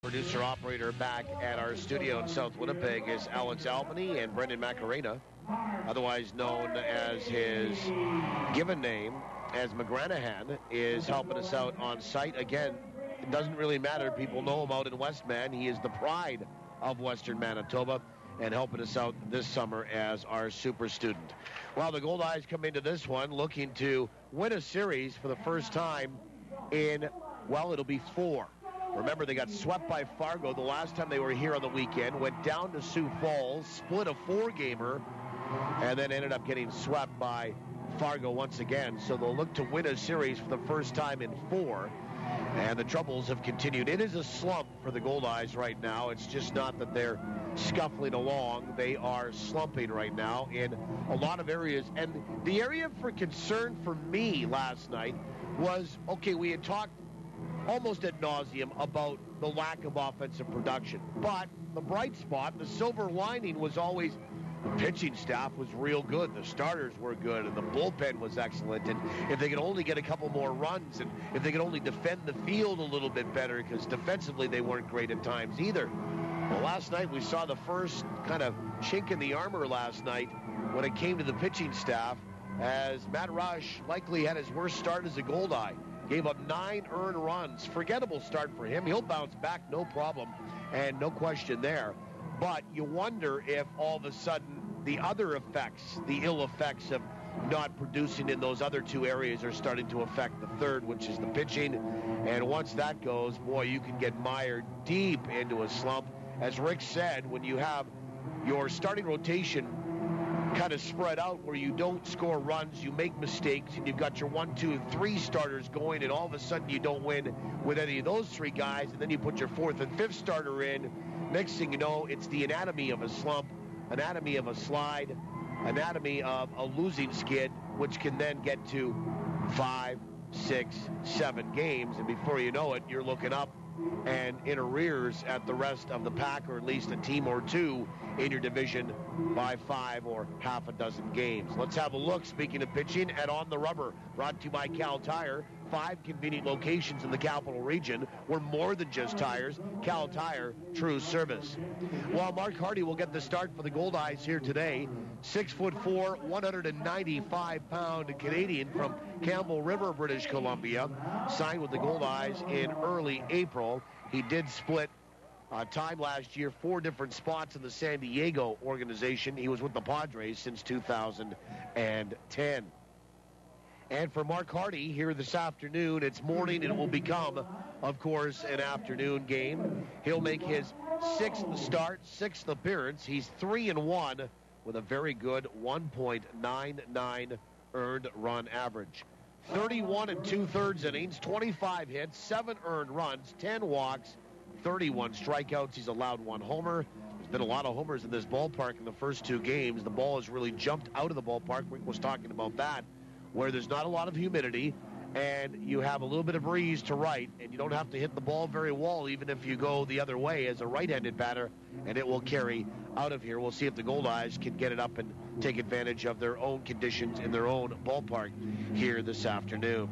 Producer-operator back at our studio in South Winnipeg is Alex Albany, and Brendan Macarena, otherwise known as his given name as McGranahan, is helping us out on site. Again, it doesn't really matter. People know him out in Westman. He is the pride of Western Manitoba and helping us out this summer as our super student. Well, the Goldeyes come into this one looking to win a series for the first time in, well, it'll be 4. Remember, they got swept by Fargo the last time they were here on the weekend, went down to Sioux Falls, split a 4-gamer, and then ended up getting swept by Fargo once again. So they'll look to win a series for the first time in 4, and the troubles have continued. It is a slump for the Goldeyes right now. It's just not that they're scuffling along. They are slumping right now in a lot of areas. And the area for concern for me last night was, okay, we had talked almost ad nauseum about the lack of offensive production. But the bright spot, the silver lining, was always the pitching staff was real good. The starters were good, and the bullpen was excellent. And if they could only get a couple more runs, and if they could only defend the field a little bit better, because defensively they weren't great at times either. Well, last night we saw the first kind of chink in the armor last night when it came to the pitching staff, as Matt Rush likely had his worst start as a Goldeye. Gave up 9 earned runs. Forgettable start for him. He'll bounce back, no problem, and no question there. But you wonder if all of a sudden the other effects, the ill effects of not producing in those other 2 areas are starting to affect the third, which is the pitching. And once that goes, boy, you can get mired deep into a slump. As Rick said, when you have your starting rotation kind of spread out where you don't score runs, you make mistakes, and you've got your 1, 2, and 3 starters going, and all of a sudden you don't win with any of those 3 guys, and then you put your 4th and 5th starter in. Next thing you know, it's the anatomy of a slump, anatomy of a slide, anatomy of a losing skid, which can then get to 5, 6, 7 games, and before you know it, you're looking up and in arrears at the rest of the pack, or at least a team or 2 in your division by 5 or half a dozen games. Let's have a look, speaking of pitching, at On the Rubber, brought to you by Cal Tire. 5 convenient locations in the capital region. We're more than just tires. Cal Tire, true service. Well, Mark Hardy will get the start for the Goldeyes here today. 6'4", 195-pound Canadian from Campbell River, British Columbia. Signed with the Goldeyes in early April. He did split time last year, 4 different spots in the San Diego organization. He was with the Padres since 2010. And for Mark Hardy here this afternoon, it's morning, and it will become, of course, an afternoon game. He'll make his 6th start, 6th appearance. He's 3-1 with a very good 1.99 earned run average. 31 2/3 innings, 25 hits, 7 earned runs, 10 walks, 31 strikeouts. He's allowed 1 homer. There's been a lot of homers in this ballpark in the first 2 games. The ball has really jumped out of the ballpark. Rick was talking about that, where there's not a lot of humidity, and you have a little bit of breeze to right, and you don't have to hit the ball very well, even if you go the other way as a right-handed batter, and it will carry out of here. We'll see if the Goldeyes can get it up and take advantage of their own conditions in their own ballpark here this afternoon.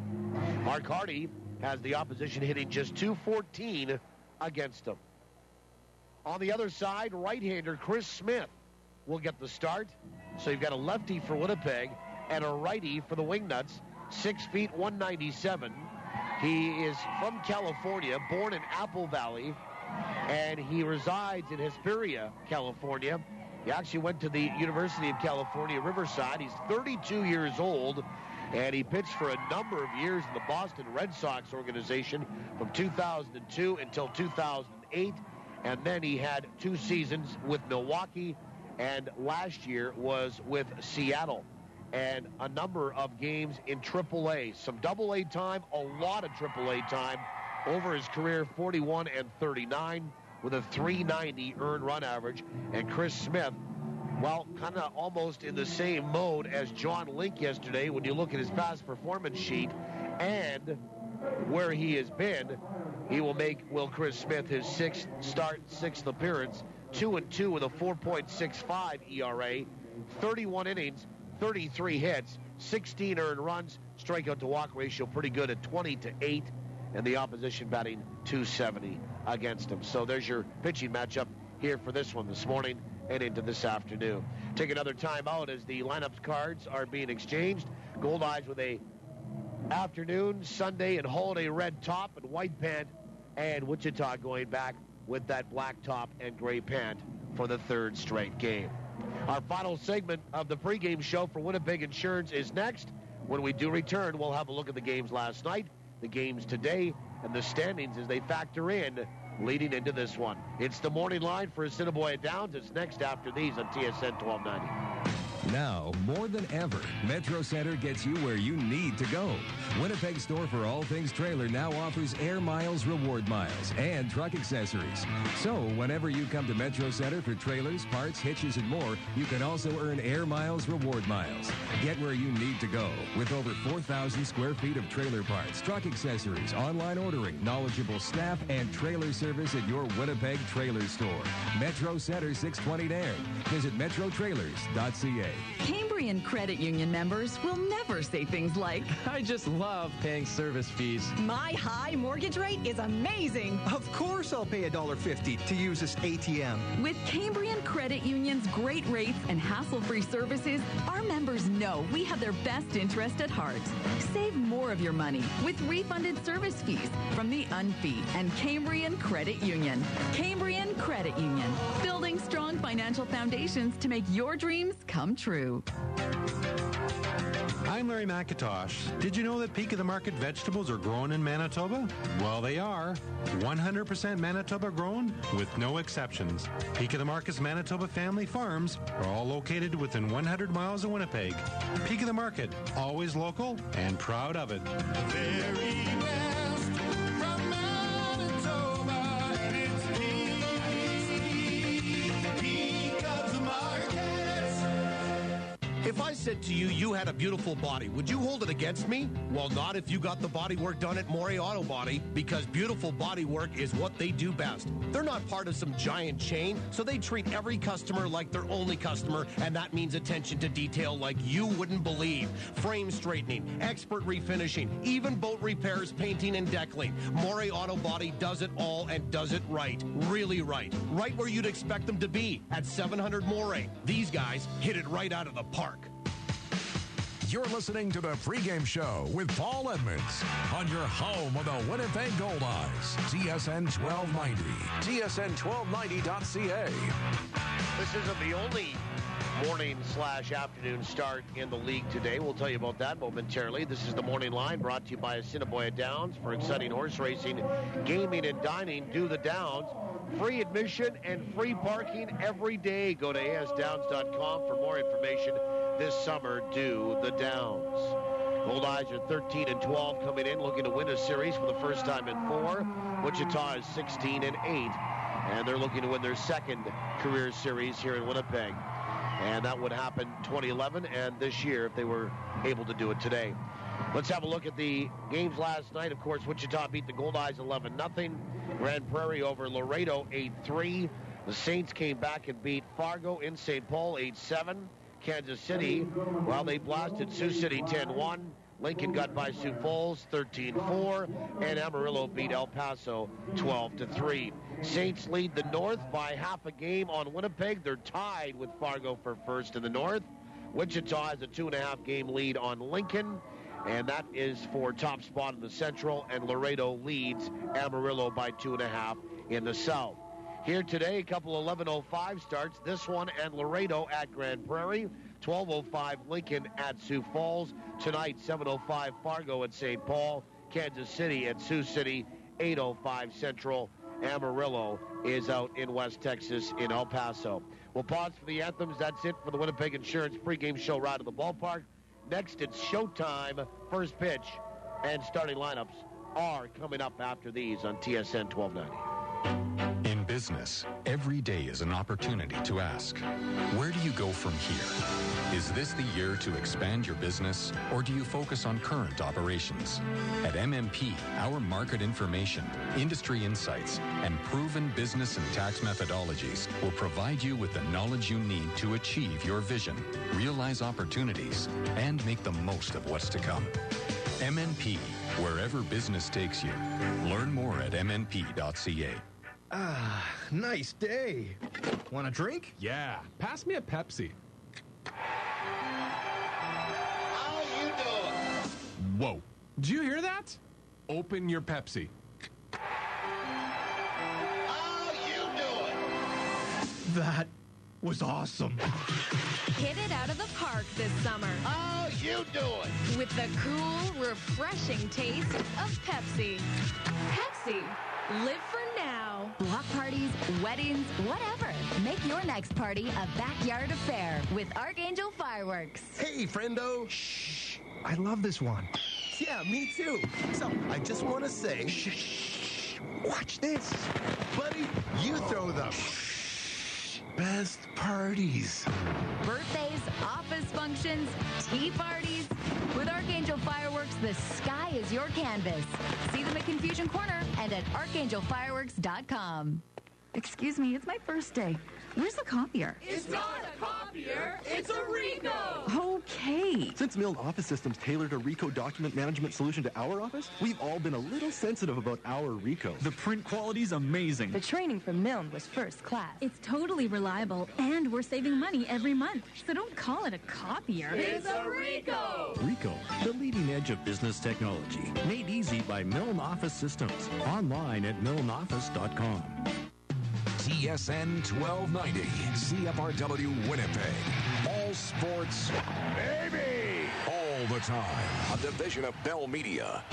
Mark Hardy has the opposition hitting just .214 against him. On the other side, right-hander Chris Smith will get the start. So you've got a lefty for Winnipeg and a righty for the Wingnuts, 6 feet, 197. He is from California, born in Apple Valley, and he resides in Hesperia, California. He actually went to the University of California, Riverside. He's 32 years old, and he pitched for a number of years in the Boston Red Sox organization from 2002 until 2008, and then he had 2 seasons with Milwaukee, and last year was with Seattle. And a number of games in AAA. Some AA time, a lot of AAA time over his career, 41 and 39 with a 390 earned run average. And Chris Smith, well, kind of almost in the same mode as John Link yesterday when you look at his past performance sheet and where he has been. He will make Chris Smith his 6th start, 6th appearance, 2-2 with a 4.65 ERA, 31 innings, 33 hits, 16 earned runs, strikeout to walk ratio pretty good at 20-8. and the opposition batting .270 against them. So there's your pitching matchup here for this one this morning and into this afternoon. Take another time out as the lineups cards are being exchanged. Goldeyes with a afternoon, Sunday, and holiday red top and white pant, and Wichita going back with that black top and gray pant for the third straight game. Our final segment of the pregame show for Winnipeg Insurance is next. When we do return, we'll have a look at the games last night, the games today, and the standings as they factor in leading into this one. It's the morning line for Assiniboia Downs. It's next after these on TSN 1290. Now, more than ever, Metro Center gets you where you need to go. Winnipeg store for all things trailer now offers Air Miles Reward Miles and truck accessories. So, whenever you come to Metro Center for trailers, parts, hitches, and more, you can also earn Air Miles Reward Miles. Get where you need to go with over 4,000 square feet of trailer parts, truck accessories, online ordering, knowledgeable staff, and trailer service at your Winnipeg trailer store. Metro Center 620 Nairn. Visit metrotrailers.ca. Cambrian Credit Union members will never say things like, I just love paying service fees. My high mortgage rate is amazing. Of course I'll pay $1.50 to use this ATM. With Cambrian Credit Union's great rates and hassle-free services, our members know we have their best interest at heart. Save more of your money with refunded service fees from the UNFI and Cambrian Credit Union. Cambrian Credit Union, building strong financial foundations to make your dreams come true. I'm Larry McIntosh. Did you know that Peak of the Market vegetables are grown in Manitoba? Well, they are. 100% Manitoba grown with no exceptions. Peak of the Market's Manitoba family farms are all located within 100 miles of Winnipeg. Peak of the Market, always local and proud of it. Very best from Manitoba, it's Peak of the Market. If I said to you, you had a beautiful body, would you hold it against me? Well, not if you got the body work done at Morey Auto Body, because beautiful body work is what they do best. They're not part of some giant chain, so they treat every customer like their only customer, and that means attention to detail like you wouldn't believe. Frame straightening, expert refinishing, even boat repairs, painting, and deckling. Morey Auto Body does it all and does it right. Really right. Right where you'd expect them to be, at 700 Morey. These guys hit it right out of the park. You're listening to the pregame show with Paul Edmonds on your home of the Winnipeg Goldeyes. TSN 1290. TSN1290.ca. This isn't the only morning/afternoon start in the league today. We'll tell you about that momentarily. This is the morning line brought to you by Assiniboia Downs for exciting horse racing, gaming, and dining. Do the Downs. Free admission and free parking every day. Go to asdowns.com for more information. This summer, do the Downs. Goldeyes are 13-12 coming in, looking to win a series for the first time in 4. Wichita is 16-8, and they're looking to win their second career series here in Winnipeg. And that would happen 2011 and this year if they were able to do it today. Let's have a look at the games last night. Of course, Wichita beat the Goldeyes 11-0. Grand Prairie over Laredo 8-3. The Saints came back and beat Fargo in St. Paul 8-7. Kansas City, well, they blasted Sioux City 10-1. Lincoln got by Sioux Falls 13-4. And Amarillo beat El Paso 12-3. Saints lead the North by half a game on Winnipeg. They're tied with Fargo for first in the North. Wichita has a 2.5 game lead on Lincoln. And that is for top spot in the Central. And Laredo leads Amarillo by 2.5 in the South. Here today, a couple 11:05 starts. This one and Laredo at Grand Prairie. 12:05 Lincoln at Sioux Falls. Tonight, 7:05 Fargo at St. Paul. Kansas City at Sioux City. 8:05 Central. Amarillo is out in West Texas in El Paso. We'll pause for the anthems. That's it for the Winnipeg Insurance pregame show right to the ballpark. Next, it's showtime. First pitch and starting lineups are coming up after these on TSN 1290. In business, every day is an opportunity to ask, where do you go from here? Is this the year to expand your business, or do you focus on current operations? At MMP, our market information, industry insights, and proven business and tax methodologies will provide you with the knowledge you need to achieve your vision, realize opportunities, and make the most of what's to come. MMP, Wherever business takes you. Learn more at mnp.ca. Ah, nice day. Want a drink? Yeah, pass me a Pepsi. How you doing? Whoa. Did you hear that? Open your Pepsi. How you doing? That was awesome. Hit it out of the park this summer How you doing? with the cool, refreshing taste of Pepsi. Pepsi. Live for now. Block parties, weddings, whatever. Make your next party a backyard affair with Archangel Fireworks. Hey, friendo. Shh. I love this one. Yeah, me too. So, I just want to say... Shh. Watch this. Buddy, you throw the... Best parties. Birthdays, office functions, tea parties. With Archangel Fireworks, the sky is your canvas. See them at Confusion Corner and at archangelfireworks.com. Excuse me, it's my first day. Where's the copier? It's not a copier, it's a Rico. Okay. Since Milne Office Systems tailored a Rico document management solution to our office, we've all been a little sensitive about our Rico. The print quality's amazing. The training from Milne was first class. It's totally reliable, and we're saving money every month. So don't call it a copier. It's a Rico. Rico, the leading edge of business technology. Made easy by Milne Office Systems. Online at milneoffice.com. TSN 1290, CFRW Winnipeg. All sports, baby, all the time. A division of Bell Media.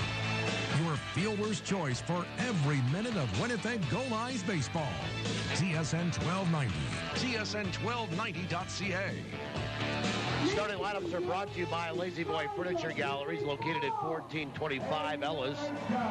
Your fielder's choice for every minute of Winnipeg Goldeyes Baseball. TSN 1290, TSN1290.ca. Starting lineups are brought to you by Lazy Boy Furniture Galleries, located at 1425 Ellis.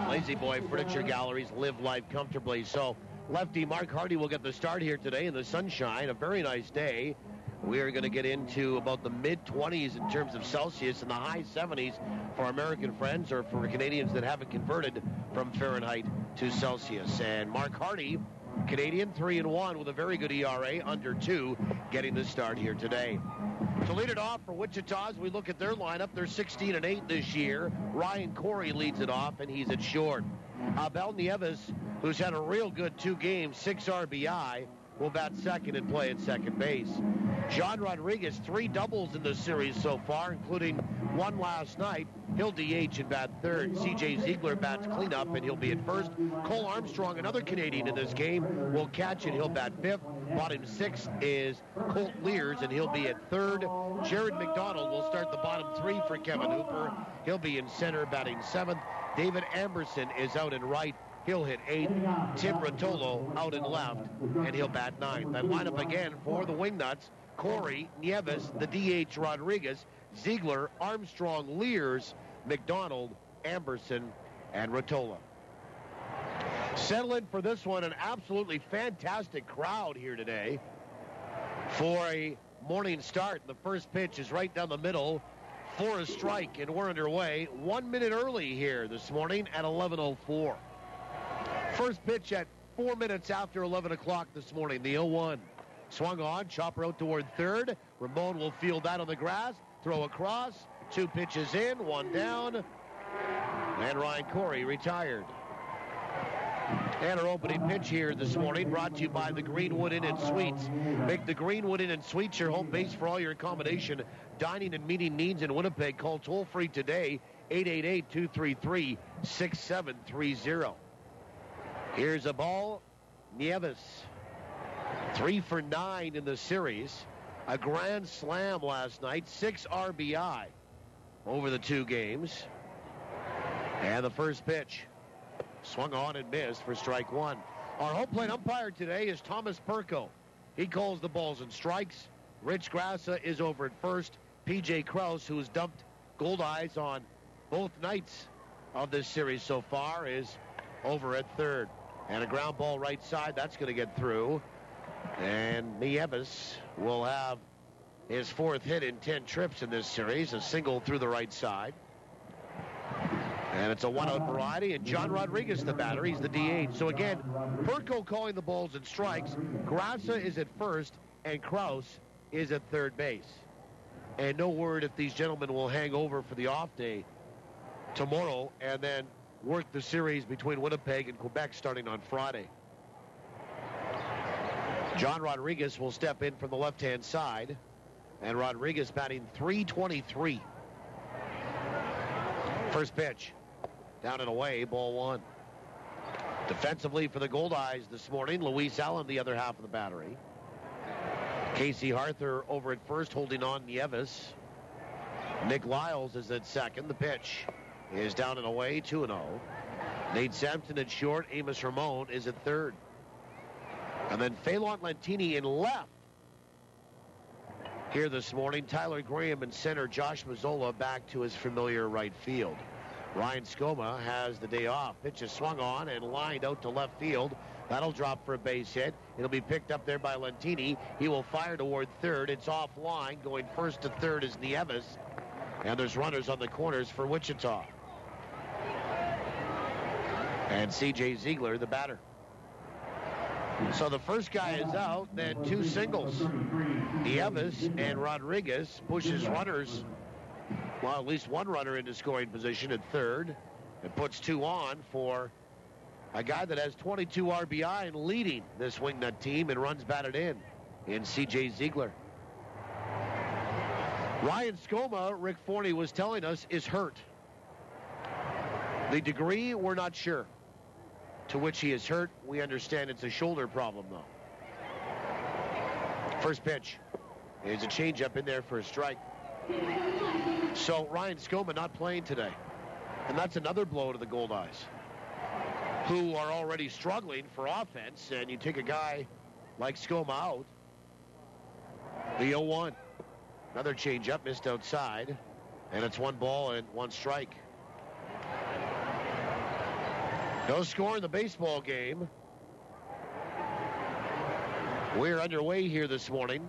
Lazy Boy Furniture Galleries, live life comfortably. So, lefty Mark Hardy will get the start here today in the sunshine. A very nice day. We are going to get into about the mid-20s in terms of Celsius and the high 70s for our American friends or for Canadians that haven't converted from Fahrenheit to Celsius. And Mark Hardy, Canadian, 3-1 with a very good ERA, under 2, getting the start here today. To lead it off for Wichita, as we look at their lineup, they're 16-8 this year. Ryan Corey leads it off, and he's at short. Abel Nieves, who's had a real good 2 games, 6 RBI, will bat second and play at second base. John Rodriguez, 3 doubles in the series so far, including 1 last night. He'll DH and bat third. C.J. Ziegler bats cleanup, and he'll be at first. Cole Armstrong, another Canadian in this game, will catch and he'll bat fifth. Bottom 6 is Colt Lears, and he'll be at third. Jared McDonald will start the bottom 3 for Kevin Hooper. He'll be in center, batting 7th. David Amberson is out in right. He'll hit 8th. Tim Rotolo out in left, and he'll bat 9th. That lineup again for the Wingnuts: Corey, Nieves, the DH Rodriguez, Ziegler, Armstrong, Lears, McDonald, Amberson, and Rotolo. Settle in for this one, an absolutely fantastic crowd here today for a morning start. The first pitch is right down the middle for a strike, and we're underway 1 minute early here this morning at 11:04. First pitch at 4 minutes after 11 o'clock this morning, the 0-1. Swung on, chopper out toward third. Ramon will field that on the grass, throw across, 2 pitches in, 1 down, and Ryan Corey retired. And our opening pitch here this morning brought to you by the Greenwood Inn and Suites. Make the Greenwood Inn and Suites your home base for all your accommodation, dining, and meeting needs in Winnipeg. Call toll-free today, 888-233-6730. Here's a ball. Nieves, 3 for 9 in the series. A grand slam last night, 6 RBI over the 2 games. And the first pitch swung on and missed for strike 1. Our home plate umpire today is Thomas Perko. He calls the balls and strikes. Rich Grassa is over at first. P.J. Krause, who has dumped Goldeyes on both nights of this series so far, is over at third. And a ground ball right side, that's going to get through. And Nieves will have his 4th hit in 10 trips in this series, a single through the right side. And it's a 1-out variety, and John Rodriguez, the batter, he's the DH. So again, Perko calling the balls and strikes. Grassa is at first, and Krause is at third base. And no word if these gentlemen will hang over for the off day tomorrow and then work the series between Winnipeg and Quebec starting on Friday. John Rodriguez will step in from the left-hand side, and Rodriguez batting .323. First pitch, down and away, ball one. Defensively for the Goldeyes this morning, Luis Allen, the other half of the battery. Casey Harther over at first, holding on Nieves. Nick Liles is at second. The pitch is down and away, 2-0. Nate Sampson at short. Amos Ramon is at third. And then Phelan Lentini in left. Here this morning, Tyler Graham in center. Josh Mazzola back to his familiar right field. Ryan Skoma has the day off. Pitch is swung on and lined out to left field. That'll drop for a base hit. It'll be picked up there by Lentini. He will fire toward third. It's offline. Going first to third is Nieves. And there's runners on the corners for Wichita. And C.J. Ziegler, the batter. So the first guy is out, then two singles. Nieves and Rodriguez pushes runners, well, at least one runner into scoring position at third, and puts two on for a guy that has 22 RBI and leading this Wingnut team and runs batted in C.J. Ziegler. Ryan Skoma, Rick Forney was telling us, is hurt. The degree, we're not sure. To which he is hurt, we understand it's a shoulder problem, though. First pitch is a changeup in there for a strike. So Ryan Skoma not playing today. And that's another blow to the Goldeyes, who are already struggling for offense, and you take a guy like Skoma out. The 0-1. Another changeup missed outside, and it's 1 ball and 1 strike. No score in the baseball game. We're underway here this morning.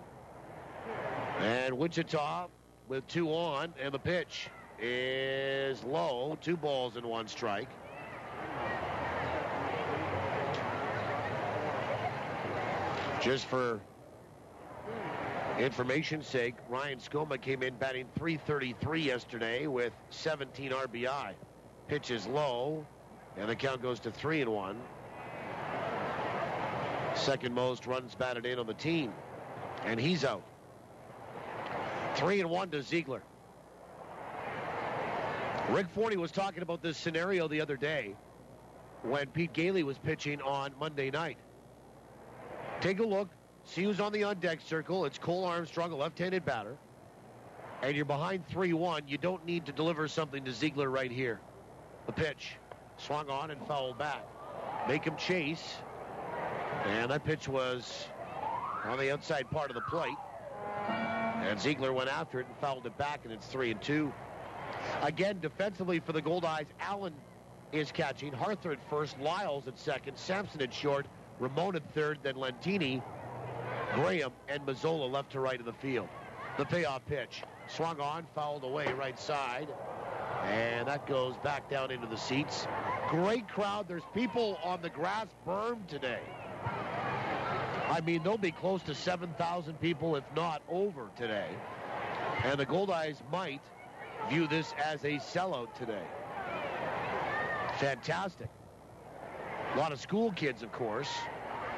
And Wichita with 2 on, and the pitch is low. 2 balls and 1 strike. Just for information's sake, Ryan Skoma came in batting .333 yesterday with 17 RBI. Pitch is low, and the count goes to 3-1. Second most runs batted in on the team, and he's out. 3-1 to Ziegler. Rick Forney was talking about this scenario the other day when Pete Gailey was pitching on Monday night. Take a look. See who's on the on-deck circle. It's Cole Armstrong, a left-handed batter. And you're behind 3-1. You don't need to deliver something to Ziegler right here. The pitch. Swung on and fouled back. Make him chase. And that pitch was on the outside part of the plate. And Ziegler went after it and fouled it back, and it's 3-2. Again, defensively for the Goldeyes, Allen is catching. Harther at first, Liles at second, Sampson at short, Ramon at third, then Lentini, Graham, and Mazzola left to right of the field. The payoff pitch. Swung on, fouled away right side. And that goes back down into the seats. Great crowd. There's people on the grass berm today. I mean, there'll be close to 7,000 people, if not over today. And the Goldeyes might view this as a sellout today. Fantastic. A lot of school kids, of course.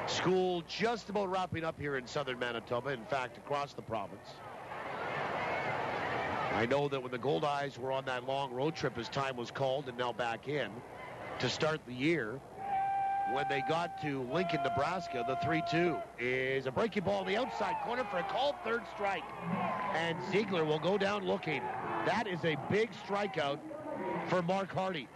School just about wrapping up here in southern Manitoba, in fact, across the province. I know that when the Goldeyes were on that long road trip, as time was called and now back in, to start the year, when they got to Lincoln, Nebraska, the 3-2 is a breaking ball in the outside corner for a called third strike. And Ziegler will go down looking. That is a big strikeout for Mark Hardy.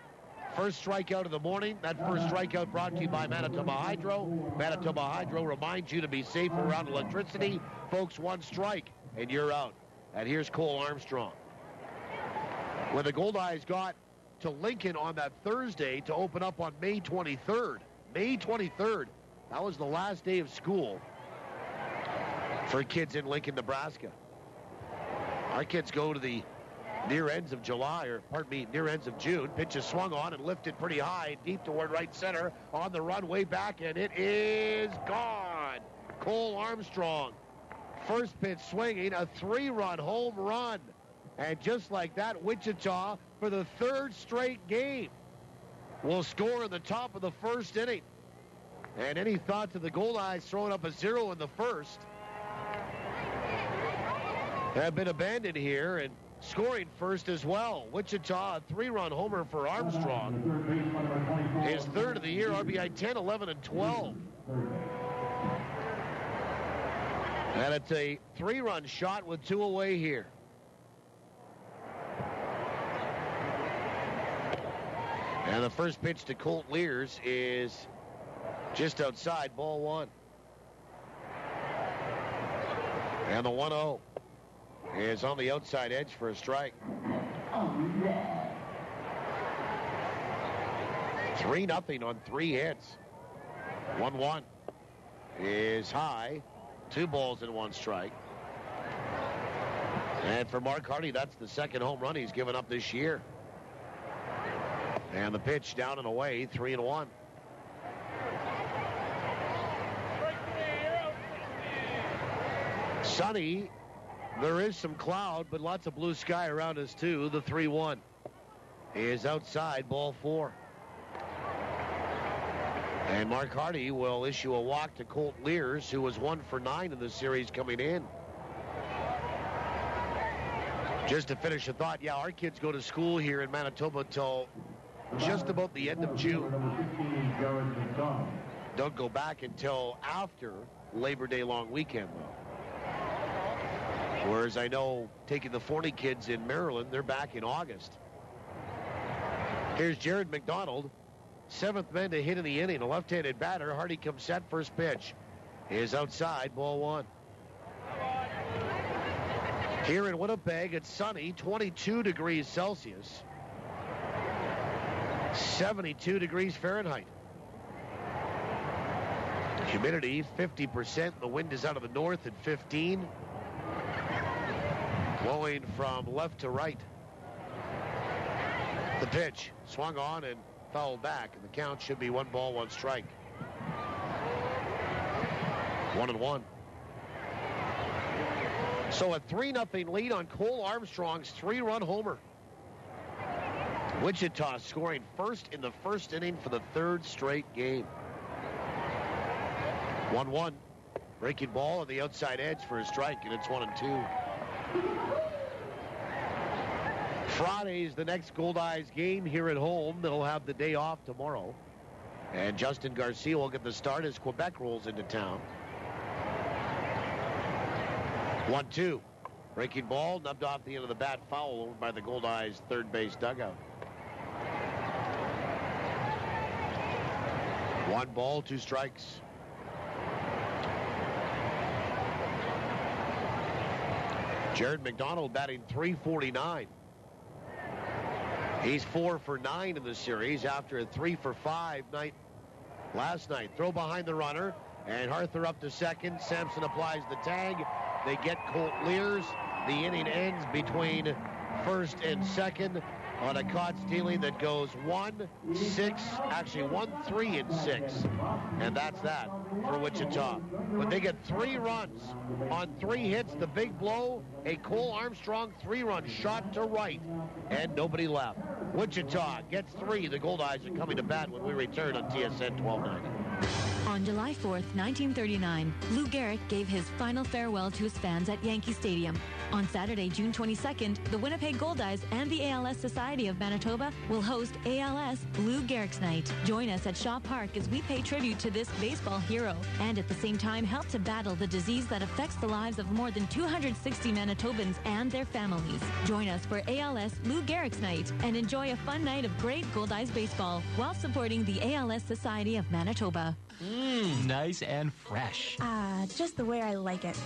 First strikeout of the morning. That first strikeout brought to you by Manitoba Hydro. Manitoba Hydro reminds you to be safe around electricity. Folks, 1 strike, and you're out. And here's Cole Armstrong. When the Goldeyes got to Lincoln on that Thursday to open up on May 23rd. May 23rd. That was the last day of school for kids in Lincoln, Nebraska. Our kids go to the near ends of near ends of June. Pitch is swung on and lifted pretty high, deep toward right center, on the run way back, and it is gone. Cole Armstrong. First pitch swinging, a 3-run home run. And just like that, Wichita, for the third straight game, will score in the top of the first inning. And any thoughts of the Goldeyes throwing up a 0 in the first have been abandoned here, and scoring first as well. Wichita, a 3-run homer for Armstrong. His third of the year, RBI 10, 11, and 12. And it's a 3-run shot with 2 away here. And the first pitch to Colt Liles is just outside, ball 1. And the 1-0 is on the outside edge for a strike. 3-0 on 3 hits. 1-1 is high. 2 balls and 1 strike. And for Mark Hardy, that's the second home run he's given up this year. And the pitch down and away, 3-1. Sunny. There is some cloud, but lots of blue sky around us, too. The 3-1 is outside, ball 4. And Mark Hardy will issue a walk to Colt Liles, who was 1 for 9 in the series coming in. Just to finish a thought, yeah, our kids go to school here in Manitoba till just about the end of June. Don't go back until after Labor Day long weekend, though. Whereas I know taking the Forney kids in Maryland, they're back in August. Here's Jared McDonald, 7th man to hit in the inning. A left-handed batter. Hardy comes set. First pitch is outside, ball 1. Here in Winnipeg, it's sunny, 22 degrees Celsius, 72 degrees Fahrenheit. Humidity, 50%. The wind is out of the north at 15. Blowing from left to right. The pitch swung on and fouled back, and the count should be 1 ball, 1 strike. 1-1. So a 3-0 lead on Cole Armstrong's 3-run homer. Wichita scoring first in the first inning for the 3rd straight game. 1-1. Breaking ball on the outside edge for a strike, and it's 1-2. Friday's the next Goldeyes game here at home. They'll have the day off tomorrow. And Justin Garcia will get the start as Quebec rolls into town. 1-2. Breaking ball, nubbed off the end of the bat, foul over by the Goldeyes third base dugout. 1 ball, 2 strikes. Jared McDonald batting .349. He's 4 for 9 in the series after a 3 for 5 night last night. Throw behind the runner, and Harther up to second. Sampson applies the tag. They get Colt Liles. The inning ends between first and second on a caught stealing that goes 1-3 and 6. And that's that for Wichita. But they get 3 runs on 3 hits. The big blow, a Cole Armstrong 3-run shot to right, and nobody left. Wichita gets 3. The Goldeyes are coming to bat when we return on TSN 1290. On July 4th, 1939, Lou Gehrig gave his final farewell to his fans at Yankee Stadium. On Saturday, June 22nd, the Winnipeg Goldeyes and the ALS Society of Manitoba will host ALS Lou Gehrig's Night. Join us at Shaw Park as we pay tribute to this baseball hero and at the same time help to battle the disease that affects the lives of more than 260 Manitobans and their families. Join us for ALS Lou Gehrig's Night and enjoy a fun night of great Goldeyes baseball while supporting the ALS Society of Manitoba. Nice and fresh. Just the way I like it.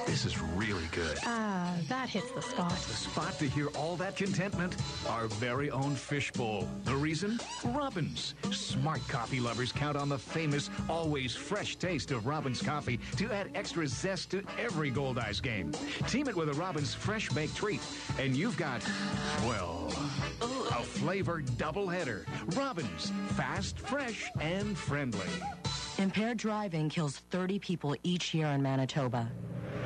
This is really good. That hits the spot. The spot to hear all that contentment? Our very own fishbowl. The reason? Robins. Smart coffee lovers count on the famous, always fresh taste of Robins coffee to add extra zest to every Goldeyes game. Team it with a Robins fresh baked treat, and you've got, well, a flavored doubleheader. Robins. Fast, fresh, and friendly. Impaired driving kills 30 people each year in Manitoba.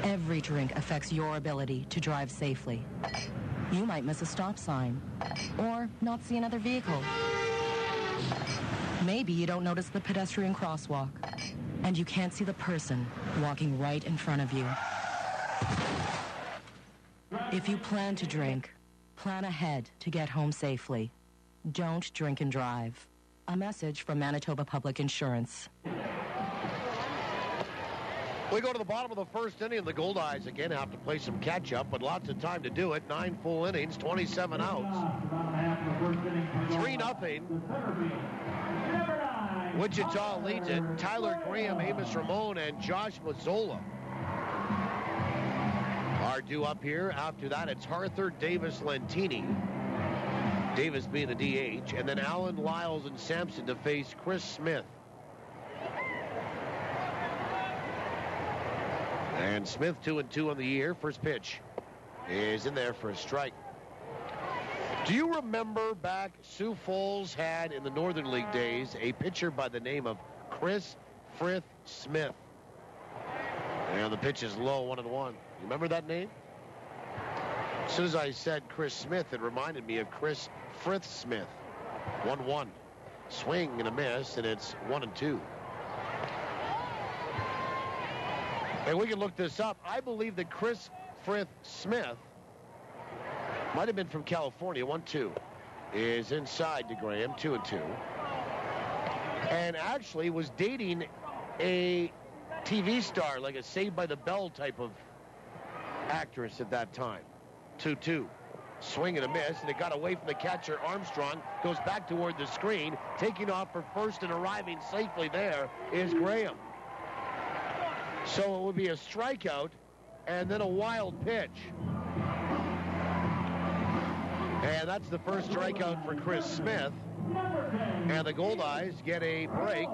Every drink affects your ability to drive safely. You might miss a stop sign or not see another vehicle. Maybe you don't notice the pedestrian crosswalk and you can't see the person walking right in front of you. If you plan to drink, plan ahead to get home safely. Don't drink and drive. A message from Manitoba Public Insurance. We go to the bottom of the first inning. The Goldeyes again have to play some catch-up, but lots of time to do it. 9 full innings, 27 outs. 3-0. Wichita leads it. Tyler Graham, Amos Ramon, and Josh Mazzola are due up here. After that, it's Harther, Davis, Lentini. Davis being the DH. And then Allen, Liles, and Sampson to face Chris Smith. And Smith 2-2 on the year. First pitch is in there for a strike. Do you remember back Sioux Falls had in the Northern League days a pitcher by the name of Chris Frith Smith? And the pitch is low, 1-1. You remember that name? As soon as I said Chris Smith, it reminded me of Chris Frith Smith. 1-1. Swing and a miss, and it's 1-2. And we can look this up. I believe that Chris Frith Smith might have been from California. 1-2 is inside to Graham. 2-2. And actually was dating a TV star, like a Saved by the Bell type of actress at that time. 2-2. Swing and a miss, and it got away from the catcher. Armstrong goes back toward the screen. Taking off for first and arriving safely there is Graham. So it would be a strikeout and then a wild pitch. And that's the first strikeout for Chris Smith. And the Goldeyes get a break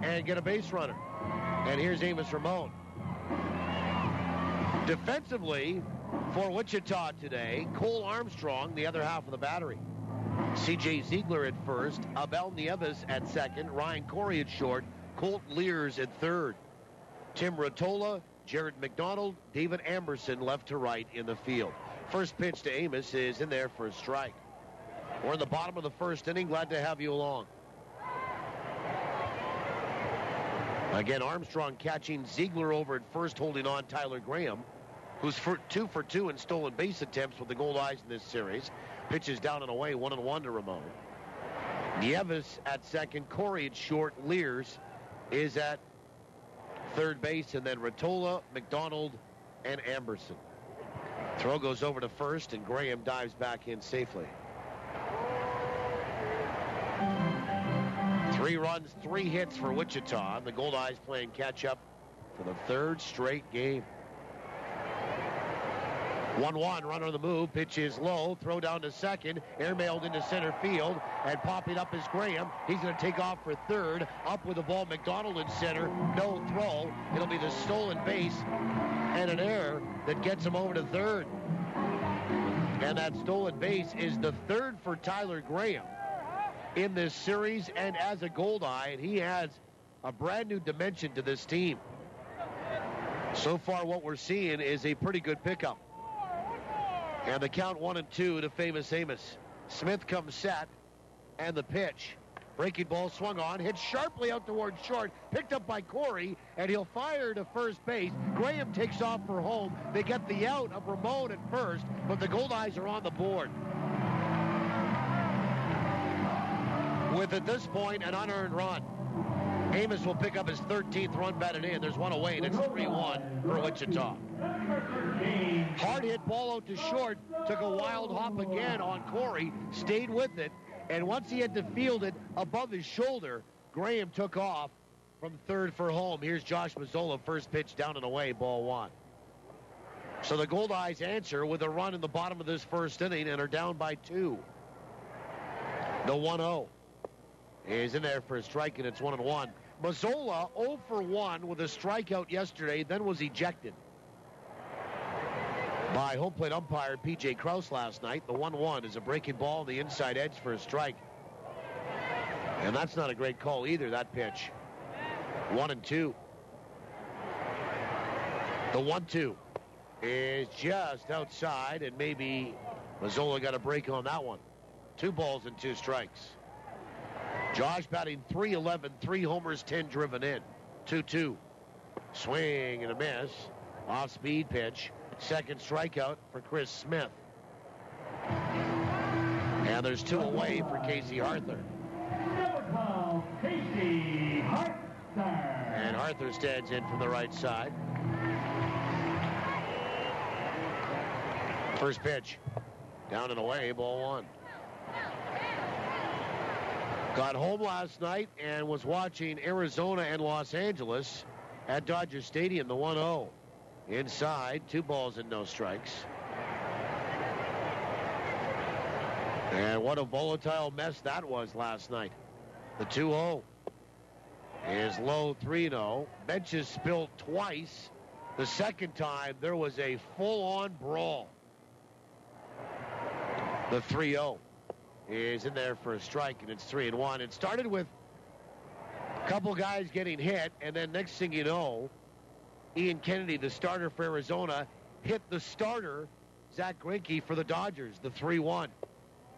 and get a base runner. And here's Amos Ramon. Defensively for Wichita today, Cole Armstrong, the other half of the battery. C.J. Ziegler at first, Abel Nieves at second, Ryan Corey at short, Colt Lears at third. Tim Rotola, Jared McDonald, David Amberson left to right in the field. First pitch to Amos is in there for a strike. We're in the bottom of the first inning. Glad to have you along. Again, Armstrong catching Ziegler over at first, holding on Tyler Graham, who's 2 for 2 in stolen base attempts with the Goldeyes in this series. Pitches down and away, 1-1 to Ramon. Nieves at second, Corey at short, Lears is at third base, and then Rotola, McDonald, and Amberson. Throw goes over to first, and Graham dives back in safely. 3 runs, 3 hits for Wichita. The Goldeyes playing catch-up for the third straight game. 1-1, runner on the move. Pitch is low. Throw down to second. Airmailed into center field. And popping up is Graham. He's going to take off for third. Up with the ball, McDonald in center. No throw. It'll be the stolen base and an error that gets him over to third. And that stolen base is the third for Tyler Graham in this series and as a Goldeye. And he adds a brand new dimension to this team. So far, what we're seeing is a pretty good pickup. And the count 1-2 to famous Amos. Smith comes set, and the pitch. Breaking ball swung on, hit sharply out towards short, picked up by Corey, and he'll fire to first base. Graham takes off for home. They get the out of Ramon at first, but the Goldeyes are on the board. With, at this point, an unearned run. Amos will pick up his 13th run batted in. There's one away, and it's 3-1 for Wichita. Hard hit ball out to short. Took a wild hop again on Corey. Stayed with it. And once he had to field it above his shoulder, Graham took off from third for home. Here's Josh Mazzola. First pitch down and away. Ball 1. So the Goldeyes answer with a run in the bottom of this first inning and are down by 2. The 1-0 is in there for a strike, and it's 1-1. Mazzola 0 for 1 with a strikeout yesterday, then was ejected by home plate umpire P.J. Krause last night. The 1-1 is a breaking ball on the inside edge for a strike. And that's not a great call either, that pitch. 1-2. The 1-2 is just outside, and maybe Mazzola got a break on that one. 2 balls and 2 strikes. Josh batting .311, 3 homers, 10 driven in. 2-2. Swing and a miss. Off-speed pitch. Second strikeout for Chris Smith. And there's 2 away for Casey Arthur. And Arthur stands in from the right side. First pitch. Down and away, ball 1. Got home last night and was watching Arizona and Los Angeles at Dodger Stadium, the 1-0. Inside, 2 balls and no strikes. And what a volatile mess that was last night. The 2-0 is low 3-0. Benches spilled twice. The second time, there was a full-on brawl. The 3-0 is in there for a strike, and it's 3-1. It started with a couple guys getting hit, and then next thing you know, Ian Kennedy, the starter for Arizona, hit the starter, Zach Greinke, for the Dodgers, the 3-1.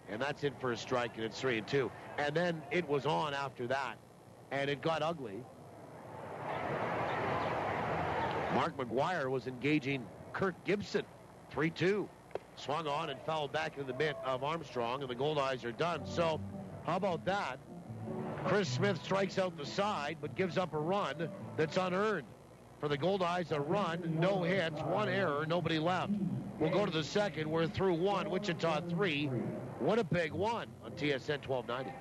And that's in for a strike, and it's 3-2. And then it was on after that, and it got ugly. Mark McGuire was engaging Kirk Gibson, 3-2. Swung on and fouled back in the mitt of Armstrong, and the Goldeyes are done. So, how about that? Chris Smith strikes out the side, but gives up a run that's unearned. For the Goldeyes, a run, no hits, 1 error, nobody left. We'll go to the second. We're through 1, Wichita 3, Winnipeg 1 on TSN 1290.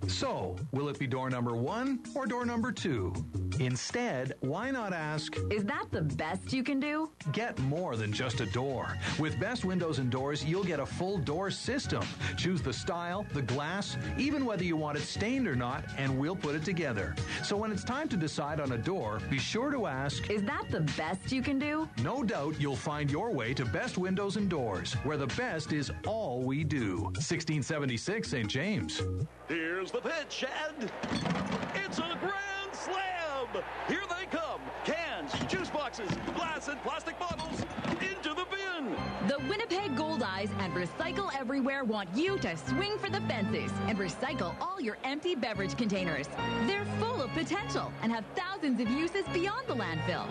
So, will it be door number 1 or door number 2? Instead, why not ask, is that the best you can do? Get more than just a door. With Best Windows and Doors, you'll get a full door system. Choose the style, the glass, even whether you want it stained or not, and we'll put it together. So when it's time to decide on a door, be sure to ask, is that the best you can do? No doubt you'll find your way to Best Windows and Doors, where the best is all we do. 1676 St. James. Here's the pitch, and it's a grand slam! Here they come. Cans, juice boxes, glass and plastic bottles into the bin. The Winnipeg Goldeyes and Recycle Everywhere want you to swing for the fences and recycle all your empty beverage containers. They're full of potential and have thousands of uses beyond the landfill.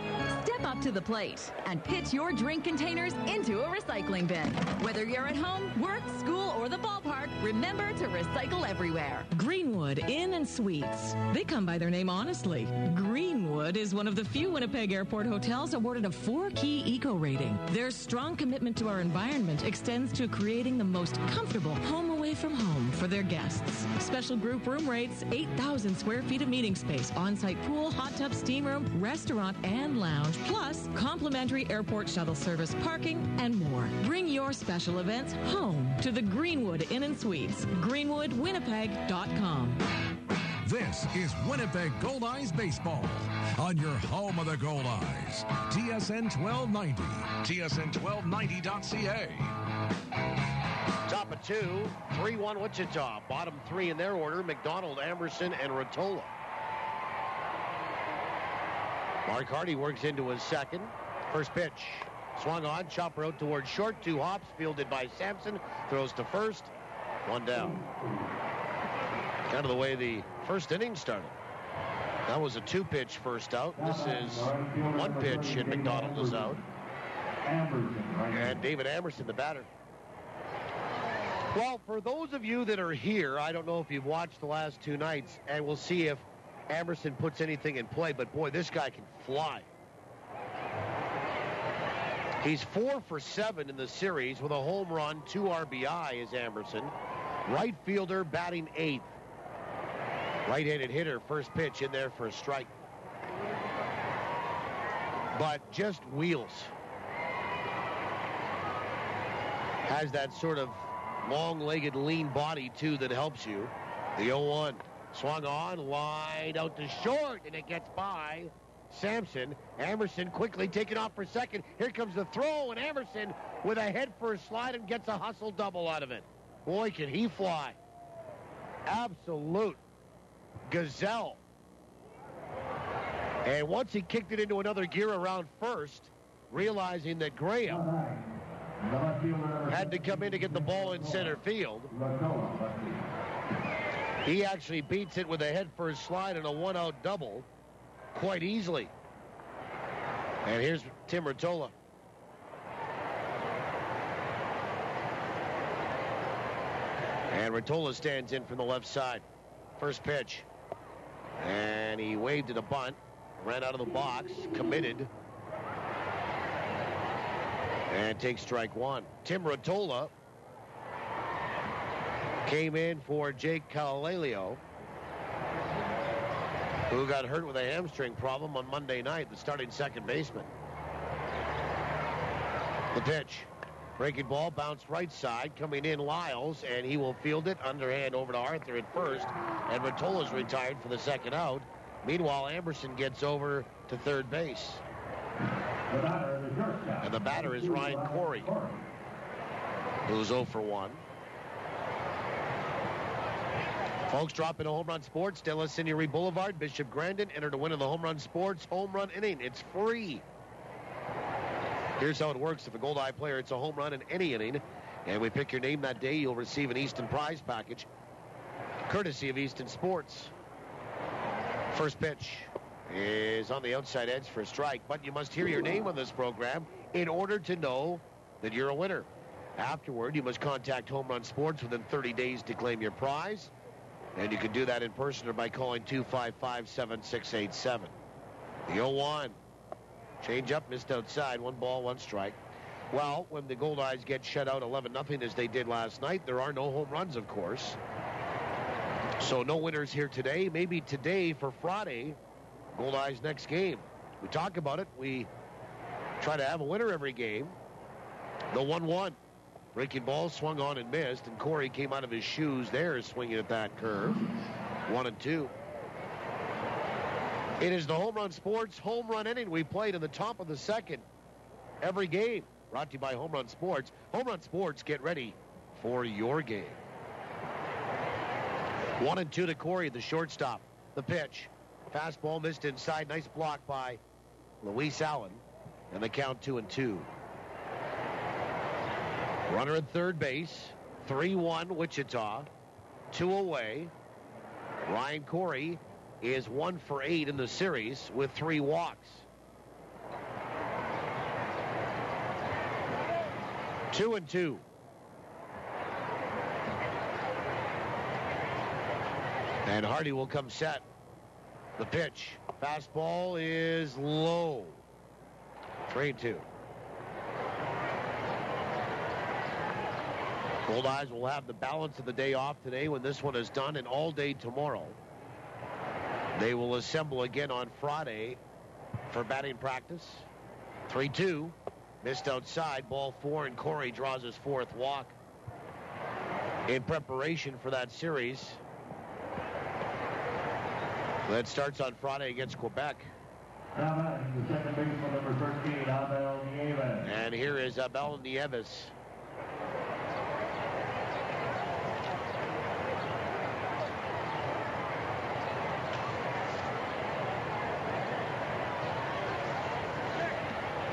Step up to the plate and pitch your drink containers into a recycling bin. Whether you're at home, work, school, or the ballpark, remember to recycle everywhere. Greenwood Inn and Suites. They come by their name honestly. Greenwood is one of the few Winnipeg Airport hotels awarded a 4-key eco rating. Their strong commitment to our environment extends to creating the most comfortable home away from home for their guests. Special group room rates, 8,000 square feet of meeting space, on-site pool, hot tub, steam room, restaurant, and lounge, plus complimentary airport shuttle service, parking, and more. Bring your special events home to the Greenwood Inn and Suites. GreenwoodWinnipeg.com. This is Winnipeg Goldeyes Baseball on your home of the Goldeyes. TSN 1290, TSN1290.ca. Top of 2, 3-1 Wichita. Bottom 3 in their order, McDonald, Amerson, and Rottola. Mark Hardy works into his second. First pitch. Swung on, chopper out towards short. 2 hops, fielded by Sampson. Throws to first. 1 down. Kind of the way the first inning started. That was a 2-pitch first out. This is 1 pitch, and McDonald is out. And David Amerson, the batter. Well, for those of you that are here, I don't know if you've watched the last 2 nights, and we'll see if Amerson puts anything in play, but boy, this guy can fly. He's 4 for 7 in the series with a home run, 2 RBI is Amerson. Right fielder batting 8th. Right-handed hitter, first pitch in there for a strike. But just wheels. Has that sort of long-legged, lean body, too, that helps you. The 0-1. Swung on, wide out to short, and it gets by Sampson. Amerson quickly taken off for second. Here comes the throw, and Amerson with a head-first slide and gets a hustle double out of it. Boy, can he fly. Absolute gazelle. And once he kicked it into another gear around first, realizing that Graham had to come in to get the ball in center field, he actually beats it with a head-first slide and a one-out double quite easily. And here's Tim Rottola. And Rottola stands in from the left side. First pitch. And he waved at a bunt. Ran out of the box. Committed. And takes strike one. Tim Rottola came in for Jake Calaleo, who got hurt with a hamstring problem on Monday night, the starting second baseman. The pitch. Breaking ball, bounce right side, coming in Liles, and he will field it underhand over to Arthur at first, and Rottola's retired for the second out. Meanwhile, Amberson gets over to third base. And the batter is Ryan Corey, who's 0 for 1. Folks, drop into Home Run Sports, De La Signorie Boulevard, Bishop Grandin. Enter to win in the Home Run Sports Home Run Inning. It's free. Here's how it works. If a Goldeye player, it's a home run in any inning, and we pick your name that day, you'll receive an Easton prize package, courtesy of Easton Sports. First pitch is on the outside edge for a strike, but you must hear your name on this program in order to know that you're a winner. Afterward, you must contact Home Run Sports within 30 days to claim your prize. And you can do that in person or by calling 255-7687. The 0-1. Change up, missed outside. 1 ball, 1 strike. Well, when the Goldeyes get shut out 11-0 as they did last night, there are no home runs, of course. So no winners here today. Maybe today for Friday, Goldeyes' next game. We talk about it. We try to have a winner every game. The 1-1. Breaking ball swung on and missed, and Corey came out of his shoes there swinging at that curve. 1-2. It is the Home Run Sports Home Run Inning. We played in the top of the second every game. Brought to you by Home Run Sports. Home Run Sports, get ready for your game. 1-2 to Corey, the shortstop. The pitch. Fastball missed inside. Nice block by Luis Allen. And the count 2-2. Runner at third base. 3-1 Wichita. 2 away. Ryan Corey is 1 for 8 in the series with 3 walks. 2-2. And Hardy will come set. The pitch. Fastball is low. 3-2. Goldeyes will have the balance of the day off today when this one is done, and all day tomorrow. They will assemble again on Friday for batting practice. 3-2. Missed outside. Ball 4, and Corey draws his 4th walk in preparation for that series. That starts on Friday against Quebec. And here is Abel Nieves.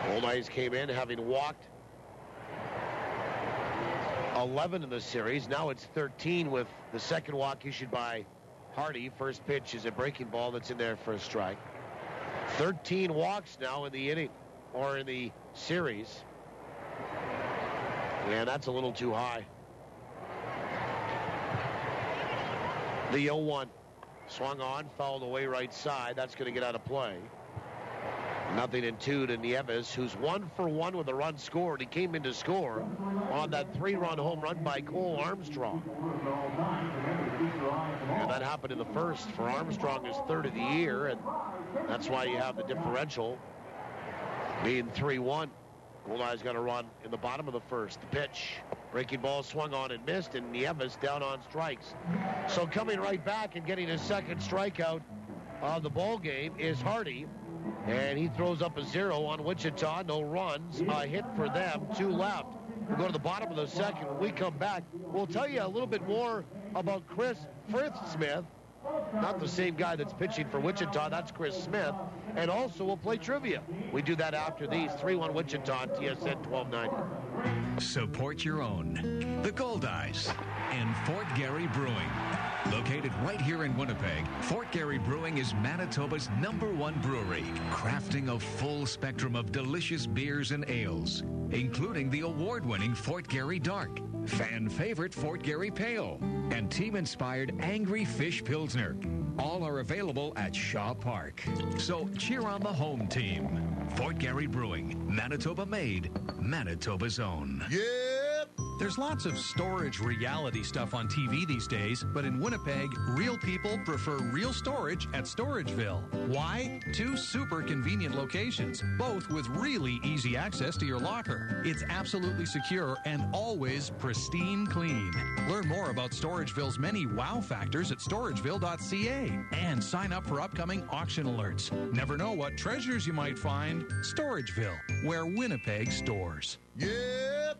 Goldeyes came in having walked 11 in the series. Now it's 13 with the second walk issued by Hardy. First pitch is a breaking ball that's in there for a strike. 13 walks now in the inning, or in the series. And that's a little too high. The 0-1. Swung on, fouled away right side. That's going to get out of play. 0-2 to Nieves, who's 1 for 1 with a run scored. He came in to score on that 3-run home run by Cole Armstrong. And that happened in the first for Armstrong, his 3rd of the year, and that's why you have the differential being 3-1. Goldeyes got a run in the bottom of the first. The pitch. Breaking ball swung on and missed, and Nieves down on strikes. So coming right back and getting his second strikeout of the ball game is Hardy. And he throws up a 0 on Wichita. No runs. A hit for them. 2 left. We'll go to the bottom of the second. When we come back, we'll tell you a little bit more about Chris Frith-Smith Not the same guy that's pitching for Wichita. That's Chris Smith. And also we'll play trivia. We do that after these. 3-1 Wichita on TSN 1290. Support your own. The Goldeyes and Fort Garry Brewing. Located right here in Winnipeg, Fort Garry Brewing is Manitoba's #1 brewery, crafting a full spectrum of delicious beers and ales, including the award-winning Fort Garry Dark, fan favorite Fort Garry Pale, and team-inspired Angry Fish Pilsner. All are available at Shaw Park. So cheer on the home team. Fort Garry Brewing, Manitoba made, Manitoba's own. Yep! There's lots of storage reality stuff on TV these days, but in Winnipeg, real people prefer real storage at Storageville. Why? 2 super convenient locations, both with really easy access to your locker. It's absolutely secure and always pristine clean. Learn more about Storageville's many wow factors at storageville.ca and sign up for upcoming auction alerts. Never know what treasures you might find. Storageville, where Winnipeg stores. Yep!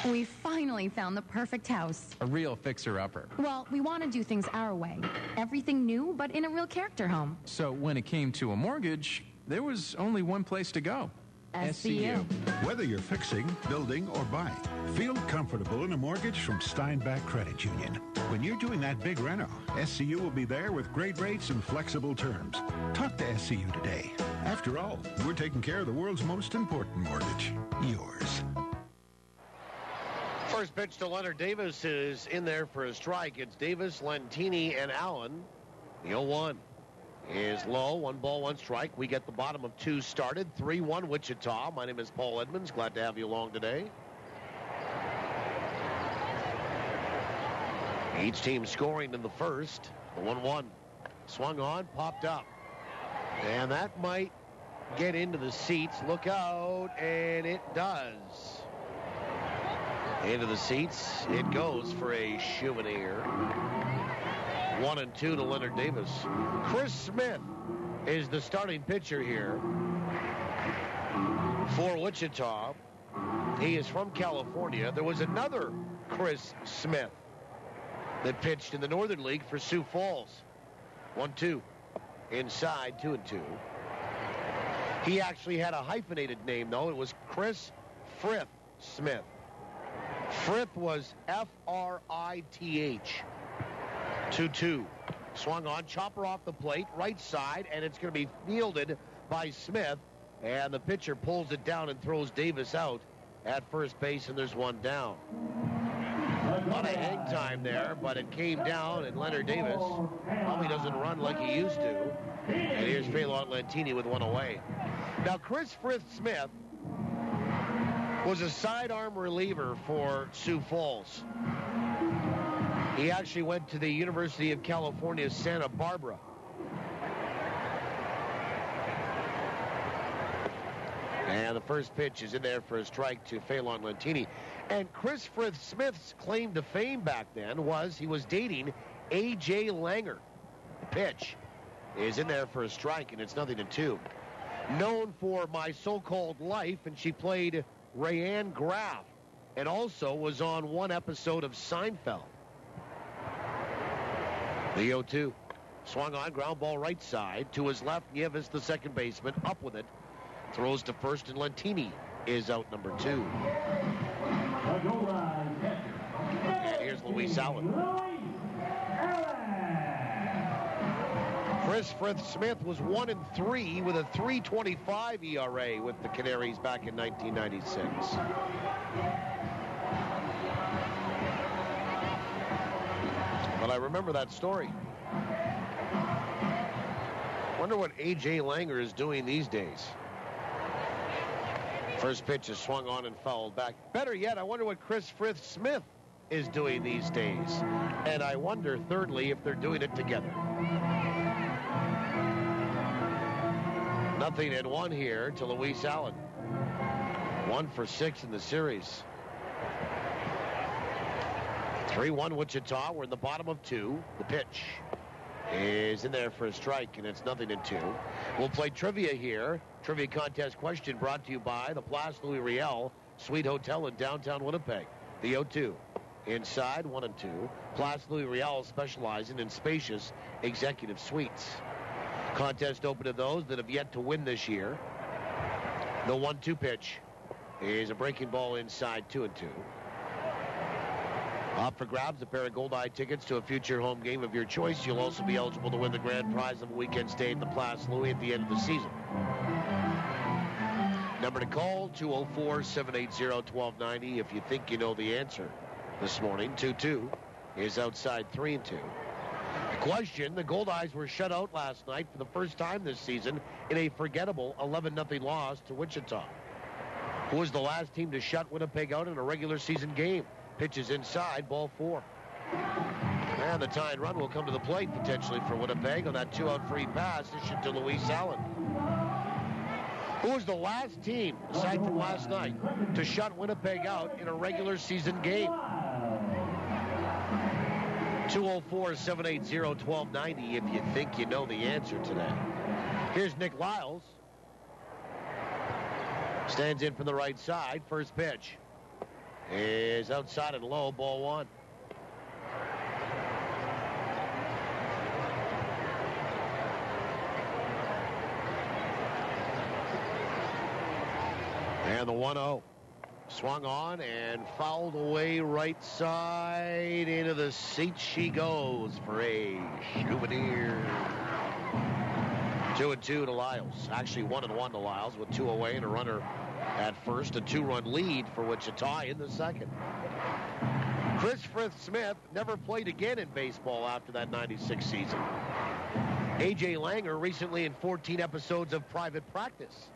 We finally found the perfect house. A real fixer-upper. Well, we want to do things our way. Everything new, but in a real character home. So when it came to a mortgage, there was only one place to go. SCU. Whether you're fixing, building, or buying, feel comfortable in a mortgage from Steinbach Credit Union. When you're doing that big reno, SCU will be there with great rates and flexible terms. Talk to SCU today. After all, we're taking care of the world's most important mortgage, yours. First pitch to Leonard Davis is in there for a strike. It's Davis, Lentini, and Allen. The 0-1 is low. 1 ball, 1 strike. We get the bottom of 2 started. 3-1 Wichita. My name is Paul Edmonds. Glad to have you along today. Each team scoring in the first. The 1-1 swung on, popped up. And that might get into the seats. Look out, and it does. Into the seats, it goes for a souvenir. 1-2 to Leonard Davis. Chris Smith is the starting pitcher here for Wichita. He is from California. There was another Chris Smith that pitched in the Northern League for Sioux Falls. 1-2. Inside, 2-2. He actually had a hyphenated name, though. It was Chris Frith Smith. Frith was F-R-I-T-H. 2-2. Swung on, chopper off the plate, right side, and it's going to be fielded by Smith. And the pitcher pulls it down and throws Davis out at first base, and there's 1 down. A lot of hang time there, but it came down, and Leonard Davis probably doesn't run like he used to. And here's Phelan Lentini with 1 away. Now, Chris Frith Smith was a sidearm reliever for Sioux Falls. He actually went to the University of California, Santa Barbara. And the first pitch is in there for a strike to Phelan Lentini. And Chris Frith Smith's claim to fame back then was he was dating A.J. Langer. The pitch is in there for a strike, and it's 0-2. Known for My So-Called Life, and she played Rayanne Graff, and also was on 1 episode of Seinfeld. The 0-2. Swung on, ground ball right side. To his left, Nieves, the second baseman, up with it. Throws to first, and Lentini is out number 2. And here's Luis Allen. Chris Frith Smith was 1-3 with a 3.25 ERA with the Canaries back in 1996. But I remember that story. Wonder what A.J. Langer is doing these days. First pitch is swung on and fouled back. Better yet, I wonder what Chris Frith Smith is doing these days. And I wonder, thirdly, if they're doing it together. 0-1 here to Luis Allen. 1 for 6 in the series. 3-1 Wichita. We're in the bottom of 2. The pitch is in there for a strike, and it's 0-2. We'll play trivia here. Trivia contest question brought to you by the Place Louis Riel Suite Hotel in downtown Winnipeg. The 0-2. inside, 1-2. Place Louis Riel specializing in spacious executive suites. Contest open to those that have yet to win this year. The 1-2 pitch is a breaking ball inside, 2-2. Up for grabs, a pair of Goldeye tickets to a future home game of your choice. You'll also be eligible to win the grand prize of a weekend stay at the Place Louis at the end of the season. Number to call, 204-780-1290 if you think you know the answer this morning. 2-2 is outside, 3-2. The question, the Goldeyes were shut out last night for the first time this season in a forgettable 11-0 loss to Wichita. Who was the last team to shut Winnipeg out in a regular season game? Pitches inside, ball 4. And the tying run will come to the plate potentially for Winnipeg on that 2-out free pass issued to Luis Allen. Who was the last team, aside from last night, to shut Winnipeg out in a regular season game? 204-780-1290 if you think you know the answer today. Here's Nick Liles. Stands in from the right side. First pitch is outside and low, ball 1. And the 1-0. Swung on and fouled away right side. Into the seat she goes for a souvenir. 2-2 to Liles. Actually 1-1 to Liles with 2 away and a runner at first. A 2-run lead for Wichita in the second. Chris Frith-Smith never played again in baseball after that 96 season. A.J. Langer recently in 14 episodes of Private Practice.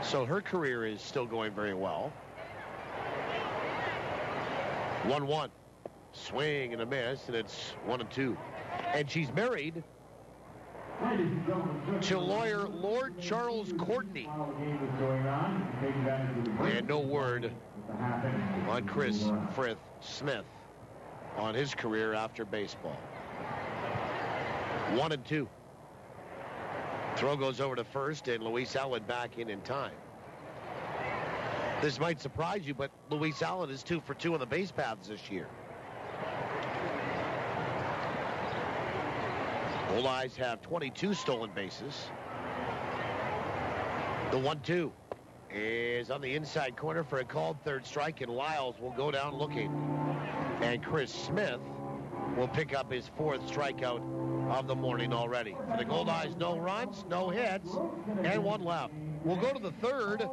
So her career is still going very well. 1-1. Swing and a miss, and it's 1-2. And she's married to lawyer Lord Charles Courtney. And no word on Chris Frith-Smith on his career after baseball. 1-2. Throw goes over to first, and Luis Allen back in time. This might surprise you, but Luis Allen is 2 for 2 on the base paths this year. Goldeyes have 22 stolen bases. The 1-2 is on the inside corner for a called third strike, and Liles will go down looking. And Chris Smith will pick up his 4th strikeout of the morning already. For the Goldeyes, no runs, no hits, and 1 left. We'll go to the 3rd,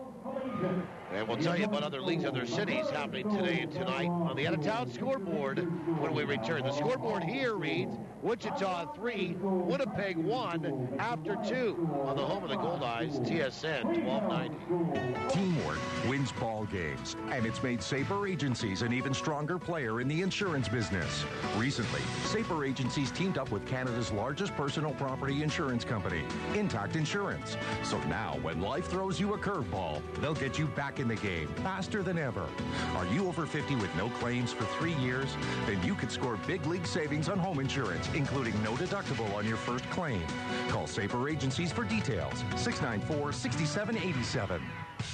and we'll tell you about other leagues, other cities happening today and tonight on the out-of-town scoreboard when we return. The scoreboard here reads Wichita 3, Winnipeg 1 after 2 on the home of the Goldeyes, TSN 1290. Teamwork wins ball games, and it's made Safer Agencies an even stronger player in the insurance business. Recently, Safer Agencies teamed up with Canada's largest personal property insurance company, Intact Insurance. So now, when life throws you a curveball, they'll get you back in the game faster than ever. Are you over 50 with no claims for 3 years? Then you could score big league savings on home insurance, including no deductible on your first claim. Call Safer Agencies for details. 694-6787.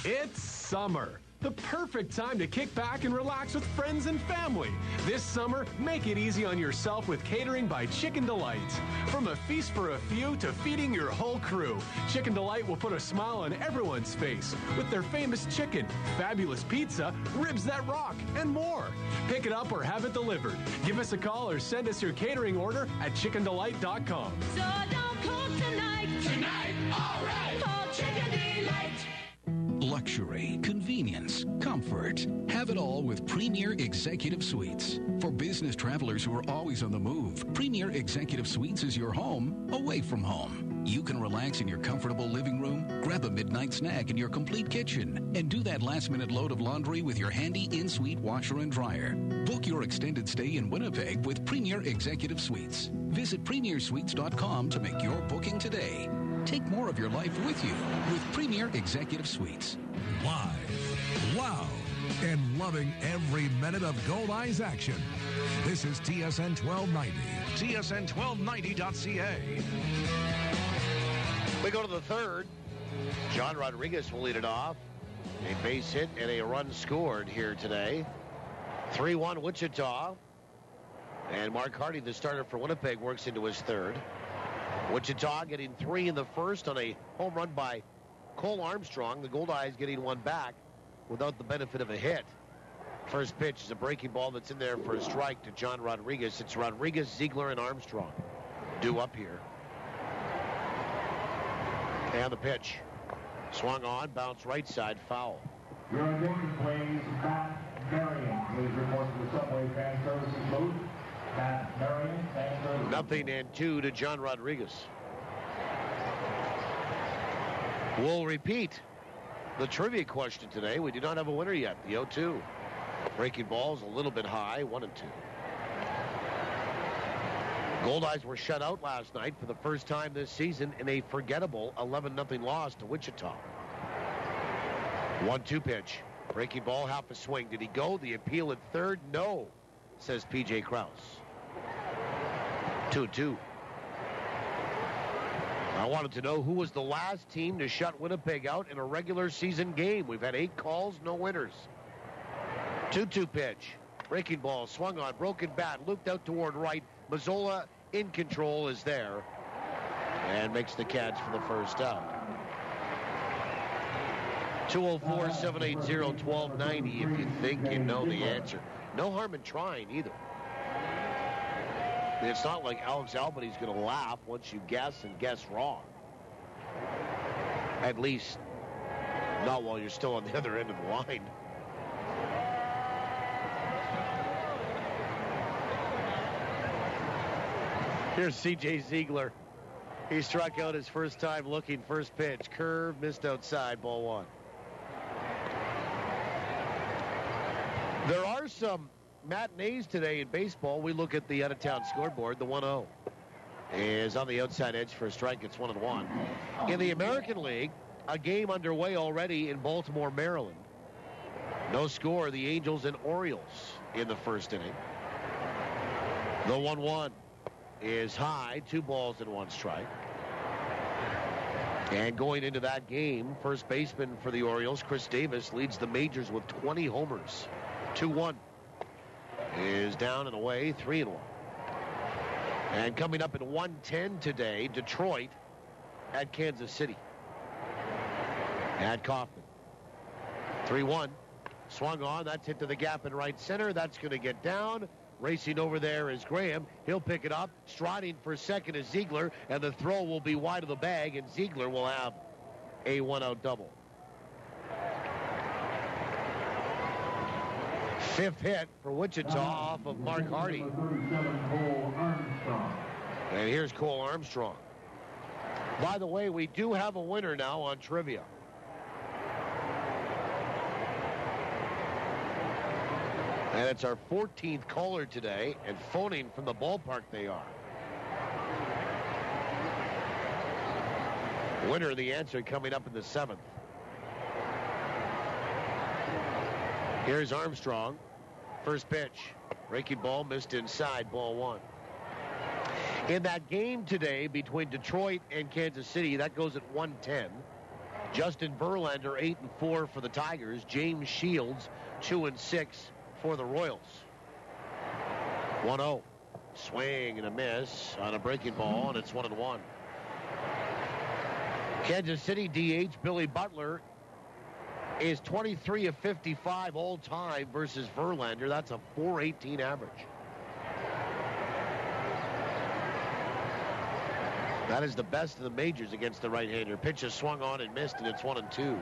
It's summer. The perfect time to kick back and relax with friends and family. This summer, make it easy on yourself with catering by Chicken Delight. From a feast for a few to feeding your whole crew, Chicken Delight will put a smile on everyone's face with their famous chicken, fabulous pizza, ribs that rock, and more. Pick it up or have it delivered. Give us a call or send us your catering order at chickendelight.com. So don't cook tonight. Tonight, all right. Call Chicken Delight. Luxury, convenience, comfort. Have it all with Premier Executive Suites. For business travelers who are always on the move, Premier Executive Suites is your home away from home. You can relax in your comfortable living room, grab a midnight snack in your complete kitchen, and do that last-minute load of laundry with your handy in-suite washer and dryer. Book your extended stay in Winnipeg with Premier Executive Suites. Visit premiersuites.com to make your booking today. Take more of your life with you with Premier Executive Suites. Live, loud, and loving every minute of Goldeyes action. This is TSN 1290. TSN1290.ca. We go to the 3rd. John Rodriguez will lead it off. A base hit and a run scored here today. 3-1 Wichita. And Mark Hardy, the starter for Winnipeg, works into his third. Wichita getting 3 in the first on a home run by Cole Armstrong. The Goldeyes getting one back without the benefit of a hit. First pitch is a breaking ball that's in there for a strike to John Rodriguez. It's Rodriguez, Ziegler, and Armstrong due up here. And the pitch. Swung on, bounced right side, foul. Your game plays Matt Marion. Please report to the Subway Fan Services booth. Matt Marion, Fan Services. 0-2 to John Rodriguez. We'll repeat the trivia question today. We do not have a winner yet. The 0-2. Breaking balls a little bit high, 1-2. Goldeyes were shut out last night for the first time this season in a forgettable 11-0 loss to Wichita. 1-2 pitch. Breaking ball, half a swing. Did he go? The appeal at third? No, says P.J. Krause. 2-2. I wanted to know who was the last team to shut Winnipeg out in a regular season game. We've had 8 calls, no winners. 2-2 pitch. Breaking ball, swung on, broken bat, looped out toward right. Mazzola in control is there and makes the catch for the first out. 204-780-1290 if you think you know the answer. No harm in trying either. I mean, it's not like Alex Albany's going to laugh once you guess and guess wrong. At least not while you're still on the other end of the line. Here's C.J. Ziegler. He struck out his first time looking. First pitch. Curve, missed outside, ball 1. There are some matinees today in baseball. We look at the out-of-town scoreboard. The 1-0 is on the outside edge for a strike. It's 1-1. In the American League, a game underway already in Baltimore, Maryland. No score. The Angels and Orioles in the first inning. The 1-1 is high. 2 balls and 1 strike. And going into that game, first baseman for the Orioles, Chris Davis, leads the majors with 20 homers. 2-1 is down and away, 3-1. And coming up at 1:10 today, Detroit at Kansas City. At Kaufman. 3-1. Swung on. That's hit to the gap in right center. That's going to get down. Racing over there is Graham. He'll pick it up. Striding for second is Ziegler. And the throw will be wide of the bag. And Ziegler will have a 1-out double. 5th hit for Wichita off of Mark Hardy. And here's Cole Armstrong. By the way, we do have a winner now on trivia. And it's our 14th caller today, and phoning from the ballpark they are. Winner of the answer coming up in the 7th. Here's Armstrong. First pitch. Breaking ball, missed inside, ball 1. In that game today between Detroit and Kansas City, that goes at 1:10. Justin Verlander, 8-4 for the Tigers. James Shields, 2-6 for the Royals. 1-0. Swing and a miss on a breaking ball, and it's 1-1. Kansas City DH Billy Butler is 23 of 55 all time versus Verlander. That's a .418 average. That is the best of the majors against the right-hander. Pitch is swung on and missed, and it's 1-2.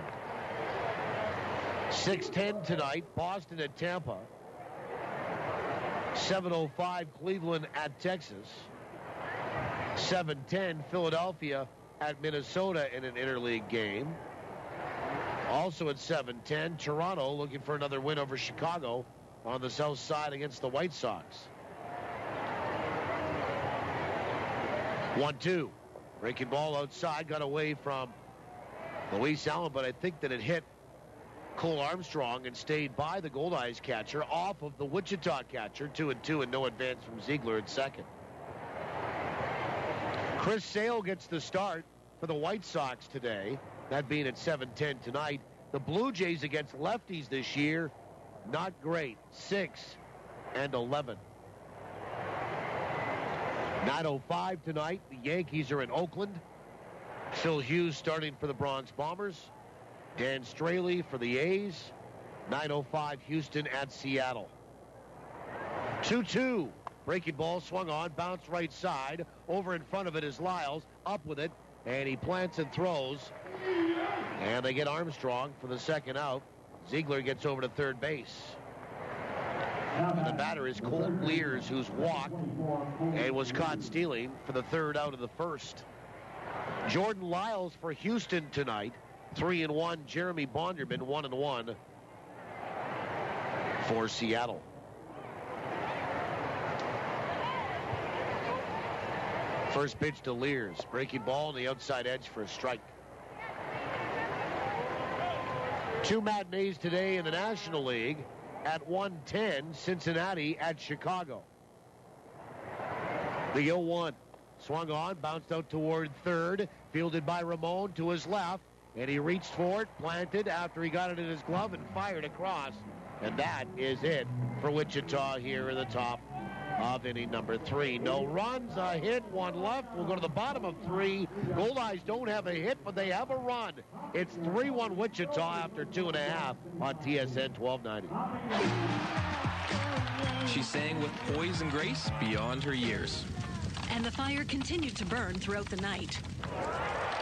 6:10 tonight, Boston at Tampa. 7:05 Cleveland at Texas. 7:10 Philadelphia at Minnesota in an interleague game. Also at 7:10, Toronto looking for another win over Chicago on the south side against the White Sox. 1-2. Breaking ball outside, got away from Luis Allen, but I think that it hit Cole Armstrong and stayed by the Goldeyes catcher off of the Wichita catcher. 2-2 and no advance from Ziegler at second. Chris Sale gets the start for the White Sox today, that being at 7:10 tonight. The Blue Jays against lefties this year, not great. 6 and 11. 9:05 tonight. The Yankees are in Oakland. Phil Hughes starting for the Bronx Bombers. Dan Straley for the A's. 9:05 Houston at Seattle. 2-2. Breaking ball swung on, bounced right side. Over in front of it is Liles. Up with it, and he plants and throws. And they get Armstrong for the second out. Ziegler gets over to third base. And the batter is Colt Lears, who's walked and was caught stealing for the third out of the first. Jordan Liles for Houston tonight. 3-1. Jeremy Bonderman 1-1 for Seattle. First pitch to Lears. Breaking ball on the outside edge for a strike. Two matinees today in the National League. At 1:10, Cincinnati at Chicago. The 0-1. Swung on, bounced out toward third. Fielded by Ramon to his left. And he reached for it, planted after he got it in his glove and fired across. And that is it for Wichita here in the top of inning number 3. No runs, a hit, one left. We'll go to the bottom of 3. Goldeyes don't have a hit, but they have a run. It's 3-1 Wichita after 2.5 on TSN 1290. She sang with poise and grace beyond her years. And the fire continued to burn throughout the night.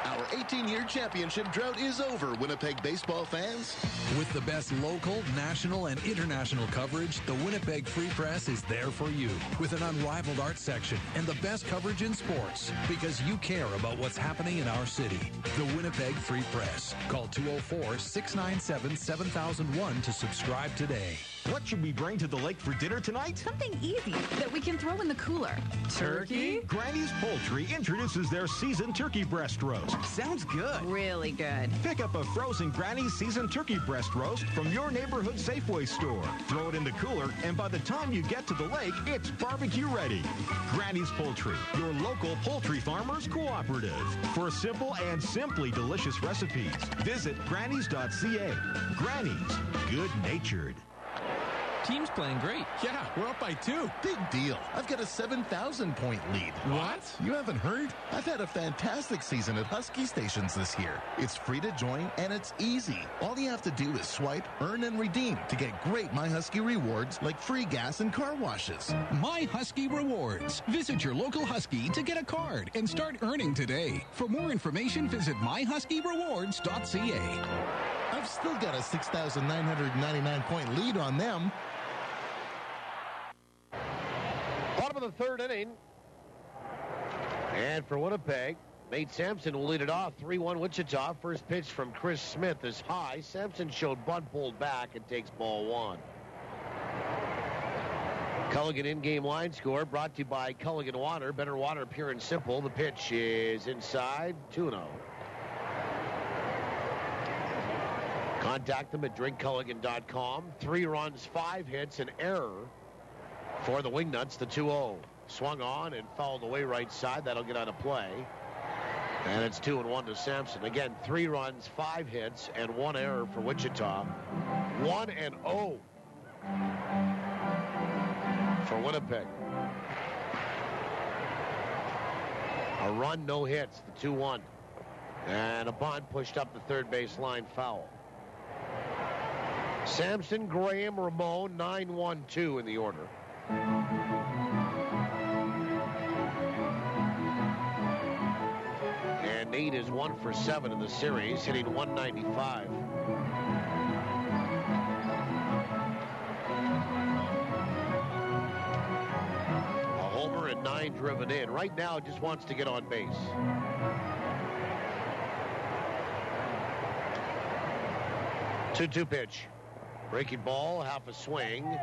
Our 18-year championship drought is over, Winnipeg baseball fans. With the best local, national, and international coverage, the Winnipeg Free Press is there for you. With an unrivaled art section and the best coverage in sports, because you care about what's happening in our city. The Winnipeg Free Press. Call 204-697-7001 to subscribe today. What should we bring to the lake for dinner tonight? Something easy that we can throw in the cooler. Turkey? Granny's Poultry introduces their seasoned turkey breast roast. Sounds good. Really good. Pick up a frozen Granny's seasoned turkey breast roast from your neighborhood Safeway store. Throw it in the cooler, and by the time you get to the lake, it's barbecue ready. Granny's Poultry, your local poultry farmers cooperative. For simple and simply delicious recipes, visit grannies.ca. Granny's, good-natured. Team's playing great. Yeah, we're up by 2. Big deal. I've got a 7,000-point lead. What? You haven't heard? I've had a fantastic season at Husky Stations this year. It's free to join, and it's easy. All you have to do is swipe, earn, and redeem to get great My Husky rewards like free gas and car washes. My Husky Rewards. Visit your local Husky to get a card and start earning today. For more information, visit myhuskyrewards.ca. I've still got a 6,999-point lead on them. Bottom of the third inning. And for Winnipeg, Nate Sampson will lead it off. 3-1 Wichita. First pitch from Chris Smith is high. Sampson showed bunt pulled back and takes ball 1. Culligan in-game line score brought to you by Culligan Water. Better water, pure and simple. The pitch is inside. 2-0. Contact them at drinkculligan.com. 3 runs, 5 hits, an error for the Wingnuts, the 2-0. Swung on and fouled away right side. That'll get out of play. And it's 2-1 to Sampson. Again, 3 runs, 5 hits, and 1 error for Wichita. 1-0 for Winnipeg. A run, no hits, the 2-1. And a bunt pushed up the third base line, foul. Sampson, Graham, Ramon, 9-1-2 in the order. And Nate is 1 for 7 in the series, hitting 195. A homer and 9 driven in. Right now, just wants to get on base. Two pitch. Breaking ball, half a swing.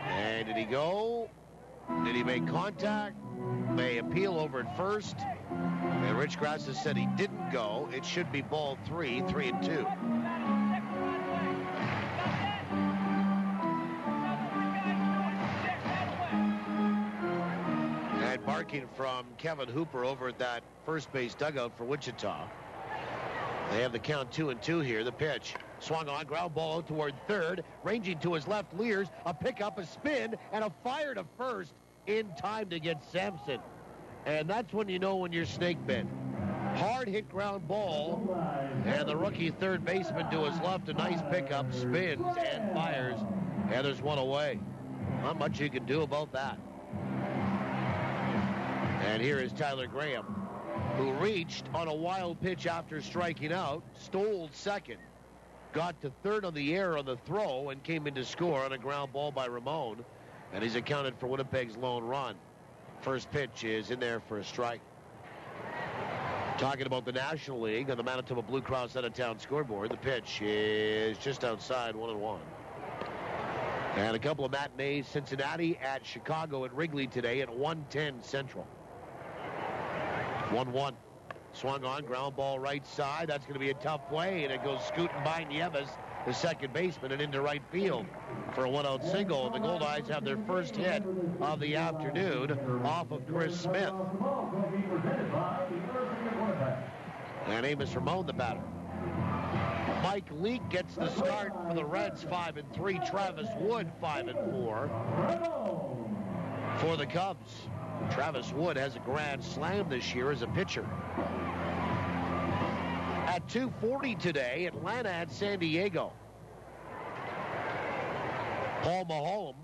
And did he go? Did he make contact? May appeal over at first. And Rich Grass has said he didn't go. It should be ball 3, 3-2. And barking from Kevin Hooper over at that first base dugout for Wichita. They have the count 2-2 here. The pitch. Swung on, ground ball out toward third. Ranging to his left, Liles. A pickup, a spin, and a fire to first in time to get Sampson. And that's when you know when you're snake bit. Hard hit ground ball, and the rookie third baseman to his left, a nice pickup, spins and fires, and there's one away. Not much you can do about that. And here is Tyler Graham, who reached on a wild pitch after striking out, stole second, got to third on the air on the throw, and came in to score on a ground ball by Ramon, and he's accounted for Winnipeg's lone run. First pitch is in there for a strike. Talking about the National League on the Manitoba Blue Cross out-of-town scoreboard, the pitch is just outside 1-1. And a couple of matinees, Cincinnati at Chicago at Wrigley today at 1:10 Central. 1-1. Swung on, ground ball right side. That's going to be a tough play, and it goes scooting by Nieves, the second baseman, and into right field for a one-out single. And the Goldeyes have their first hit of the afternoon off of Chris Smith. And Amos Ramon, the batter. Mike Leake gets the start for the Reds, 5-3. Travis Wood, 5-4 for the Cubs. Travis Wood has a grand slam this year as a pitcher. At 2:40 today, Atlanta at San Diego. Paul Maholm,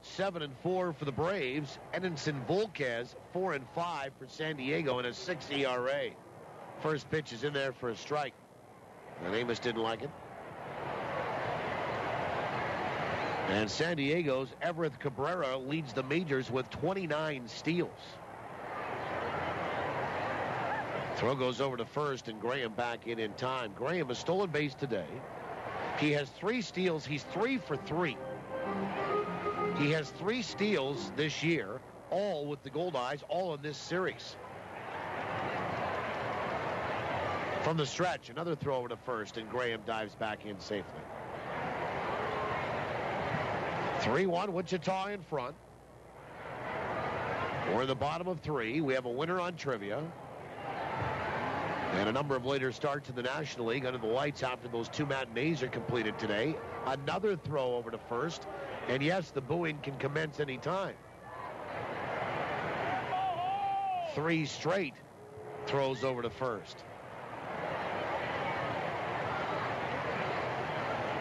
7-4 for the Braves. Edinson Volquez, 4-5 for San Diego and a 6 ERA. First pitch is in there for a strike. And Amos didn't like it. And San Diego's Everett Cabrera leads the majors with 29 steals. Throw goes over to first, and Graham back in time. Graham has stolen base today. He has 3 steals. He's 3 for 3. He has 3 steals this year, all with the Goldeyes, all in this series. From the stretch, another throw over to first, and Graham dives back in safely. 3-1, Wichita in front. We're in the bottom of 3. We have a winner on trivia. And a number of later starts in the National League under the lights after those 2 matinees are completed today. Another throw over to first. And yes, the booing can commence any time. 3 straight throws over to first.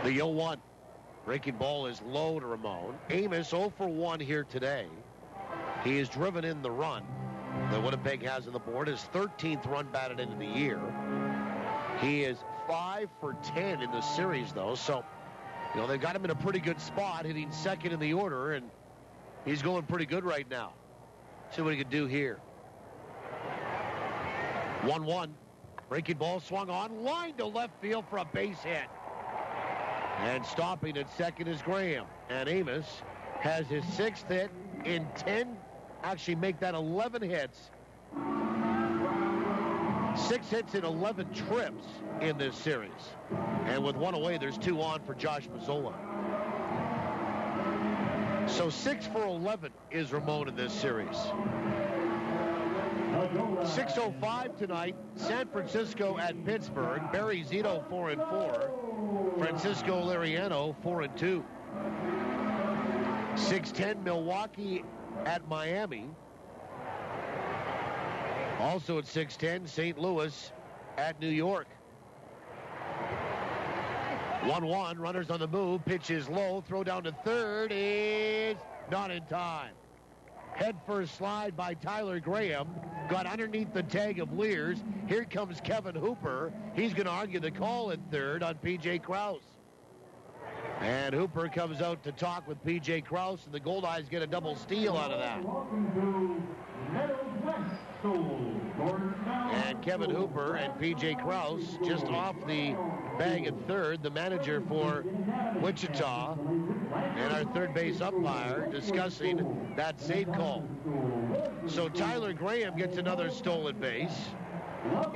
The 0-1. Breaking ball is low to Ramon. Amos 0 for 1 here today. He has driven in the run that Winnipeg has on the board. His 13th run batted into the year. He is 5 for 10 in the series, though. So, you know, they've got him in a pretty good spot, hitting second in the order, and he's going pretty good right now. See what he can do here. 1-1. Breaking ball swung on. Line to left field for a base hit. And stopping at second is Graham. And Amos has his 6th hit in 10, actually make that 11 hits. 6 hits in 11 trips in this series. And with 1 away, there's 2 on for Josh Mazzola. So 6 for 11 is Ramon in this series. 6:05 tonight, San Francisco at Pittsburgh. Barry Zito 4-4. Francisco Liriano 4-2. 6:10 Milwaukee at Miami. Also at 6:10 St. Louis at New York. 1-1, runners on the move, pitch is low, throw down to third is not in time. Head first slide by Tyler Graham. Got underneath the tag of Liles. Here comes Kevin Hooper. He's going to argue the call at third on P.J. Krause. And Hooper comes out to talk with P.J. Krause, and the Goldeyes get a double steal out of that. And Kevin Hooper and P.J. Krause just off the bag at third. The manager for Wichita and our third base umpire discussing that save call. So Tyler Graham gets another stolen base.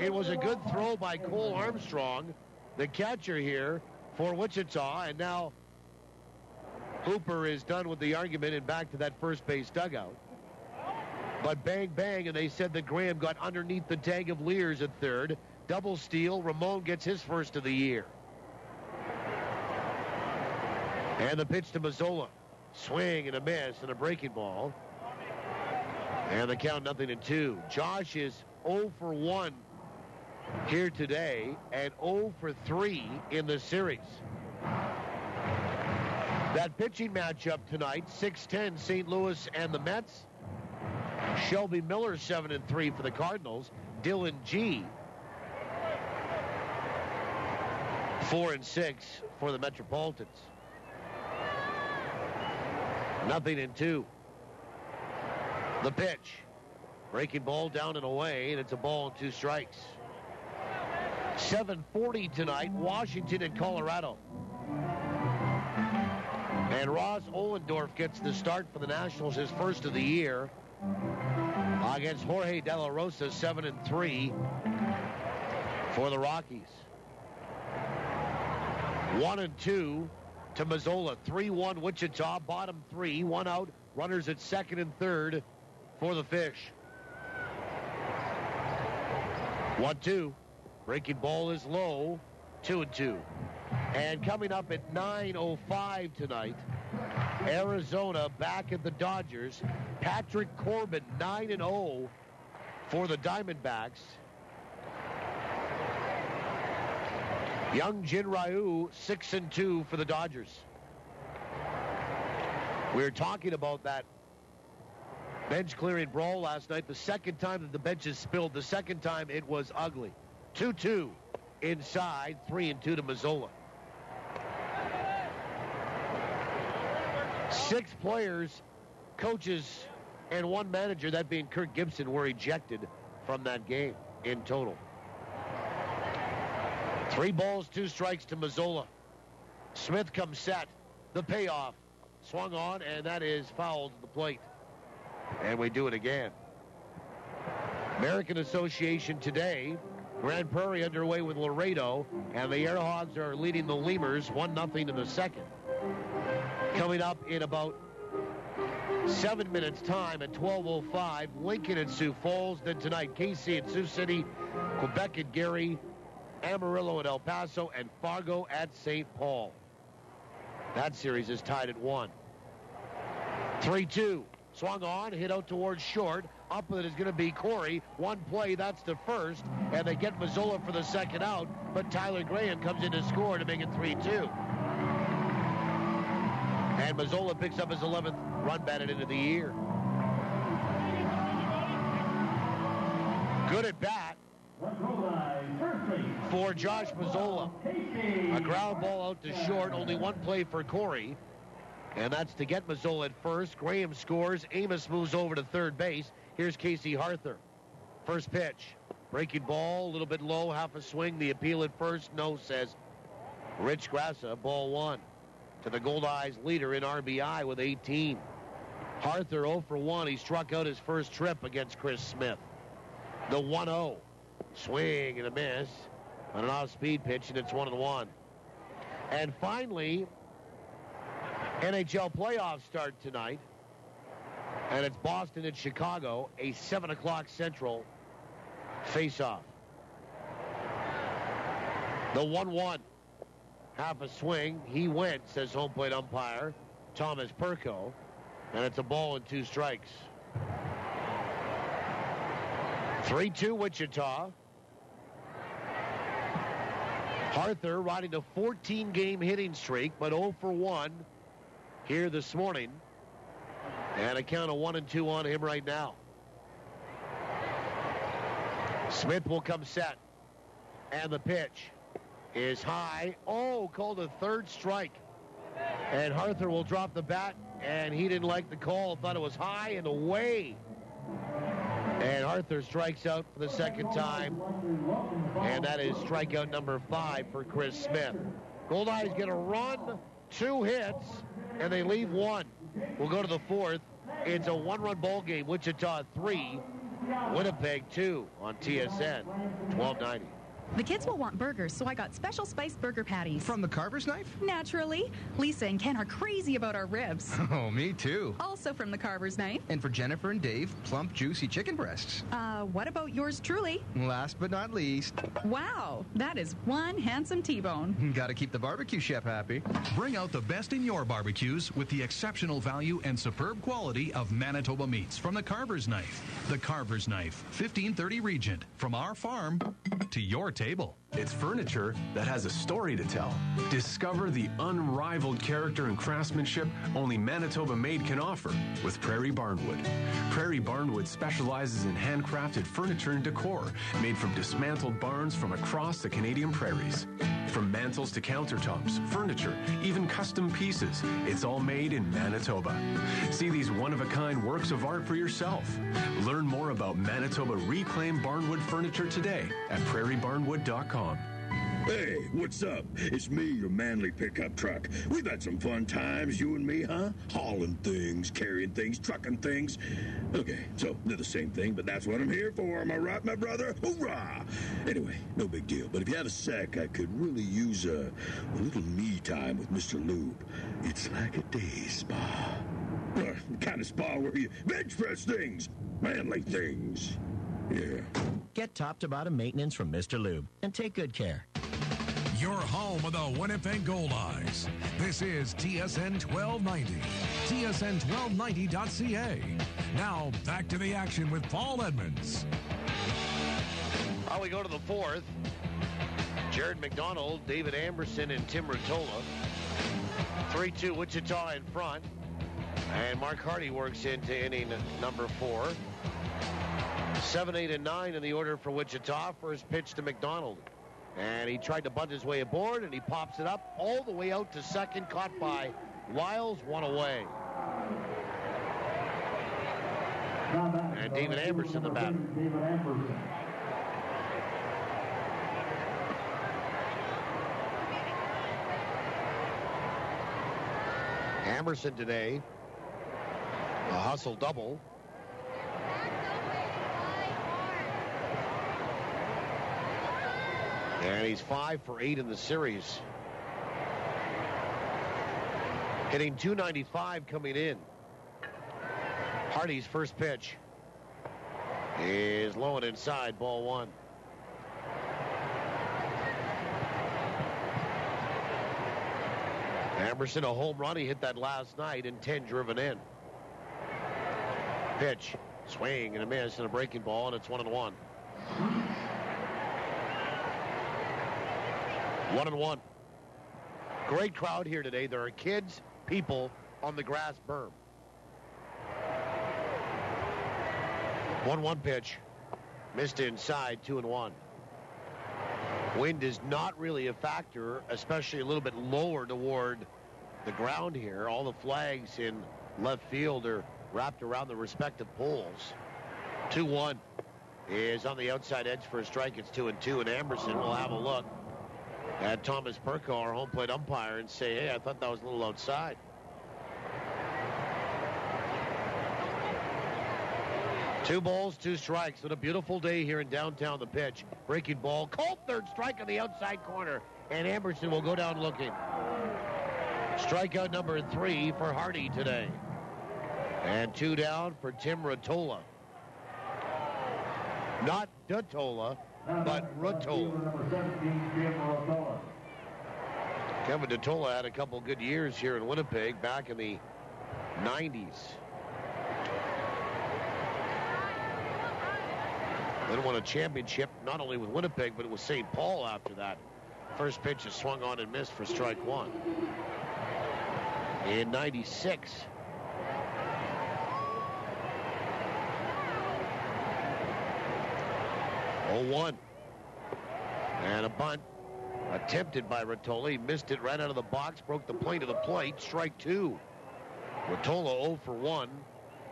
It was a good throw by Cole Armstrong, the catcher here for Wichita, and now Hooper is done with the argument and back to that first base dugout. But bang, bang, and they said that Graham got underneath the tag of Liles at third. Double steal. Ramon gets his first of the year. And the pitch to Mazzola. Swing and a miss and a breaking ball. And the count 0-2. Josh is 0 for 1 here today and 0 for 3 in the series. That pitching matchup tonight, 6-10 St. Louis and the Mets. Shelby Miller 7-3 for the Cardinals. Dylan G 4-6 for the Metropolitans. 0-2. The pitch. Breaking ball down and away, and it's a ball and 2 strikes. 7:40 tonight, Washington and Colorado. And Ross Ohlendorf gets the start for the Nationals, his first of the year, against Jorge De La Rosa, 7-3 for the Rockies. 1-2 to Mazzola. 3-1 Wichita, bottom 3, 1 out, runners at second and third for the Fish. 1-2. Breaking ball is low. 2-2. And coming up at 9:05 tonight, Arizona back at the Dodgers. Patrick Corbin 9-0 for the Diamondbacks. Young Jin Ryu 6-2 for the Dodgers. We were talking about that bench clearing brawl last night. The second time that the benches spilled, the second time it was ugly. 2-2 inside, 3-2 to Mazzola. 6 players, coaches, and 1 manager, that being Kirk Gibson, were ejected from that game in total. 3 balls, 2 strikes to Mazzola. Smith comes set. The payoff. Swung on, and that is fouled to the plate. And we do it again. American Association today. Grand Prairie underway with Laredo, and the Airhogs are leading the Lemurs 1-0 in the second. Coming up in about 7 minutes time at 12:05, Lincoln at Sioux Falls. Then tonight, KC at Sioux City, Quebec at Gary, Amarillo at El Paso, and Fargo at St. Paul. That series is tied at 1. 3-2. Swung on, hit out towards short. Up with it is going to be Corey. 1 play, that's the first. And they get Mazzola for the second out. But Tyler Graham comes in to score to make it 3-2. And Mazzola picks up his 11th run batted into the year. Good at bat for Josh Mazzola. A ground ball out to short. Only 1 play for Corey. And that's to get Mazzola at first. Graham scores. Amos moves over to third base. Here's Casey Harther. First pitch. Breaking ball, a little bit low, half a swing. The appeal at first, no, says Rich Grassa. Ball 1 to the Goldeyes leader in RBI with 18. Harther 0 for 1. He struck out his first trip against Chris Smith. The 1-0. Swing and a miss on an off-speed pitch, and it's 1-1. And finally, NHL playoffs start tonight, and it's Boston and Chicago, a 7 o'clock Central face-off. The 1-1, half a swing. He went, says home plate umpire Thomas Perko, and it's a ball and 2 strikes. 3-2 Wichita. Harther riding a 14-game hitting streak, but 0 for 1 here this morning. And a count of 1-2 on him right now. Smith will come set. And the pitch is high. Oh, called a 3rd strike. And Harther will drop the bat, and he didn't like the call. Thought it was high and away. And Harther strikes out for the second time. And that is strikeout number 5 for Chris Smith. Goldeyes get a run, 2 hits, and they leave 1. We'll go to the 4th. It's a 1-run ball game. Wichita 3, Winnipeg 2 on TSN 1290. The kids will want burgers, so I got special spiced burger patties. From the Carver's Knife? Naturally. Lisa and Ken are crazy about our ribs. Oh, me too. Also from the Carver's Knife. And for Jennifer and Dave, plump, juicy chicken breasts. What about yours truly? Last but not least. Wow, that is one handsome T-bone. Gotta keep the barbecue chef happy. Bring out the best in your barbecues with the exceptional value and superb quality of Manitoba meats from the Carver's Knife. The Carver's Knife, 1530 Regent. From our farm to your table. It's furniture that has a story to tell. Discover the unrivaled character and craftsmanship only Manitoba Made can offer with Prairie Barnwood. Prairie Barnwood specializes in handcrafted furniture and decor made from dismantled barns from across the Canadian prairies. From mantels to countertops, furniture, even custom pieces, it's all made in Manitoba. See these one-of-a-kind works of art for yourself. Learn more about Manitoba Reclaimed Barnwood furniture today at prairiebarnwood.com. Hey, what's up? It's me, your manly pickup truck. We've had some fun times, you and me, huh? Hauling things, carrying things, trucking things. Okay, so they're the same thing, but that's what I'm here for. Am I right, my brother? Hoorah! Anyway, no big deal, but if you have a sec, I could really use a little me time with Mr. Lube. It's like a day spa. The kind of spa where you bench press things, manly things. Yeah. Get top-to-bottom maintenance from Mr. Lube and take good care. Your home of the Winnipeg Goldeyes. This is TSN 1290. TSN1290.ca. Now, back to the action with Paul Edmonds. We go to the fourth. Jared McDonald, David Amberson, and Tim Rottola. 3-2 Wichita in front. And Mark Hardy works into inning number 4. 7, 8, and 9 in the order for Wichita. First pitch to McDonald. And he tried to bunt his way aboard, and he pops it up all the way out to second, caught by Liles, one away. And David Amberson, the batter. Amberson today, a hustle double. And he's 5 for 8 in the series. Hitting .295 coming in. Hardy's first pitch is low and inside, ball 1. Amberson, a home run. He hit that last night and 10 driven in. Pitch, swing and a miss and a breaking ball, and it's 1-1. 1-1. Great crowd here today. There are kids, people on the grass berm. 1-1 pitch. Missed inside, 2-1. Wind is not really a factor, especially a little bit lower toward the ground here. All the flags in left field are wrapped around the respective poles. 2-1 is on the outside edge for a strike. It's 2-2, and Amberson will have a look at Thomas Perko, our home plate umpire, and say, hey, I thought that was a little outside. Two balls, 2 strikes. What a beautiful day here in downtown. The pitch. Breaking ball. Called third strike on the outside corner. And Amberson will go down looking. Strikeout number 3 for Hardy today. And 2 down for Tim Rottola. Not Dottola, but Rottola. Kevin Dottola had a couple good years here in Winnipeg back in the 90s. Then won a championship not only with Winnipeg, but with St. Paul after that. First pitch is swung on and missed for strike 1. In 96. Oh-1. And a bunt attempted by Rottola. He missed it right out of the box, broke the plane to the plate. Strike 2. Rottola 0 for 1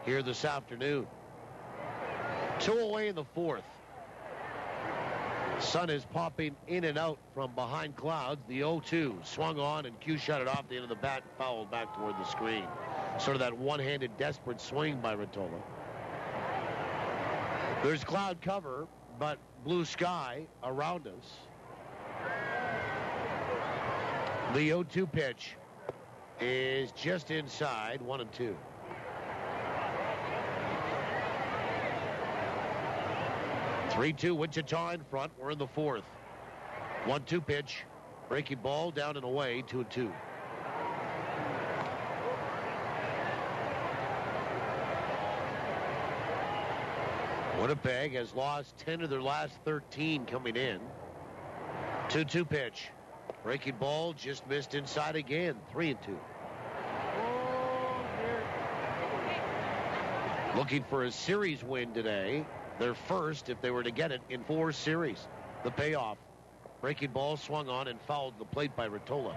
here this afternoon. 2 away in the 4th. Sun is popping in and out from behind clouds. The 0-2 swung on, and Q shot it off the end of the bat and fouled back toward the screen. Sort of that one-handed desperate swing by Rottola. There's cloud cover, but blue sky around us. The 0-2 pitch is just inside, 1-2. Three-two Wichita in front. We're in the fourth. 1-2 pitch. Breaking ball down and away, 2-2. Winnipeg has lost 10 of their last 13 coming in. 2-2 pitch. Breaking ball just missed inside again, 3-2. Looking for a series win today. Their first, if they were to get it, in 4 series. The payoff. Breaking ball swung on and fouled the plate by Rottola.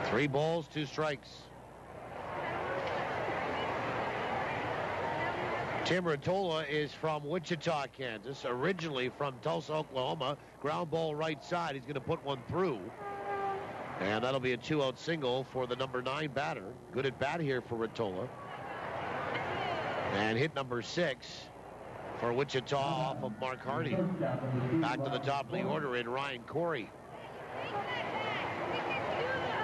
Three balls, 2 strikes. Tim Rottola is from Wichita, Kansas, originally from Tulsa, Oklahoma. Ground ball right side. He's going to put one through. And that'll be a 2-out single for the number 9 batter. Good at bat here for Rottola. And hit number 6 for Wichita off of Mark Hardy. Back to the top of the order in Ryan Corey.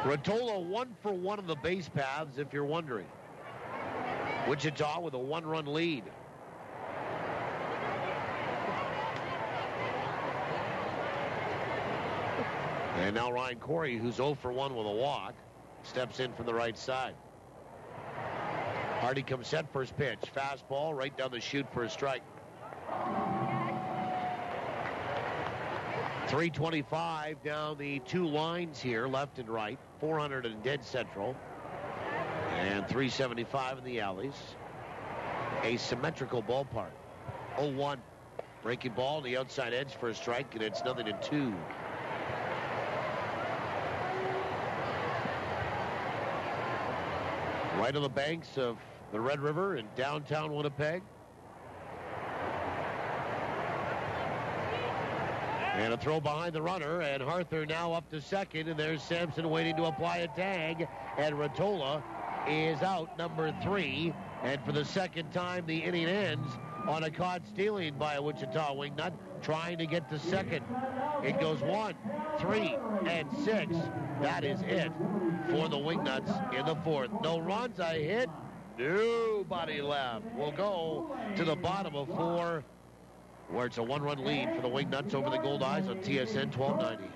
Rottola 1 for 1 on the base paths, if you're wondering. Wichita with a 1-run lead. And now Ryan Corey, who's 0 for 1 with a walk, steps in from the right side. Hardy comes set, first pitch. Fastball right down the chute for a strike. 325 down the 2 lines here, left and right. 400 in dead central. And 375 in the alleys. A symmetrical ballpark. 0-1. Breaking ball on the outside edge for a strike, and it's 0-2. Right on the banks of the Red River in downtown Winnipeg. And a throw behind the runner, and Harther now up to second, and there's Sampson waiting to apply a tag, and Rottola is out, number 3, and for the second time the inning ends on a caught stealing by a Wichita Wingnut, trying to get to second. It goes 1, 3, and 6. That is it for the Wingnuts in the fourth. No runs, a hit, nobody left. We'll go to the bottom of 4, where it's a 1-run lead for the Wingnuts over the Goldeyes on TSN 1290.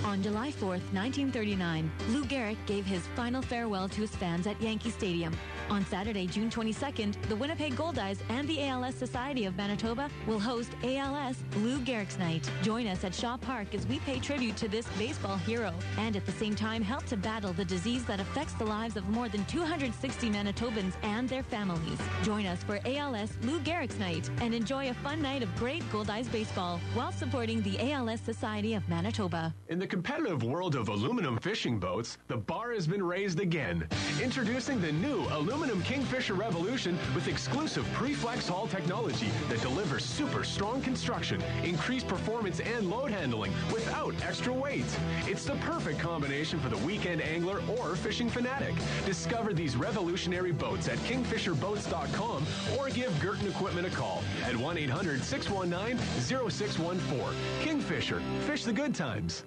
On July 4th, 1939, Lou Gehrig gave his final farewell to his fans at Yankee Stadium. On Saturday, June 22nd, the Winnipeg Goldeyes and the ALS Society of Manitoba will host ALS Lou Gehrig's Night. Join us at Shaw Park as we pay tribute to this baseball hero and at the same time help to battle the disease that affects the lives of more than 260 Manitobans and their families. Join us for ALS Lou Gehrig's Night and enjoy a fun night of great Goldeyes baseball while supporting the ALS Society of Manitoba. In the competitive world of aluminum fishing boats, the bar has been raised again. Introducing the new aluminum Kingfisher Revolution with exclusive pre-flex hull technology that delivers super strong construction, increased performance, and load handling without extra weight. It's the perfect combination for the weekend angler or fishing fanatic. Discover these revolutionary boats at kingfisherboats.com or give Girton Equipment a call at 1-800-619-0614. Kingfisher, fish the good times.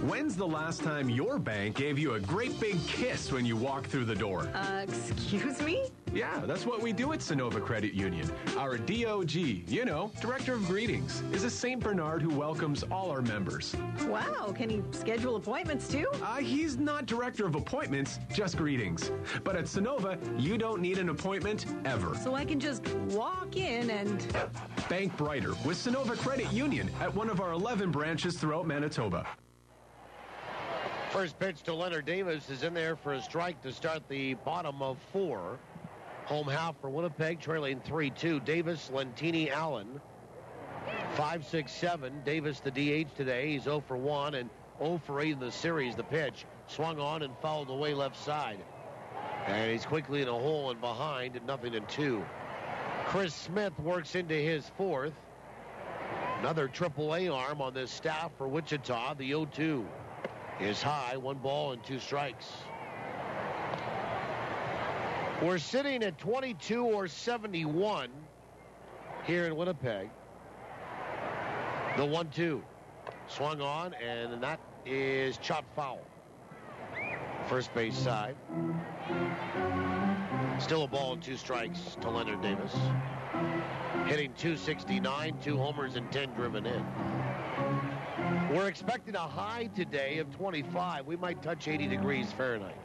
When's the last time your bank gave you a great big kiss when you walk through the door? Excuse me? Yeah, that's what we do at Sonova Credit Union. Our DOG, you know, Director of Greetings, is a St. Bernard who welcomes all our members. Wow, can he schedule appointments too? He's not Director of Appointments, just greetings. But at Sonova, you don't need an appointment ever. So I can just walk in and... Bank brighter with Sonova Credit Union at one of our 11 branches throughout Manitoba. First pitch to Leonard Davis is in there for a strike to start the bottom of 4. Home half for Winnipeg, trailing 3-2. Davis, Lentini, Allen. 5-6-7. Davis, the DH today. He's 0 for 1 and 0 for 8 in the series. The pitch swung on and fouled away left side. And he's quickly in a hole and behind at 0-2. Chris Smith works into his 4th. Another AAA arm on this staff for Wichita. The 0-2 is high. 1 ball and 2 strikes. We're sitting at 22 or 71 here in Winnipeg. The 1-2 swung on, and that is chopped foul. First base side. Still a ball and 2 strikes to Leonard Davis. Hitting .269, 2 homers and 10 driven in. We're expecting a high today of 25. We might touch 80 degrees Fahrenheit.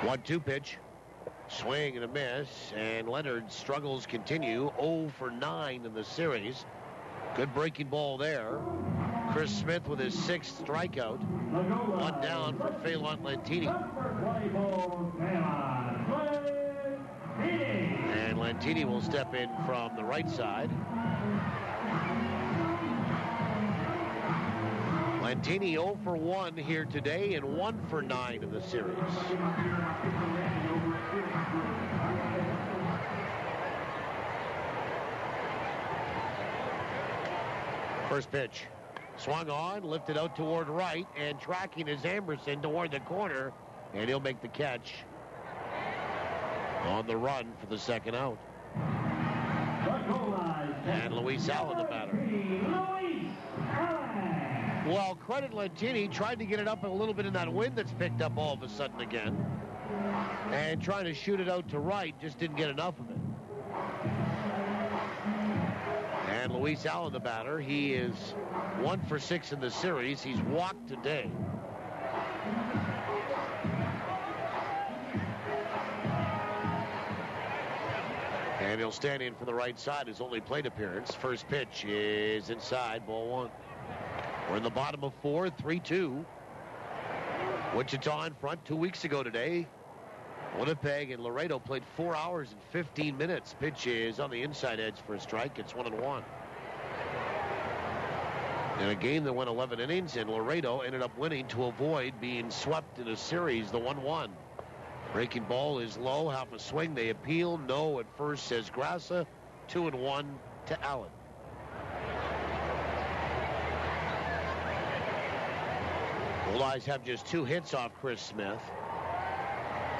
1-2 pitch. Swing and a miss, and Leonard's struggles continue. 0 for 9 in the series. Good breaking ball there. Chris Smith with his 6th strikeout. 1 down for Phelan Lantini. And Lantini will step in from the right side. Lantini 0 for 1 here today and 1 for 9 in the series. First pitch. Swung on, lifted out toward right, and tracking is Amberson toward the corner, and he'll make the catch on the run for the second out. And Luis Allen the batter. Well, credit Lantini, tried to get it up a little bit in that wind that's picked up all of a sudden again. And trying to shoot it out to right, just didn't get enough of it. And Luis Allen, the batter, he is 1 for 6 in the series. He's walked today. And he'll stand in for the right side, his only plate appearance. First pitch is inside, ball 1. We're in the bottom of 4, 3-2. Wichita in front 2 weeks ago today. Winnipeg and Laredo played 4 hours and 15 minutes. Pitch is on the inside edge for a strike. It's 1-1. In a game that went 11 innings, and Laredo ended up winning to avoid being swept in a series, the 1-1. Breaking ball is low, half a swing. They appeal. No at first, says Grassa. 2-1 to Allen. Goldeyes have just 2 hits off Chris Smith.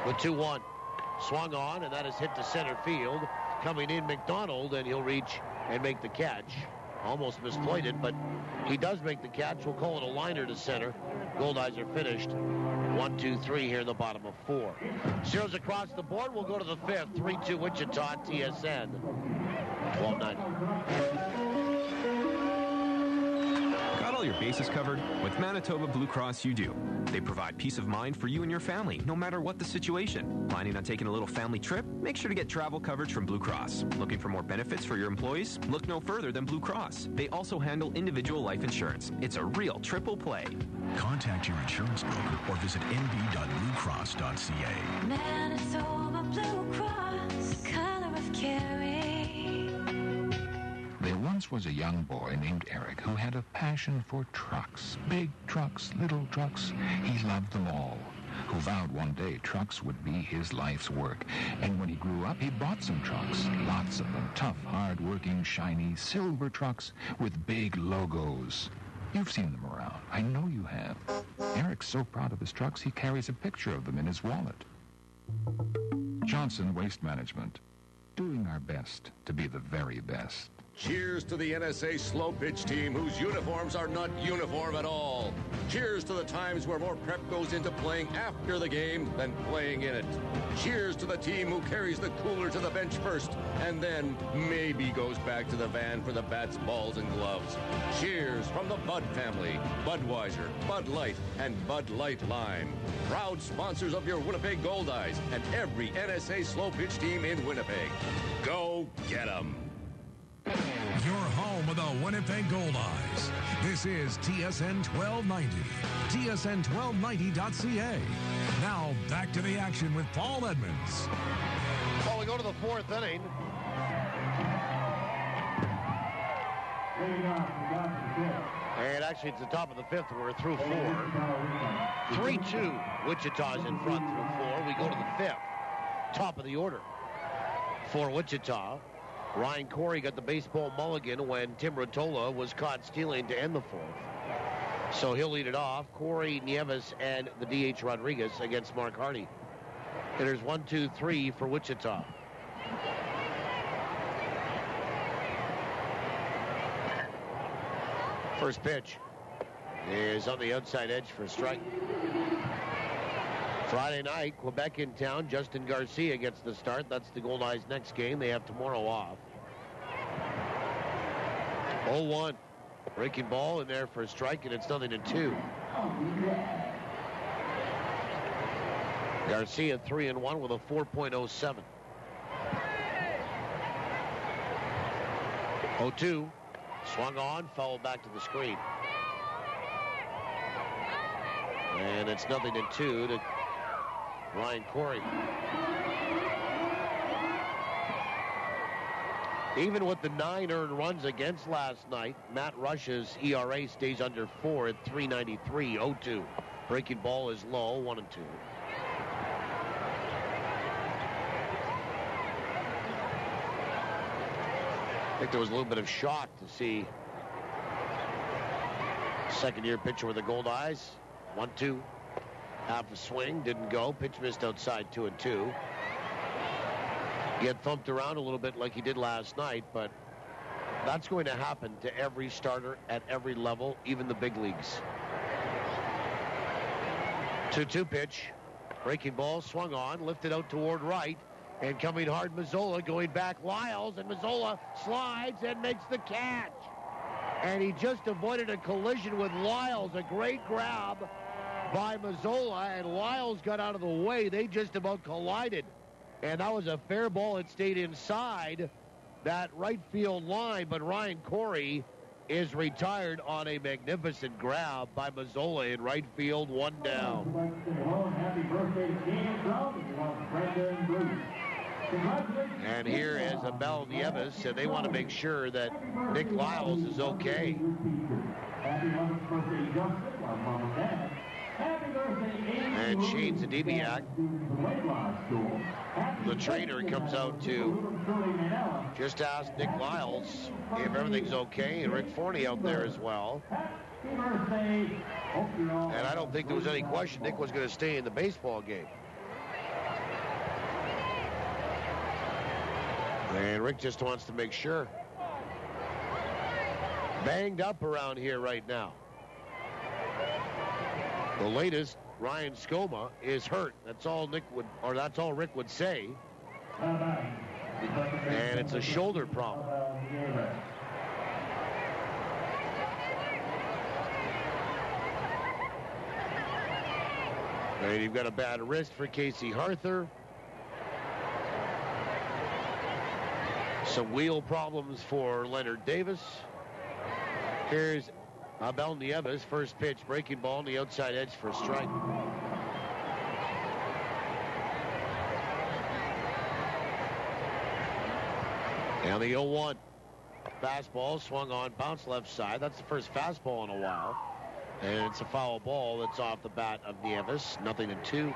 The 2-1 swung on, and that is hit to center field. Coming in McDonald, and he'll reach and make the catch. Almost misplayed it, but he does make the catch. We'll call it a liner to center. Goldeyes are finished. 1, 2, 3 here in the bottom of 4. Zeros across the board. We'll go to the 5th. 3-2 Wichita, TSN 1290. Got all your bases covered? With Manitoba Blue Cross, you do. They provide peace of mind for you and your family, no matter what the situation. Planning on taking a little family trip? Make sure to get travel coverage from Blue Cross. Looking for more benefits for your employees? Look no further than Blue Cross. They also handle individual life insurance. It's a real triple play. Contact your insurance broker or visit nb.bluecross.ca. Manitoba Blue Cross, color of caring. There once was a young boy named Eric who had a passion for trucks. Big trucks, little trucks. He loved them all. Who vowed one day trucks would be his life's work. And when he grew up, he bought some trucks. Lots of them. Tough, hard-working, shiny, silver trucks with big logos. You've seen them around. I know you have. Eric's so proud of his trucks, he carries a picture of them in his wallet. Johnson Waste Management. Doing our best to be the very best. Cheers to the NSA slow pitch team whose uniforms are not uniform at all. Cheers to the times where more prep goes into playing after the game than playing in it. Cheers to the team who carries the cooler to the bench first and then maybe goes back to the van for the bats, balls, and gloves. Cheers from the Bud family, Budweiser, Bud Light, and Bud Light Lime. Proud sponsors of your Winnipeg Goldeyes and every NSA slow pitch team in Winnipeg. Go get 'em. Your home of the Winnipeg Goldeyes. This is TSN 1290. TSN1290.ca. Now back to the action with Paul Edmonds. Well, we go to the 4th inning. And actually, it's the top of the 5th. We're through 4. 3-2. Wichita's in front through 4. We go to the 5th. Top of the order for Wichita. Ryan Corey got the baseball mulligan when Tim Rottola was caught stealing to end the 4th. So he'll lead it off. Corey Nieves and the DH Rodriguez against Mark Hardy. Hitters 1, 2, 3 for Wichita. First pitch is on the outside edge for a strike. Friday night, Quebec in town. Justin Garcia gets the start. That's the Goldeyes' next game. They have tomorrow off. 0-1. Breaking ball in there for a strike, and it's 0-2. Garcia 3-1 with a 4.07. 0-2. Swung on, fouled back to the screen. And it's 0-2 to Ryan Corey. Even with the 9 earned runs against last night, Matt Rush's ERA stays under 4 at 3.93. 0-2. Breaking ball is low, 1-2. I think there was a little bit of shock to see second-year pitcher with the Goldeyes. 1-2. Half a swing, didn't go. Pitch missed outside, 2-2. Get thumped around a little bit like he did last night, but that's going to happen to every starter at every level, even the big leagues. 2-2 pitch. Breaking ball, swung on, lifted out toward right, and coming hard, Mazzola going back, Liles, and Mazzola slides and makes the catch. And he just avoided a collision with Liles, a great grab by Mazzola, and Liles got out of the way. They just about collided. And that was a fair ball. It stayed inside that right field line, but Ryan Corey is retired on a magnificent grab by Mazzola in right field, 1 down. Happy birthday to King Brown. And here is Abel Nieves, and they want to make sure that Nick Liles is okay. Happy 11th birthday, Justin, our mom and dad. Happy birthday, And Shane Zadibiak, the trainer, comes out to just ask Nick Liles if everything's okay, and Rick Forney out there as well. And I don't think there was any question Nick was going to stay in the baseball game. And Rick just wants to make sure. Banged up around here right now. The latest, Ryan Skoma, is hurt. That's all Rick would say. And it's a shoulder problem. And you've got a bad wrist for Casey Harther. Some wheel problems for Leonard Davis. Here's Abel Nieves, first pitch, breaking ball on the outside edge for a strike. Now the 0-1. Fastball swung on, bounce left side. That's the first fastball in a while. And it's a foul ball that's off the bat of Nieves. 0-2.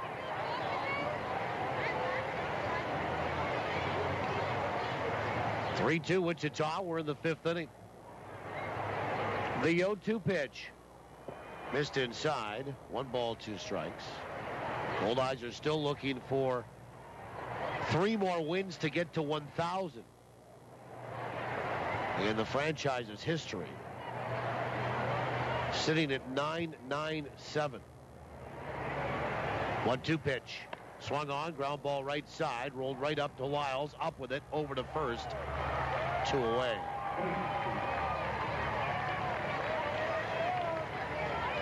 Three-2 Wichita. We're in the 5th inning. The 0-2 pitch. Missed inside. 1 ball, 2 strikes. Goldeyes are still looking for 3 more wins to get to 1,000 in the franchise's history. Sitting at 997. 1-2 pitch. Swung on, ground ball right side, rolled right up to Liles, up with it, over to first. 2 away.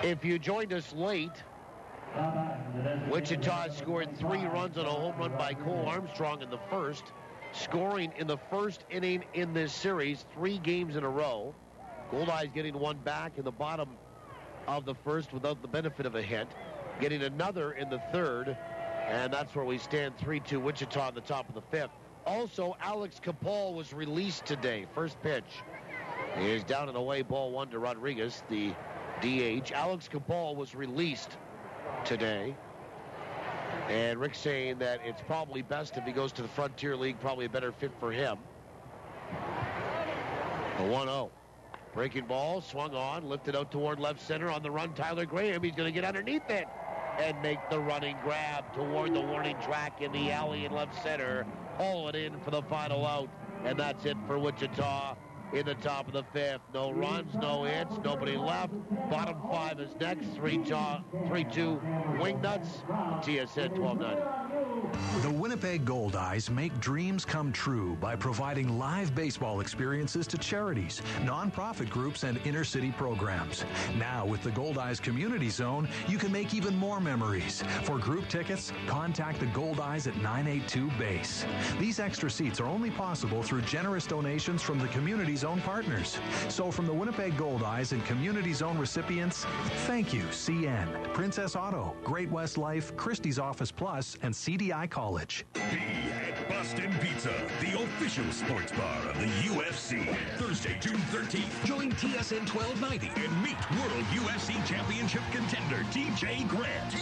If you joined us late, Wichita scored 3 runs on a home run by Cole Armstrong in the first, scoring in the first inning in this series 3 games in a row. Goldeyes getting 1 back in the bottom of the first without the benefit of a hit, getting another in the third, and that's where we stand. 3-2 Wichita on the top of the 5th. Also, Alex Capal was released today. First pitch is down and away, ball 1 to Rodriguez, the DH. Alex Capal was released today. And Rick saying that it's probably best if he goes to the Frontier League, probably a better fit for him. A 1-0. Breaking ball, swung on, lifted out toward left center on the run. Tyler Graham, he's going to get underneath it and make the running grab toward the warning track in the alley in left center. Haul it in for the final out, and that's it for Wichita in the top of the fifth. No runs, no hits, nobody left. Bottom five is next. 3-2 Wingnuts. TSN 1290. The Winnipeg Goldeyes make dreams come true by providing live baseball experiences to charities, nonprofit groups, and inner-city programs. Now, with the Goldeyes Community Zone, you can make even more memories. For group tickets, contact the Goldeyes at 982-BASE. These extra seats are only possible through generous donations from the Community Zone partners. So from the Winnipeg Goldeyes and Community Zone recipients, thank you, CN, Princess Auto, Great West Life, Christie's Office Plus, and CDI College. Be at Boston Pizza, the official sports bar of the UFC. Thursday, June 13th, join TSN 1290 and meet World UFC Championship contender TJ Grant.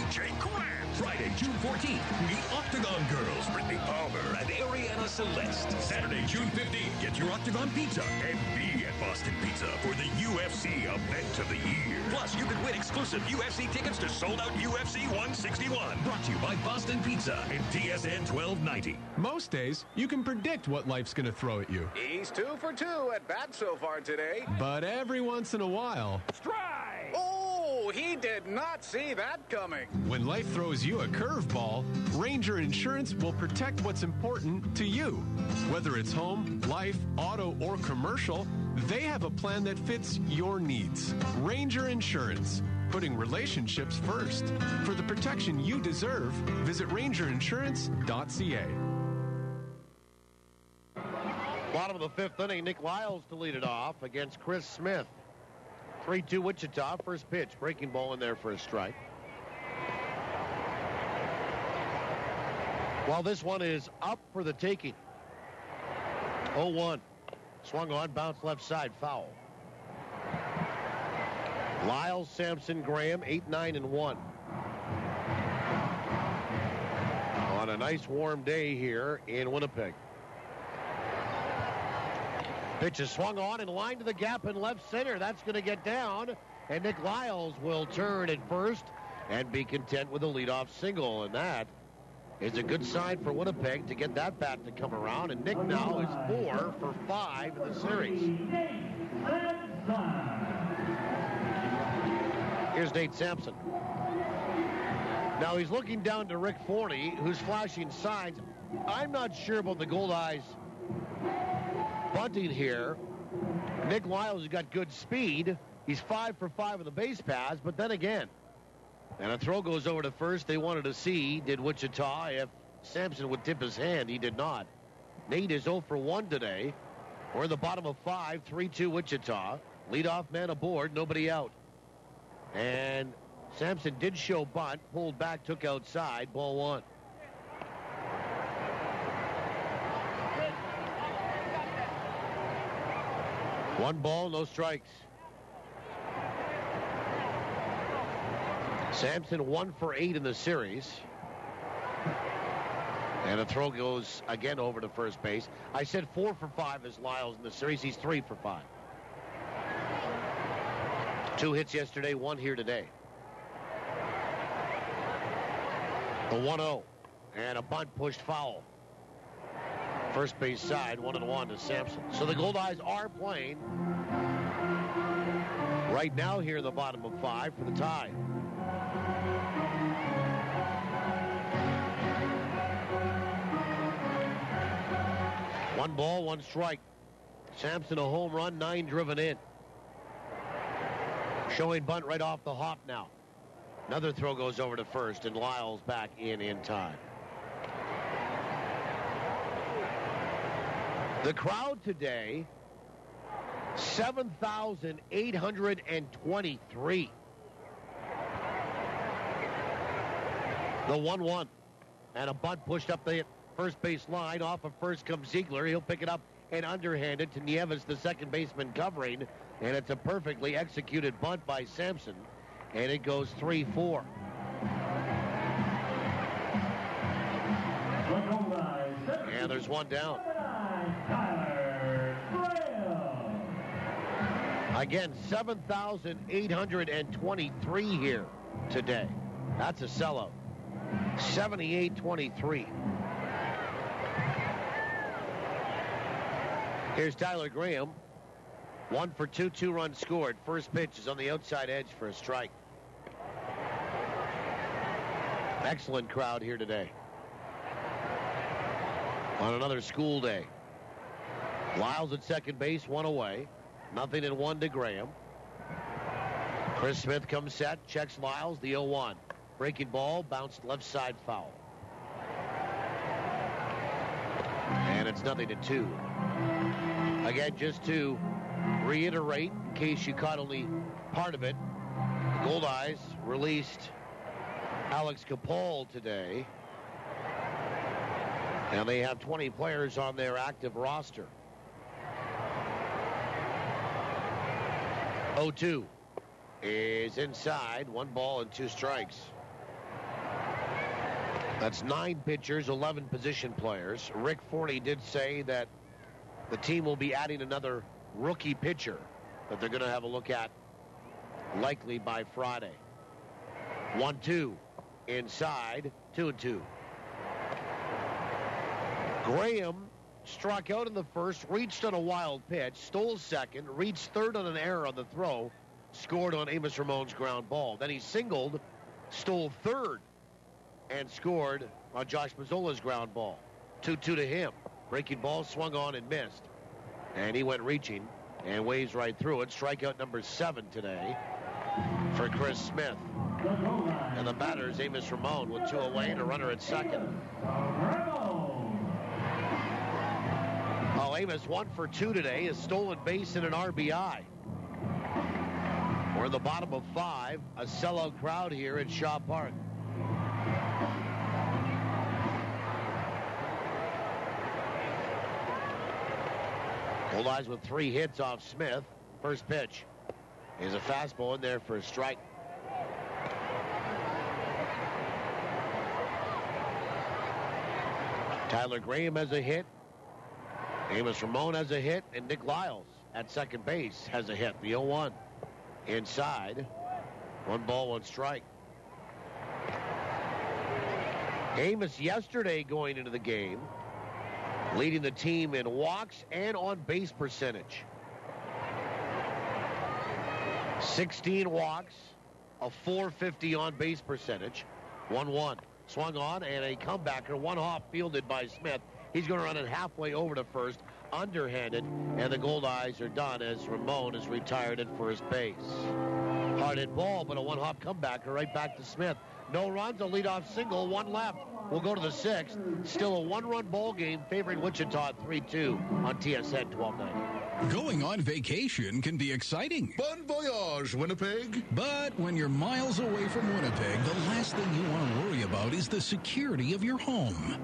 Friday, June 14th, meet Octagon Girls, Brittany Palmer and Ariana Celeste. Saturday, June 15th, get your Octagon Pizza and be at Boston Pizza for the UFC Event of the Year. Plus, you can win exclusive UFC tickets to sold-out UFC 161. Brought to you by Boston Pizza and TSN 1290. Most days, you can predict what life's going to throw at you. He's 2 for 2 at bat so far today. But every once in a while... Strike! Oh, he did not see that coming. When life throws you a curveball, Ranger Insurance will protect what's important to you. Whether it's home, life, auto, or commercial, they have a plan that fits your needs. Ranger Insurance, putting relationships first. For the protection you deserve, visit rangerinsurance.ca. Bottom of the fifth inning, Nick Liles to lead it off against Chris Smith. 3-2 Wichita, first pitch. Breaking ball in there for a strike. Well, this one is up for the taking. 0-1. Swung on, bounced left side, foul. Liles, Sampson, Graham, 8-9-1. On a nice warm day here in Winnipeg. Pitch is swung on and lined to the gap in left center. That's going to get down. And Nick Liles will turn at first and be content with a leadoff single. And that is a good sign for Winnipeg to get that bat to come around. And Nick now is 4 for 5 in the series. Here's Nate Sampson. Now he's looking down to Rick Forney, who's flashing signs. I'm not sure about the Goldeyes bunting here. Nick Liles has got good speed. He's 5 for 5 on the base paths, but then again, and a throw goes over to first. They wanted to see, did Wichita, if Sampson would tip his hand. He did not. Nate is 0 for 1 today. We're in the bottom of 5, 3-2 Wichita. Leadoff man aboard, nobody out. And Sampson did show bunt, pulled back, took outside, ball 1. One ball, no strikes. Sampson 1 for 8 in the series. And a throw goes again over to first base. I said 4 for 5 is Liles in the series. He's 3 for 5. 2 hits yesterday, 1 here today. The 1-0. And a bunt pushed foul. First base side, 1-1 to Sampson. So the Goldeyes are playing right now here in the bottom of 5 for the tie. One ball, one strike. Sampson a home run, 9 driven in. Showing bunt right off the hop now. Another throw goes over to first, and Liles back in time. The crowd today, 7,823. The 1-1. And a bunt pushed up the first base line. Off of first comes Ziegler. He'll pick it up and underhand it to Nieves, the second baseman covering. And it's a perfectly executed bunt by Sampson. And it goes 3-4. And there's one down. Again, 7,823 here today. That's a sellout. 78-23. Here's Tyler Graham. 1 for 2, 2 runs scored. First pitch is on the outside edge for a strike. Excellent crowd here today. On another school day. Liles at second base, 1 away. 0-1 to Graham. Chris Smith comes set, checks Liles, the 0-1. Breaking ball, bounced left side foul. And it's 0-2. Again, just to reiterate, in case you caught only part of it, the Goldeyes released Alex Capol today. And they have 20 players on their active roster. 0-2 is inside. 1 ball and 2 strikes. That's 9 pitchers, 11 position players. Rick Forney did say that the team will be adding another rookie pitcher that they're going to have a look at likely by Friday. 1-2 inside. 2-2. Graham struck out in the first, reached on a wild pitch, stole second, reached third on an error on the throw, scored on Amos Ramon's ground ball. Then he singled, stole third, and scored on Josh Mazzola's ground ball. 2-2 to him. Breaking ball swung on and missed. And he went reaching and waves right through it. Strikeout number 7 today for Chris Smith. And the batter's Amos Ramon with 2 away and a runner at second. Oh, Amos 1 for 2 today, a stolen base and an RBI. We're in the bottom of 5, a sellout crowd here at Shaw Park. Goldeyes with 3 hits off Smith. First pitch is a fastball in there for a strike. Tyler Graham has a hit. Amos Ramon has a hit, and Nick Liles at second base has a hit. The 0-1 inside. 1 ball, 1 strike. Amos yesterday going into the game, leading the team in walks and on base percentage. 16 walks, a .450 on base percentage. 1-1. Swung on and a comebacker. 1 hop fielded by Smith. He's going to run it halfway over to first, underhanded, and the Goldeyes are done as Ramon is retired at first base. Hard hit ball, but a 1-hop comebacker right back to Smith. No runs, a leadoff single, 1 left. We'll go to the 6th. Still a 1-run ball game favoring Wichita 3-2 on TSN 1290. Going on vacation can be exciting. Bon voyage, Winnipeg. But when you're miles away from Winnipeg, the last thing you want to worry about is the security of your home.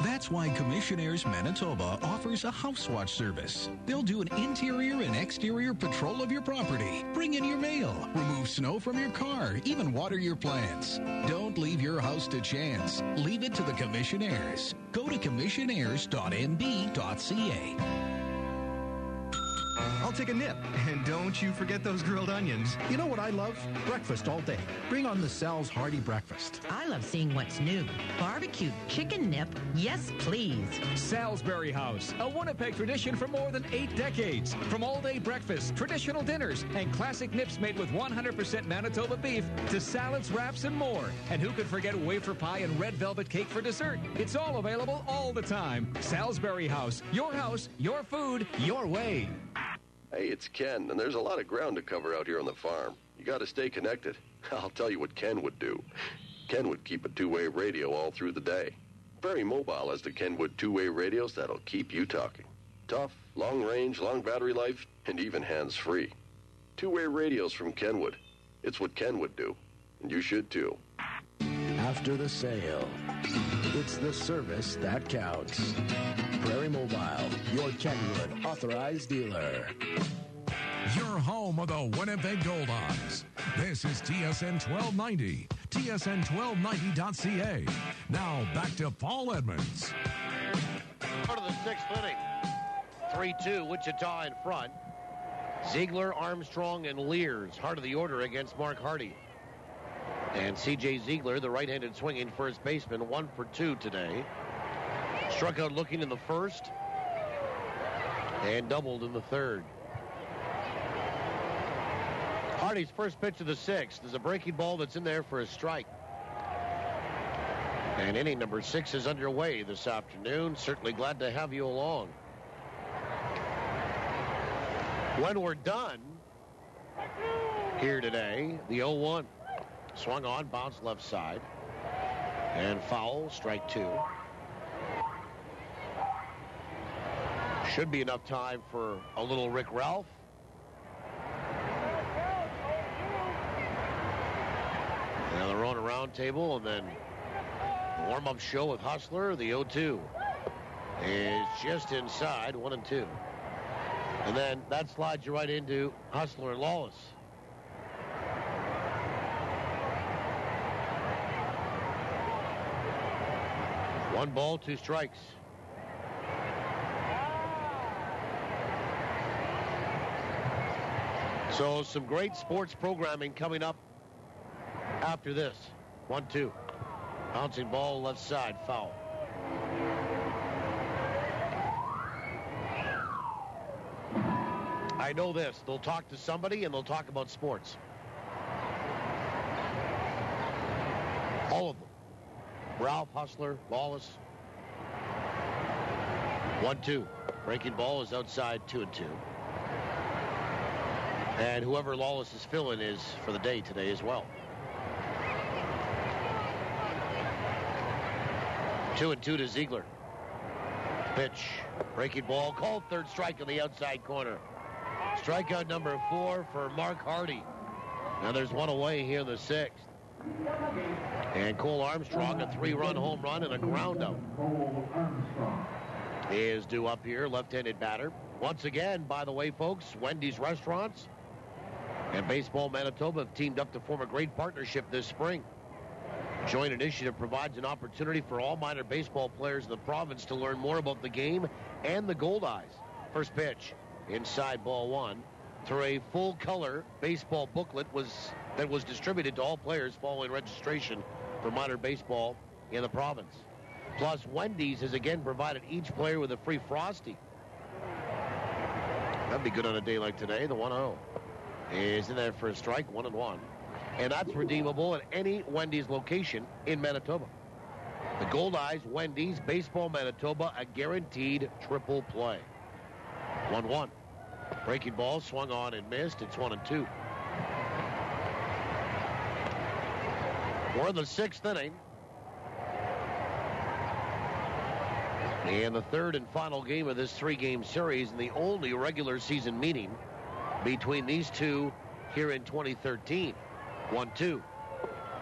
That's why Commissionaires Manitoba offers a house watch service. They'll do an interior and exterior patrol of your property, bring in your mail, remove snow from your car, even water your plants. Don't leave your house to chance. Leave it to the Commissionaires. Go to commissionaires.nb.ca. I'll take a nip. And don't you forget those grilled onions. You know what I love? Breakfast all day. Bring on the Sal's Hearty Breakfast. I love seeing what's new. Barbecue chicken nip. Yes, please. Salisbury House, a Winnipeg tradition for more than 8 decades. From all-day breakfasts, traditional dinners, and classic nips made with 100% Manitoba beef to salads, wraps, and more. And who could forget wafer pie and red velvet cake for dessert? It's all available all the time. Salisbury House, your food, your way. Hey, it's Ken, and there's a lot of ground to cover out here on the farm. You got to stay connected. I'll tell you what Ken would do. Ken would keep a 2-way radio all through the day. Very mobile as the Kenwood 2-way radios that'll keep you talking. Tough, long range, long battery life, and even hands-free. 2-way radios from Kenwood. It's what Ken would do, and you should too. After the sale, it's the service that counts. Prairie Mobile, your Kenwood authorized dealer. Your home of the Winnipeg Goldeyes. This is TSN 1290, TSN1290.ca. Now back to Paul Edmonds. Part of the 6th inning. 3-2, Wichita in front. Ziegler, Armstrong, and Liles, heart of the order against Mark Hardy. And C.J. Ziegler, the right-handed swinging first baseman, 1 for 2 today. Struck out looking in the first and doubled in the third. Hardy's first pitch of the sixth is a breaking ball that's in there for a strike. And inning number 6 is underway this afternoon. Certainly glad to have you along. When we're done here today, the 0-1. Swung on, bounced left side. And foul, strike 2. Should be enough time for a little Rick Ralph. Now they're on a round table, and then warm-up show with Hustler. The 0-2 is just inside, 1 and 2. And then that slides you right into Hustler and Lawless. One ball, 2 strikes. So some great sports programming coming up after this. 1-2. Bouncing ball left side, foul. I know this. They'll talk to somebody and they'll talk about sports. All of them. Ralph, Hustler, Lawless. 1-2. Breaking ball is outside, 2 and 2. And whoever Lawless is filling is for the day today as well. 2 and 2 to Ziegler. Pitch. Breaking ball. Called third strike on the outside corner. Strikeout number 4 for Mark Hardy. Now there's one away here in the 6th. And Cole Armstrong, a 3-run home run and a ground out, is due up here, left-handed batter. Once again, by the way, folks, Wendy's Restaurants and Baseball Manitoba have teamed up to form a great partnership this spring. Joint initiative provides an opportunity for all minor baseball players in the province to learn more about the game and the Goldeyes. First pitch, inside ball 1, through a full-color baseball booklet that was distributed to all players following registration for minor baseball in the province. Plus, Wendy's has again provided each player with a free Frosty. That'd be good on a day like today. The 1-0 is in there for a strike, 1 and 1. And that's redeemable at any Wendy's location in Manitoba. The Goldeyes, Wendy's, Baseball Manitoba, a guaranteed triple play. 1-1. Breaking ball swung on and missed. It's 1 and 2. We're in the 6th inning. And the 3rd and final game of this 3-game series, and the only regular season meeting between these two here in 2013. 1-2.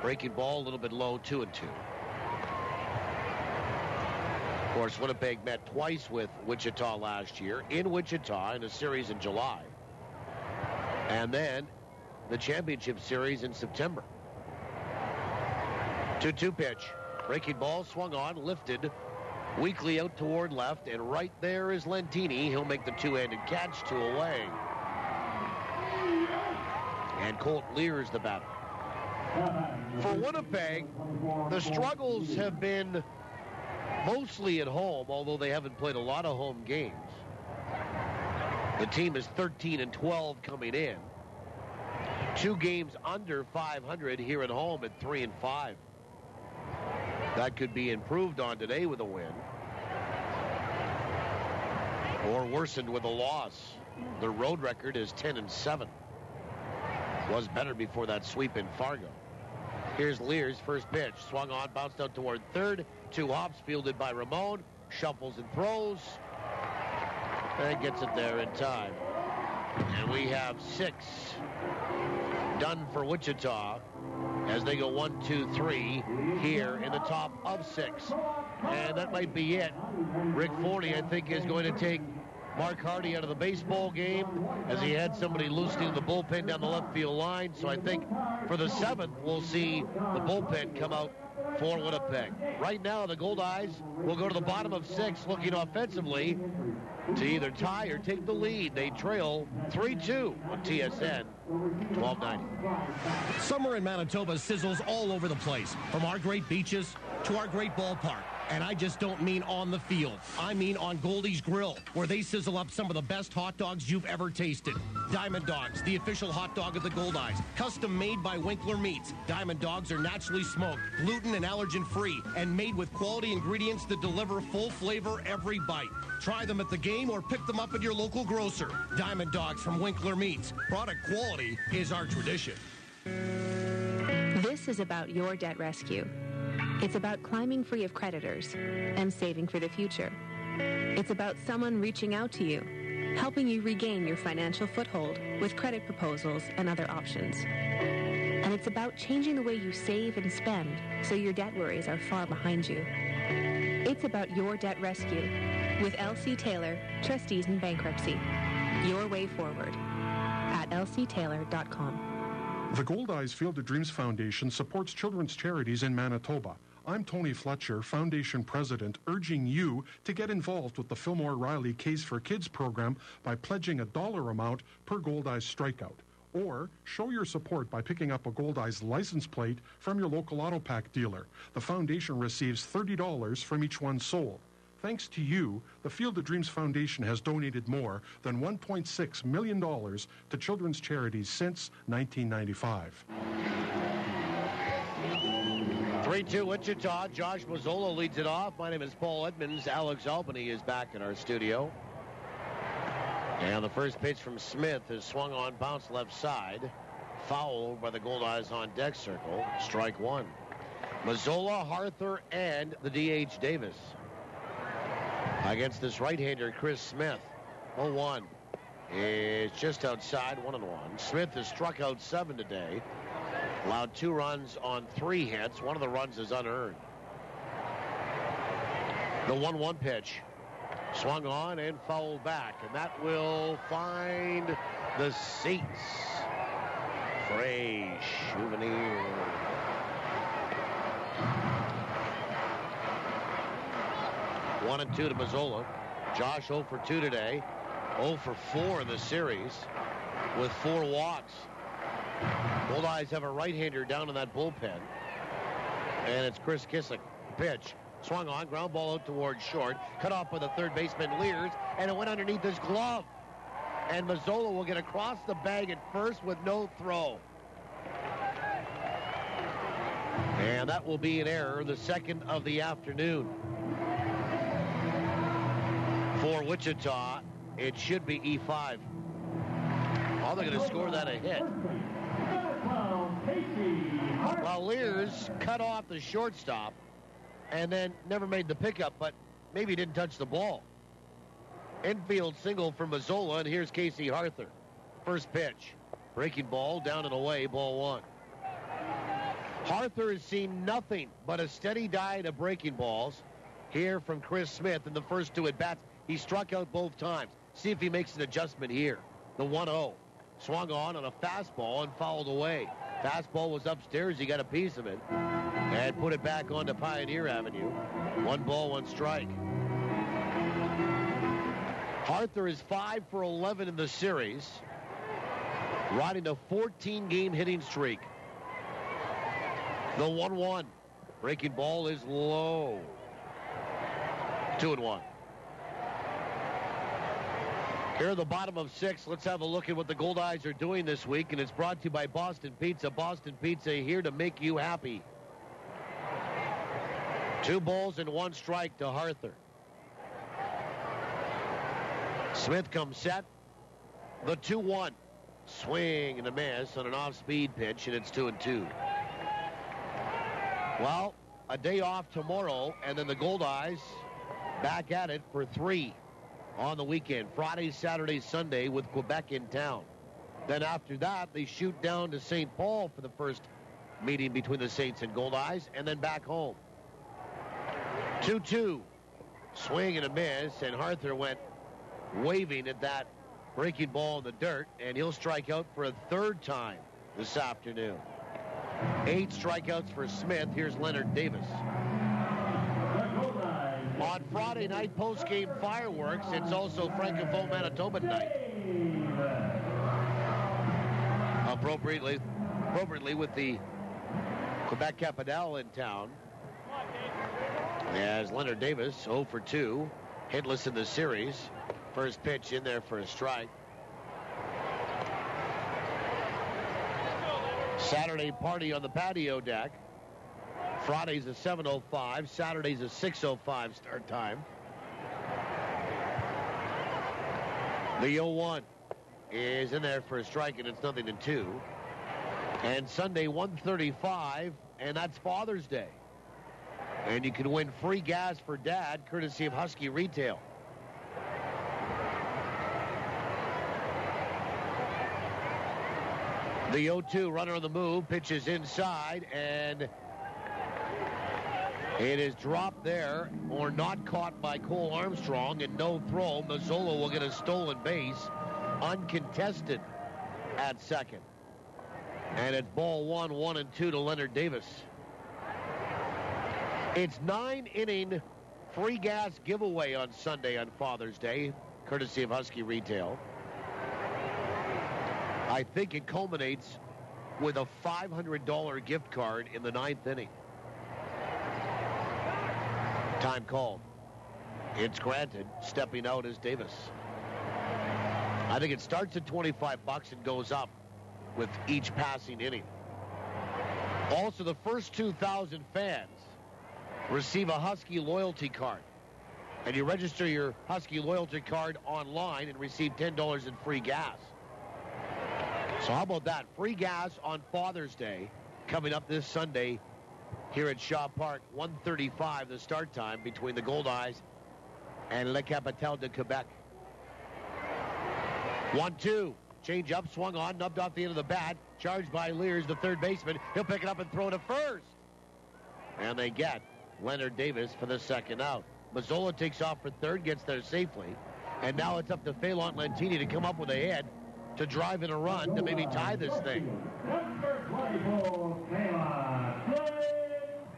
Breaking ball a little bit low, 2 and 2. Of course, Winnipeg met twice with Wichita last year, in Wichita in a series in July. And then the championship series in September. 2-2 pitch. Breaking ball swung on, lifted, weakly out toward left, and right there is Lentini. He'll make the two-handed catch, 2 away. And Colt Lears the batter. For Winnipeg, the struggles have been mostly at home, although they haven't played a lot of home games. The team is 13-12 coming in. 2 games under 500 here at home at 3-5. That could be improved on today with a win, or worsened with a loss. The road record is 10-7. Was better before that sweep in Fargo. Here's Lear's first pitch. Swung on, bounced out toward third. 2 hops fielded by Ramon. Shuffles and throws. And gets it there in time. And we have 6 done for Wichita as they go 1, 2, 3 here in the top of 6. And that might be it. Rick Forney, I think, is going to take Mark Hardy out of the baseball game as he had somebody loosening the bullpen down the left field line. So I think for the 7th, we'll see the bullpen come out for Winnipeg. Right now, the Goldeyes will go to the bottom of 6, looking offensively to either tie or take the lead. They trail 3-2 on TSN 1290. Summer in Manitoba sizzles all over the place, from our great beaches to our great ballpark. And I just don't mean on the field. I mean on Goldeyes Grill, where they sizzle up some of the best hot dogs you've ever tasted. Diamond Dogs, the official hot dog of the Goldeyes. Custom made by Winkler Meats. Diamond Dogs are naturally smoked, gluten and allergen free, and made with quality ingredients that deliver full flavor every bite. Try them at the game or pick them up at your local grocer. Diamond Dogs from Winkler Meats. Product quality is our tradition. This is about your debt rescue. It's about climbing free of creditors and saving for the future. It's about someone reaching out to you, helping you regain your financial foothold with credit proposals and other options. And it's about changing the way you save and spend so your debt worries are far behind you. It's about your debt rescue with L.C. Taylor, Trustees in Bankruptcy. Your way forward at lctaylor.com. The Goldeyes Field of Dreams Foundation supports children's charities in Manitoba. I'm Tony Fletcher, Foundation President, urging you to get involved with the Fillmore Riley Case for Kids program by pledging a dollar amount per Goldeyes strikeout. Or show your support by picking up a Goldeyes license plate from your local auto pack dealer. The foundation receives $30 from each one sold. Thanks to you, the Field of Dreams Foundation has donated more than $1.6 million to children's charities since 1995. 3-2 Wichita. Josh Mazzola leads it off. My name is Paul Edmonds. Alex Albany is back in our studio. And the first pitch from Smith is swung on, bounce left side. Fouled by the Goldeyes on deck circle. Strike one. Mazzola, Harther, and the DH Davis. Against this right-hander, Chris Smith. 0-1. It's just outside, 1-1. Smith has struck out 7 today. Allowed 2 runs on 3 hits. One of the runs is unearned. The 1-1 pitch. Swung on and fouled back. And that will find the seats. Frey Souvenir. One and 2 to Mazzola. Josh 0 for 2 today. 0 for 4 in the series with 4 walks. Goldeyes have a right-hander down in that bullpen. And it's Chris Kissick. Pitch. Swung on. Ground ball out towards short. Cut off by the third baseman, Liles. And it went underneath his glove. And Mazzola will get across the bag at first with no throw. And that will be an error, the second of the afternoon. For Wichita, it should be E5. Oh, they're going to score that a hit. Well, Liles cut off the shortstop and then never made the pickup, but maybe didn't touch the ball. Infield single for Mazzola, and here's Casey Harther. First pitch. Breaking ball, down and away, ball 1. Harther has seen nothing but a steady diet of breaking balls here from Chris Smith in the first 2 at-bats. He struck out both times. See if he makes an adjustment here. The 1-0. Swung on a fastball and fouled away. Fastball was upstairs. He got a piece of it and put it back onto Pioneer Avenue. 1 ball, 1 strike. Harther is 5 for 11 in the series, riding a 14-game hitting streak. The 1-1. Breaking ball is low. 2-1. Here at the bottom of 6, let's have a look at what the Goldeyes are doing this week, and it's brought to you by Boston Pizza. Boston Pizza, here to make you happy. 2 balls and 1 strike to Harther. Smith comes set. The 2-1. Swing and a miss on an off-speed pitch, and it's 2-2. Well, a day off tomorrow, and then the Goldeyes back at it for 3 on the weekend. Friday, Saturday, Sunday with Quebec in town. Then after that, they shoot down to St. Paul for the first meeting between the Saints and Goldeyes, and then back home. 2-2. Swing and a miss, and Harther went waving at that breaking ball in the dirt, and he'll strike out for a 3rd time this afternoon. 8 strikeouts for Smith. Here's Leonard Davis. On Friday night, post-game fireworks, it's also Francophone Manitoba night. Appropriately with the Quebec Capitale in town. As Leonard Davis, 0 for 2, hitless in the series. First pitch in there for a strike. Saturday party on the patio deck. Friday's a 7:05. Saturday's a 6:05 start time. The 0-1 is in there for a strike, and it's 0-2. And Sunday, 1:35, and that's Father's Day. And you can win free gas for Dad, courtesy of Husky Retail. The 0-2 runner on the move, pitches inside, and it is dropped there, or not caught by Cole Armstrong, and no throw. Mazzola will get a stolen base, uncontested at second. And it's ball 1, 1-2 to Leonard Davis. It's 9-inning free gas giveaway on Sunday on Father's Day, courtesy of Husky Retail. I think it culminates with a $500 gift card in the 9th inning. Time called. It's granted. Stepping out is Davis. I think it starts at $25 and goes up with each passing inning. Also, the first 2,000 fans receive a Husky loyalty card. And you register your Husky loyalty card online and receive $10 in free gas. So how about that? Free gas on Father's Day coming up this Sunday here at Shaw Park. 1:35 the start time between the Goldeyes and Le Capitale de Quebec. 1-2. Change up, swung on, nubbed off the end of the bat. Charged by Liles, the third baseman. He'll pick it up and throw it to first. And they get Leonard Davis for the second out. Mazzola takes off for third, gets there safely. And now it's up to Phelan Lantini to come up with a hit to drive in a run to maybe tie this thing.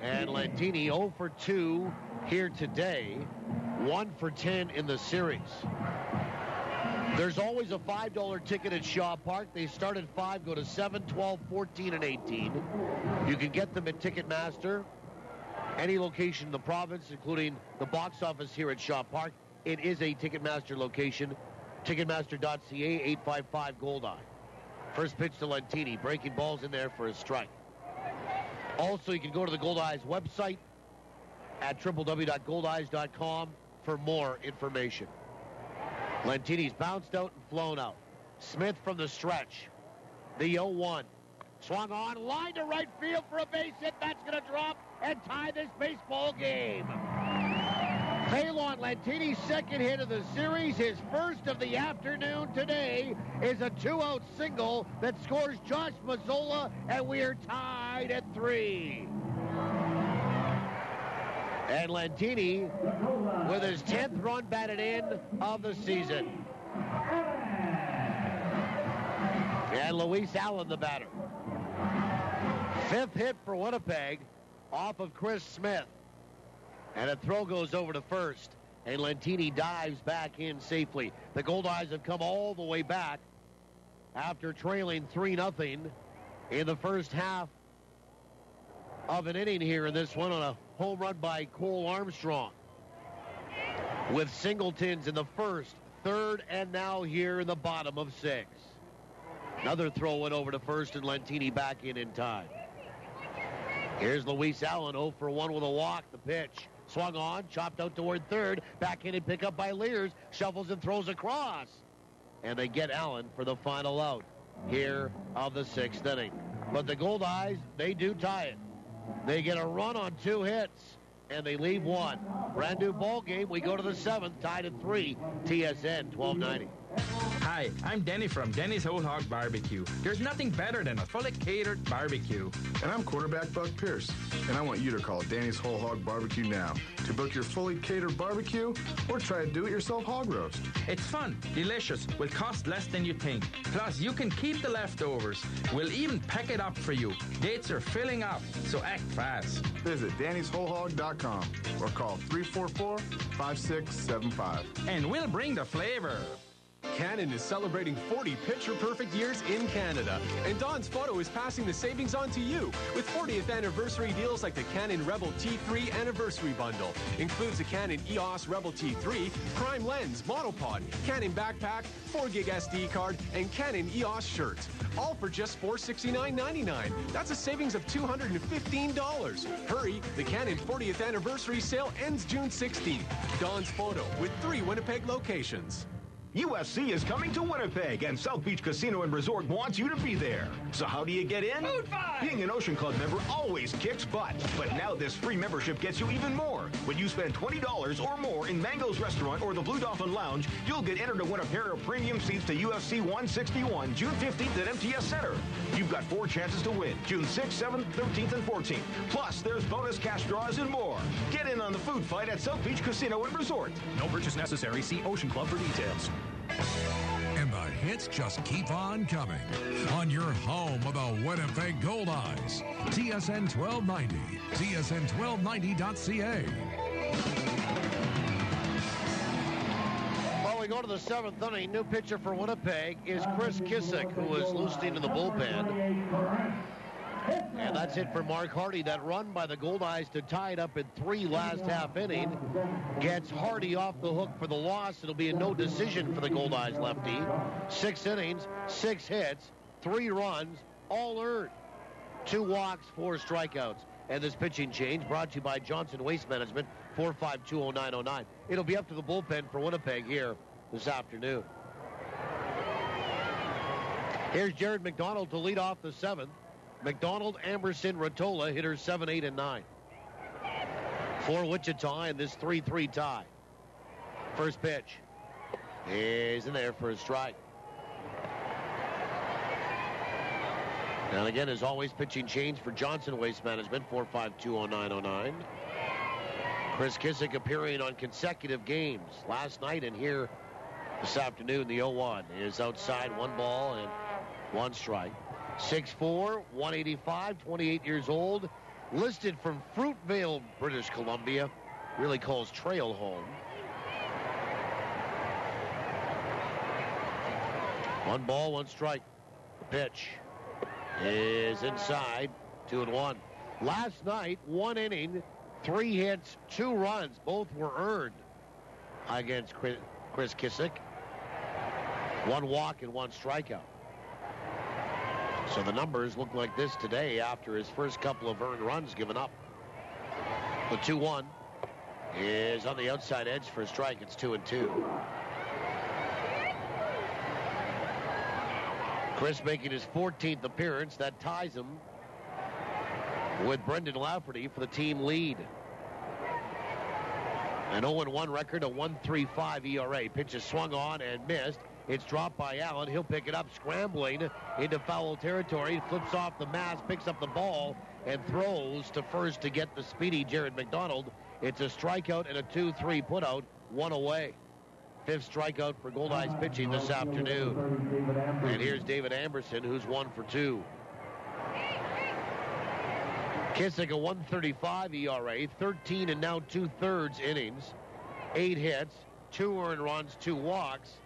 And Lantini 0 for 2 here today, 1 for 10 in the series. There's always a $5 ticket at Shaw Park. They start at 5, go to 7, 12, 14, and 18. You can get them at Ticketmaster, any location in the province, including the box office here at Shaw Park. It is a Ticketmaster location. Ticketmaster.ca, 855 Goldeye. First pitch to Lantini. Breaking balls in there for a strike. Also, you can go to the Goldeyes website at www.goldeyes.com for more information. Lantini's bounced out and flown out. Smith from the stretch. The 0-1. Swung on, line to right field for a base hit. That's going to drop and tie this baseball game. Phelan Lantini's second hit of the series, his first of the afternoon today, is a 2-out single that scores Josh Mazzola, and we are tied at 3. And Lantini with his 10th run batted in of the season. And Luis Allen, the batter. 5th hit for Winnipeg off of Chris Smith. And a throw goes over to first. And Lantini dives back in safely. The Goldeyes have come all the way back after trailing 3-0 in the first half of an inning here in this one on a home run by Cole Armstrong. With singletons in the first, third, and now here in the bottom of 6. Another throw went over to first, and Lantini back in time. Here's Luis Allen, 0 for 1 with a walk. The pitch. Swung on, chopped out toward third. Back in and pick up by Liles. Shuffles and throws across. And they get Allen for the final out here of the 6th inning. But the Goldeyes, they do tie it. They get a run on 2 hits, and they leave 1. Brand new ball game. We go to the 7th, tied at 3. TSN 1290. Hi, I'm Denny from Denny's Whole Hog Barbecue. There's nothing better than a fully catered barbecue. And I'm quarterback Buck Pierce, and I want you to call Danny's Whole Hog Barbecue now to book your fully catered barbecue or try a do-it-yourself hog roast. It's fun, delicious, will cost less than you think. Plus, you can keep the leftovers. We'll even pack it up for you. Dates are filling up, so act fast. Visit Danny'sWholeHog.com or call 344-5675. And we'll bring the flavor. Canon is celebrating 40 picture-perfect years in Canada, and Don's Photo is passing the savings on to you with 40th anniversary deals like the Canon Rebel T3 Anniversary Bundle. Includes a Canon EOS Rebel T3, Prime Lens, Monopod, Canon Backpack, 4GB SD card, and Canon EOS shirts. All for just $469.99. That's a savings of $215. Hurry, the Canon 40th Anniversary sale ends June 16th. Don's Photo with 3 Winnipeg locations. UFC is coming to Winnipeg, and South Beach Casino and Resort wants you to be there. So how do you get in? Food fight! Being an Ocean Club member always kicks butt. But now this free membership gets you even more. When you spend $20 or more in Mango's Restaurant or the Blue Dolphin Lounge, you'll get entered to win a pair of premium seats to UFC 161, June 15th at MTS Center. You've got 4 chances to win, June 6th, 7th, 13th, and 14th. Plus, there's bonus cash draws and more. Get in on the food fight at South Beach Casino and Resort. No purchase necessary. See Ocean Club for details. And the hits just keep on coming on your home of the Winnipeg Goldeyes. TSN 1290, TSN1290.ca. Well, we go to the 7th inning. New pitcher for Winnipeg is Chris Kissick, who is loosening in the bullpen. And that's it for Mark Hardy. That run by the Goldeyes to tie it up in 3 last half inning gets Hardy off the hook for the loss. It'll be a no decision for the Goldeyes lefty. 6 innings, 6 hits, 3 runs, all earned. 2 walks, 4 strikeouts. And this pitching change brought to you by Johnson Waste Management, 4520909. It'll be up to the bullpen for Winnipeg here this afternoon. Here's Jared McDonald to lead off the 7th. McDonald, Amberson, Rottola, hitters 7, 8, and 9. For Wichita in this 3-3 tie. First pitch is in there for a strike. And again, as always, pitching change for Johnson Waste Management, 4520909. Chris Kissick appearing on consecutive games last night and here this afternoon. The 0-1 is outside, 1 ball and 1 strike. 6'4", 185, 28 years old. Listed from Fruitvale, British Columbia. Really calls Trail home. 1 ball, 1 strike. The pitch is inside, 2-1. Last night, 1 inning, 3 hits, 2 runs. Both were earned against Chris Kissick. 1 walk and 1 strikeout. So the numbers look like this today after his first couple of earned runs given up. The 2-1 is on the outside edge for a strike. It's 2-2. Chris making his 14th appearance. That ties him with Brendan Lafferty for the team lead. An 0-1 record, a 1.35 ERA. Pitch is swung on and missed. It's dropped by Allen. He'll pick it up, scrambling into foul territory. Flips off the mask, picks up the ball, and throws to first to get the speedy Jared McDonald. It's a strikeout and a 2-3 putout, 1 away. 5th strikeout for Goldeyes pitching this afternoon. And here's David Amberson, who's 1 for 2. Kissick, a 1.35 ERA, 13 and now 2/3 innings, 8 hits, 2 earned runs, 2 walks.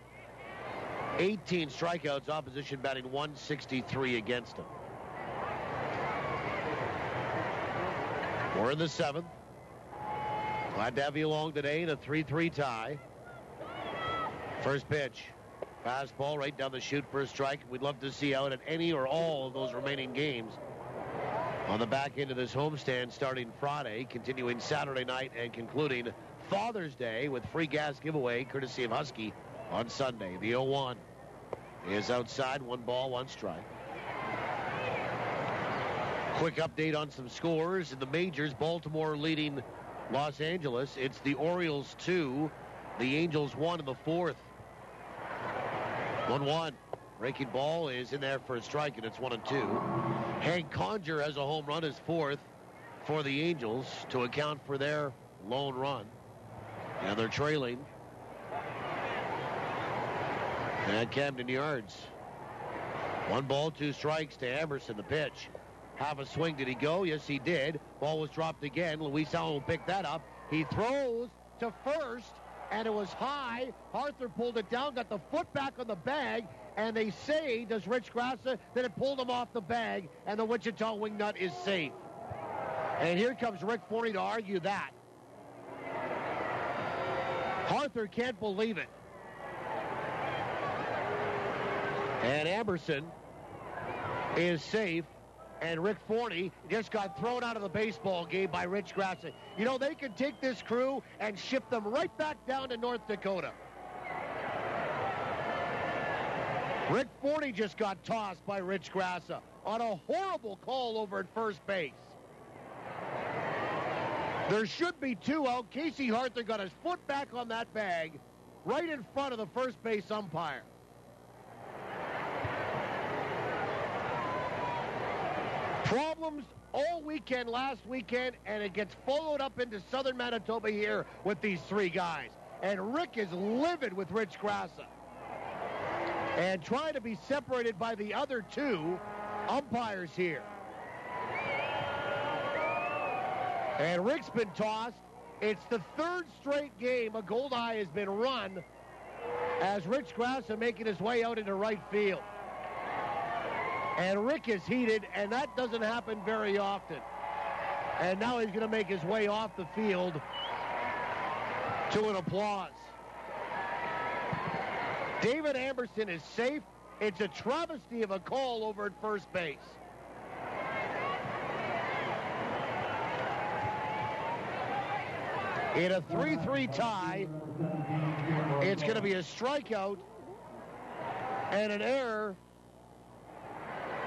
18 strikeouts, opposition batting 163 against him. We're in the 7th. Glad to have you along today in a 3-3 tie. First pitch. Fastball right down the chute for a strike. We'd love to see out at any or all of those remaining games on the back end of this homestand starting Friday, continuing Saturday night, and concluding Father's Day with free gas giveaway courtesy of Husky on Sunday. The 0-1 is outside, 1 ball, 1 strike. Quick update on some scores in the majors. Baltimore leading Los Angeles. It's the Orioles 2, the Angels 1 in the 4th. 1-1. Breaking ball is in there for a strike, and it's 1-2. Hank Conger has a home run, his fourth for the Angels, to account for their lone run. And they're trailing at Camden Yards. 1 ball, 2 strikes to Emerson, the pitch. Half a swing, did he go? Yes, he did. Ball was dropped again. Luis Allen will pick that up. He throws to first, and it was high. Arthur pulled it down, got the foot back on the bag, and they say, does Rich Grassa, that it pulled him off the bag, and the Wichita Wingnut is safe. And here comes Rick Forney to argue that. Arthur can't believe it. And Emerson is safe, and Rick Forney just got thrown out of the baseball game by Rich Grassa. You know, they can take this crew and ship them right back down to North Dakota. Rick Forney just got tossed by Rich Grassa on a horrible call over at first base. There should be 2 out. Casey Arthur got his foot back on that bag right in front of the first base umpire. Problems all weekend last weekend, and it gets followed up into southern Manitoba here with these 3 guys. And Rick is livid with Rich Grassa and trying to be separated by the other 2 umpires here. And Rick's been tossed. It's the 3rd straight game a Goldeye has been run as Rich Grassa making his way out into right field. And Rick is heated, and that doesn't happen very often. And now he's going to make his way off the field to an applause. David Anderson is safe. It's a travesty of a call over at first base. In a 3-3 tie, it's going to be a strikeout and an error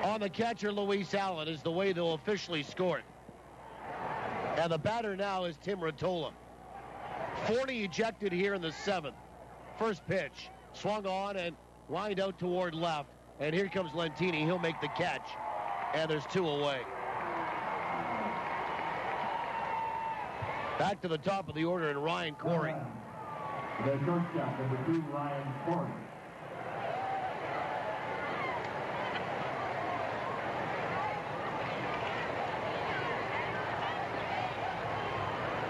on the catcher, Luis Allen, is the way they'll officially score it. And the batter now is Tim Rottola. Forney ejected here in the 7th. First pitch, swung on and lined out toward left. And here comes Lentini. He'll make the catch. And there's 2 away. Back to the top of the order, and Ryan Corey. The shortstop, number 2, Ryan Corey.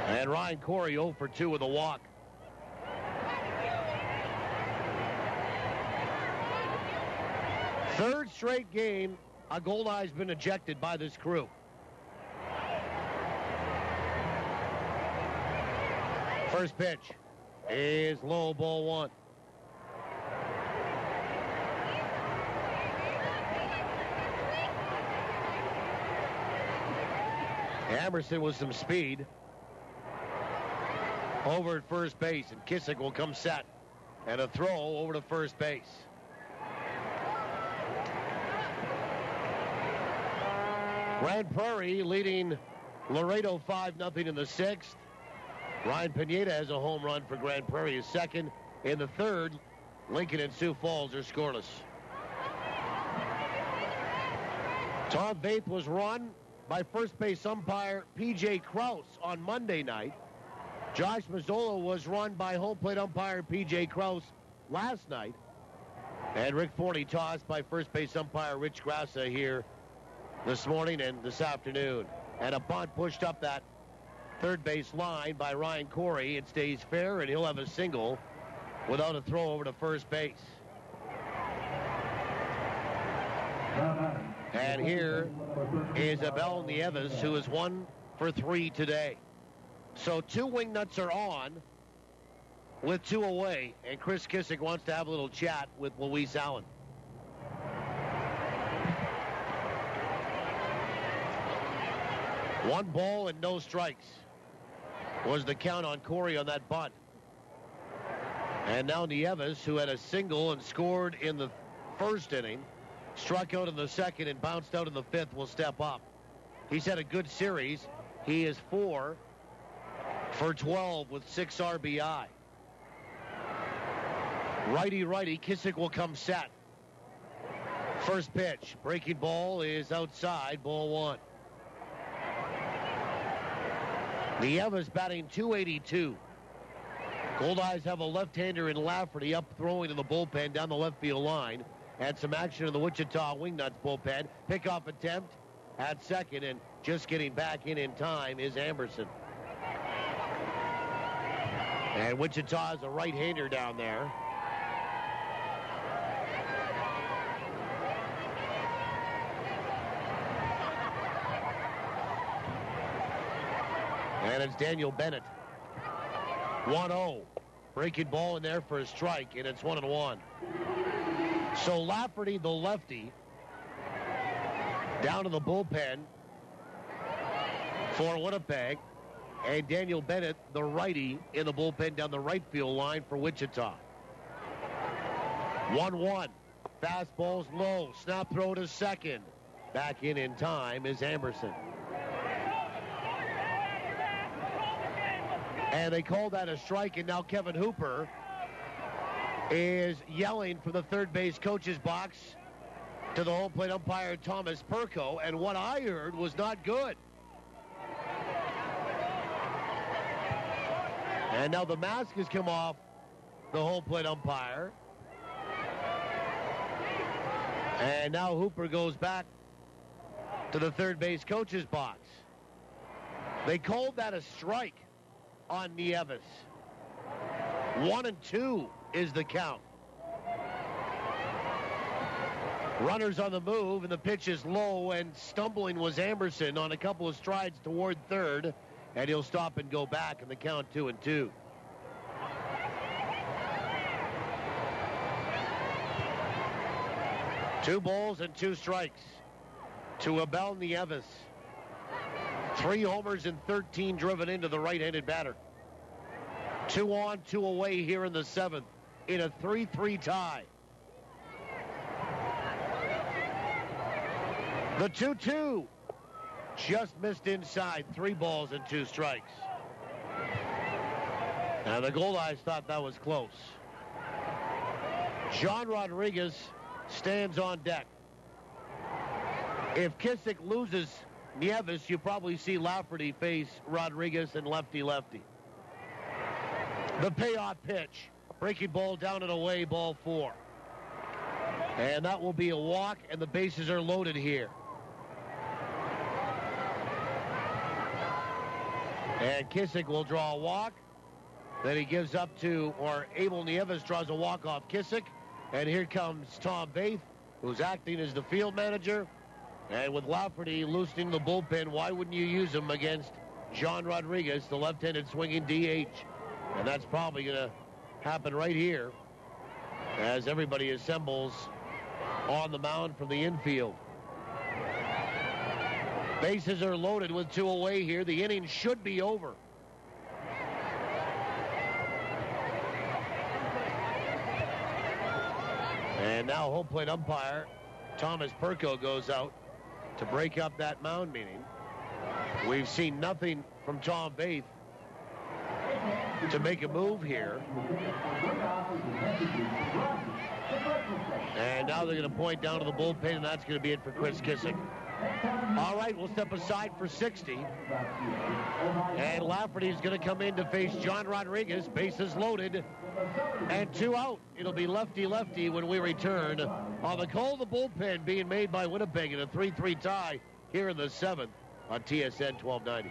And Ryan Corey 0 for 2 with a walk. Third straight game, a Goldeye's been ejected by this crew. First pitch is low, ball 1. Emerson with some speed over at first base, and Kissick will come set. And a throw over to first base. Grand Prairie leading Laredo 5-0 in the 6th. Ryan Pineda has a home run for Grand Prairie, his 2nd. In the 3rd, Lincoln and Sioux Falls are scoreless. Tom Vaith was run by first base umpire P.J. Krause on Monday night. Josh Mazzola was run by home plate umpire P.J. Krause last night. And Rick Forney tossed by first base umpire Rich Grassa here this morning and this afternoon. And a bunt pushed up that third base line by Ryan Corey. It stays fair, and he'll have a single without a throw over to first base. And here is Abel Nieves, who is 1 for 3 today. So 2 Wingnuts are on with 2 away, and Chris Kissick wants to have a little chat with Luis Allen. One ball and no strikes was the count on Corey on that bunt. And now Nieves, who had a single and scored in the 1st inning, struck out in the 2nd and bounced out in the 5th, will step up. He's had a good series. He is 4 for 12 with 6 RBI. Righty, Kissick will come set. First pitch, breaking ball is outside, ball one. Nievas batting .282. Goldeyes have a left-hander in Lafferty up throwing in the bullpen down the left field line. And some action in the Wichita Wingnuts bullpen. Pickoff attempt at second, and just getting back in time is Amberson. And Wichita is a right-hander down there. And it's Daniel Bennett. 1-0. Breaking ball in there for a strike, and it's 1-1. So Lafferty, the lefty, down to the bullpen for Winnipeg. And Daniel Bennett, the righty, in the bullpen down the right field line for Wichita. 1-1. Fastball's low. Snap throw to second. Back in time is Amberson. And they called that a strike, and now Kevin Hooper is yelling from the third base coach's box to the home plate umpire, Thomas Perko, and what I heard was not good. And now the mask has come off the home plate umpire. And now Hooper goes back to the third base coach's box. They called that a strike on Nieves. 1-2 is the count. Runners on the move, and the pitch is low, and stumbling was Amberson on a couple of strides toward third, and he'll stop and go back, and the count 2-2. Two balls and two strikes to Abel Nieves. 3 homers and 13 driven into the right-handed batter. 2 on, 2 away here in the 7th in a 3-3 tie. The 2-2 just missed inside. 3 balls and 2 strikes. And the Goldeyes thought that was close. John Rodriguez stands on deck. If Kissick loses Nieves, you probably see Lafferty face Rodriguez and lefty-lefty. The payoff pitch. Breaking ball down and away, ball 4. And that will be a walk, and the bases are loaded here. And Kissick will draw a walk. Then he gives up to, or Abel Nieves draws a walk off Kissick. And here comes Tom Baith, who's acting as the field manager. And with Lafferty loosening the bullpen, why wouldn't you use him against John Rodriguez, the left-handed swinging DH? And that's probably going to happen right here as everybody assembles on the mound from the infield. Bases are loaded with 2 away here. The inning should be over. And now home plate umpire Thomas Perko goes out to break up that mound meeting. We've seen nothing from Tom Baith to make a move here. And now they're going to point down to the bullpen, and that's going to be it for Chris Kissick. All right, we'll step aside for 60. And Lafferty is going to come in to face John Rodriguez. Bases loaded and 2 out. It'll be lefty-lefty when we return on the call of the bullpen being made by Winnipeg in a 3-3 tie here in the 7th on TSN 1290.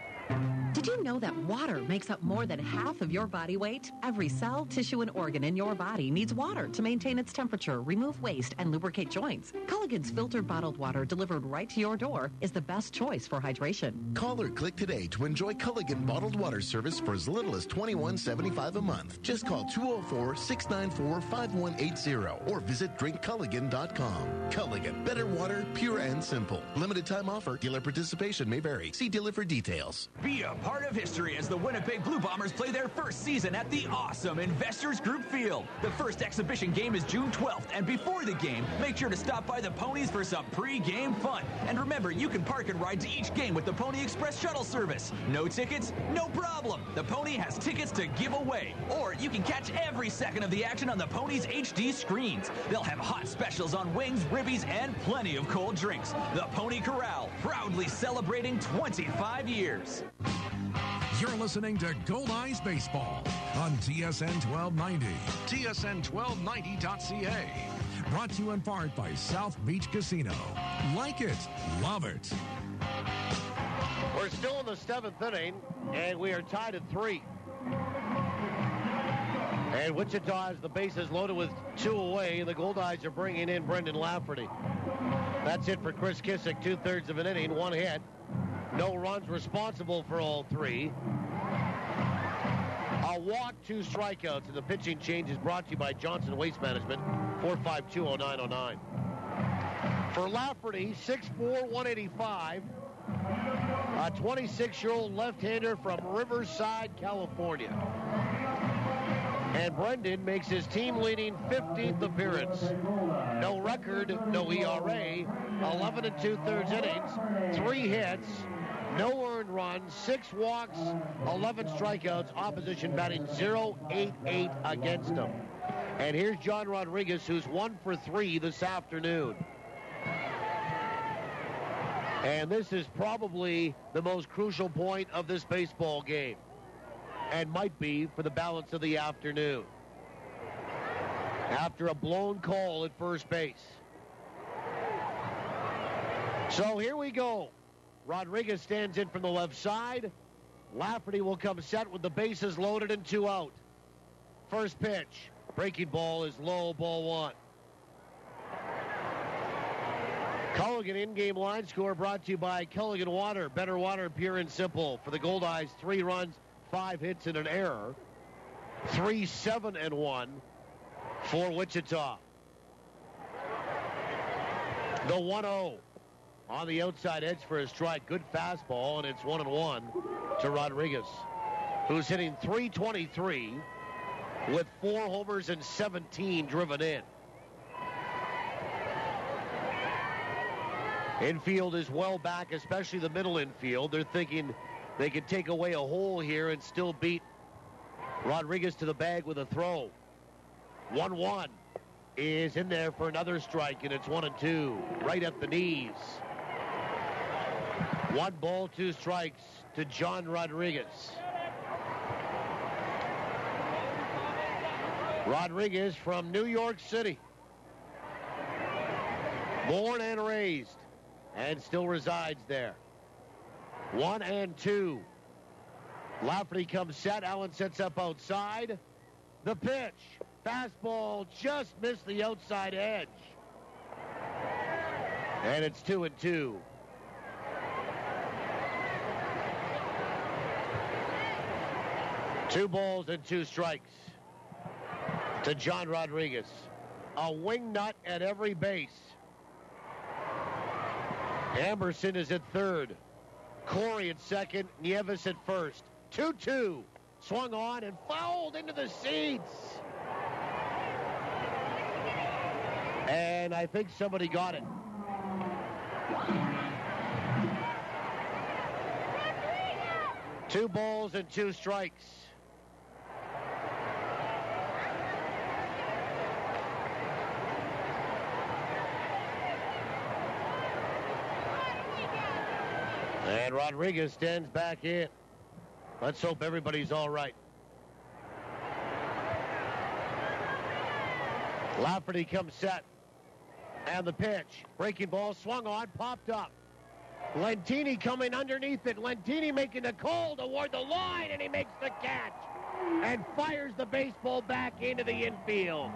Did you know that water makes up more than half of your body weight? Every cell, tissue, and organ in your body needs water to maintain its temperature, remove waste, and lubricate joints. Culligan's filtered bottled water delivered right to your door is the best choice for hydration. Call or click today to enjoy Culligan bottled water service for as little as $21.75 a month. Just call 204-694-5180 or visit drinkculligan.com. Culligan, better water, pure and simple. Limited time offer. Dealer participation may vary. See dealer for details. Be a part of history as the Winnipeg Blue Bombers play their first season at the awesome Investors Group Field. The first exhibition game is June 12th, and before the game, make sure to stop by the Ponies for some pre-game fun. And remember, you can park and ride to each game with the Pony Express shuttle service. No tickets? No problem. The Pony has tickets to give away. Or you can catch every second of the action on the Pony's HD screens. They'll have hot specials on wings, ribbies, and plenty of cold drinks. The Pony Corral, proudly celebrating 25 years. You're listening to Goldeyes Baseball on TSN 1290, TSN1290.ca. Brought to you in part by South Beach Casino. Like it, love it. We're still in the 7th inning, and we are tied at 3. And Wichita has the bases loaded with 2 away. The Goldeyes are bringing in Brendan Lafferty. That's it for Chris Kissick, 2/3 of an inning, 1 hit. No runs, responsible for all 3. A walk, 2 strikeouts, and the pitching change is brought to you by Johnson Waste Management, 452-0909. For Lafferty, 6'4", 185, a 26-year-old left-hander from Riverside, California. And Brendan makes his team-leading 15th appearance. No record, no ERA, 11 2/3 innings, 3 hits, no earned runs, 6 walks, 11 strikeouts, opposition batting .088 against him. And here's John Rodriguez, who's 1 for 3 this afternoon. And this is probably the most crucial point of this baseball game, and might be for the balance of the afternoon. After a blown call at first base. So here we go. Rodriguez stands in from the left side. Lafferty will come set with the bases loaded and 2 out. First pitch. Breaking ball is low, ball 1. Culligan in-game line score brought to you by Culligan Water. Better water, pure and simple. For the Goldeyes, 3 runs, 5 hits and an error. 3-7-1 for Wichita. The 1-0 on the outside edge for a strike. Good fastball, and it's 1-1 to Rodriguez, who's hitting .323 with 4 homers and 17 driven in. Infield is well back, especially the middle infield. They're thinking they could take away a hole here and still beat Rodriguez to the bag with a throw. 1-1 is in there for another strike, and it's 1-2 right at the knees. 1 ball, 2 strikes to John Rodriguez. Rodriguez from New York City. Born and raised, and still resides there. 1-2. Lafferty comes set. Allen sets up outside. The pitch. Fastball just missed the outside edge. And it's 2-2. Two balls and 2 strikes to John Rodriguez. A wingnut at every base. Amberson is at third. Corey at second. Nieves at first. 2-2. Swung on and fouled into the seats. And I think somebody got it. Two balls and 2 strikes. And Rodriguez stands back in. Let's hope everybody's all right. Lafferty comes set. And the pitch. Breaking ball swung on, popped up. Lentini coming underneath it. Lentini making the call toward the line, and he makes the catch. And fires the baseball back into the infield.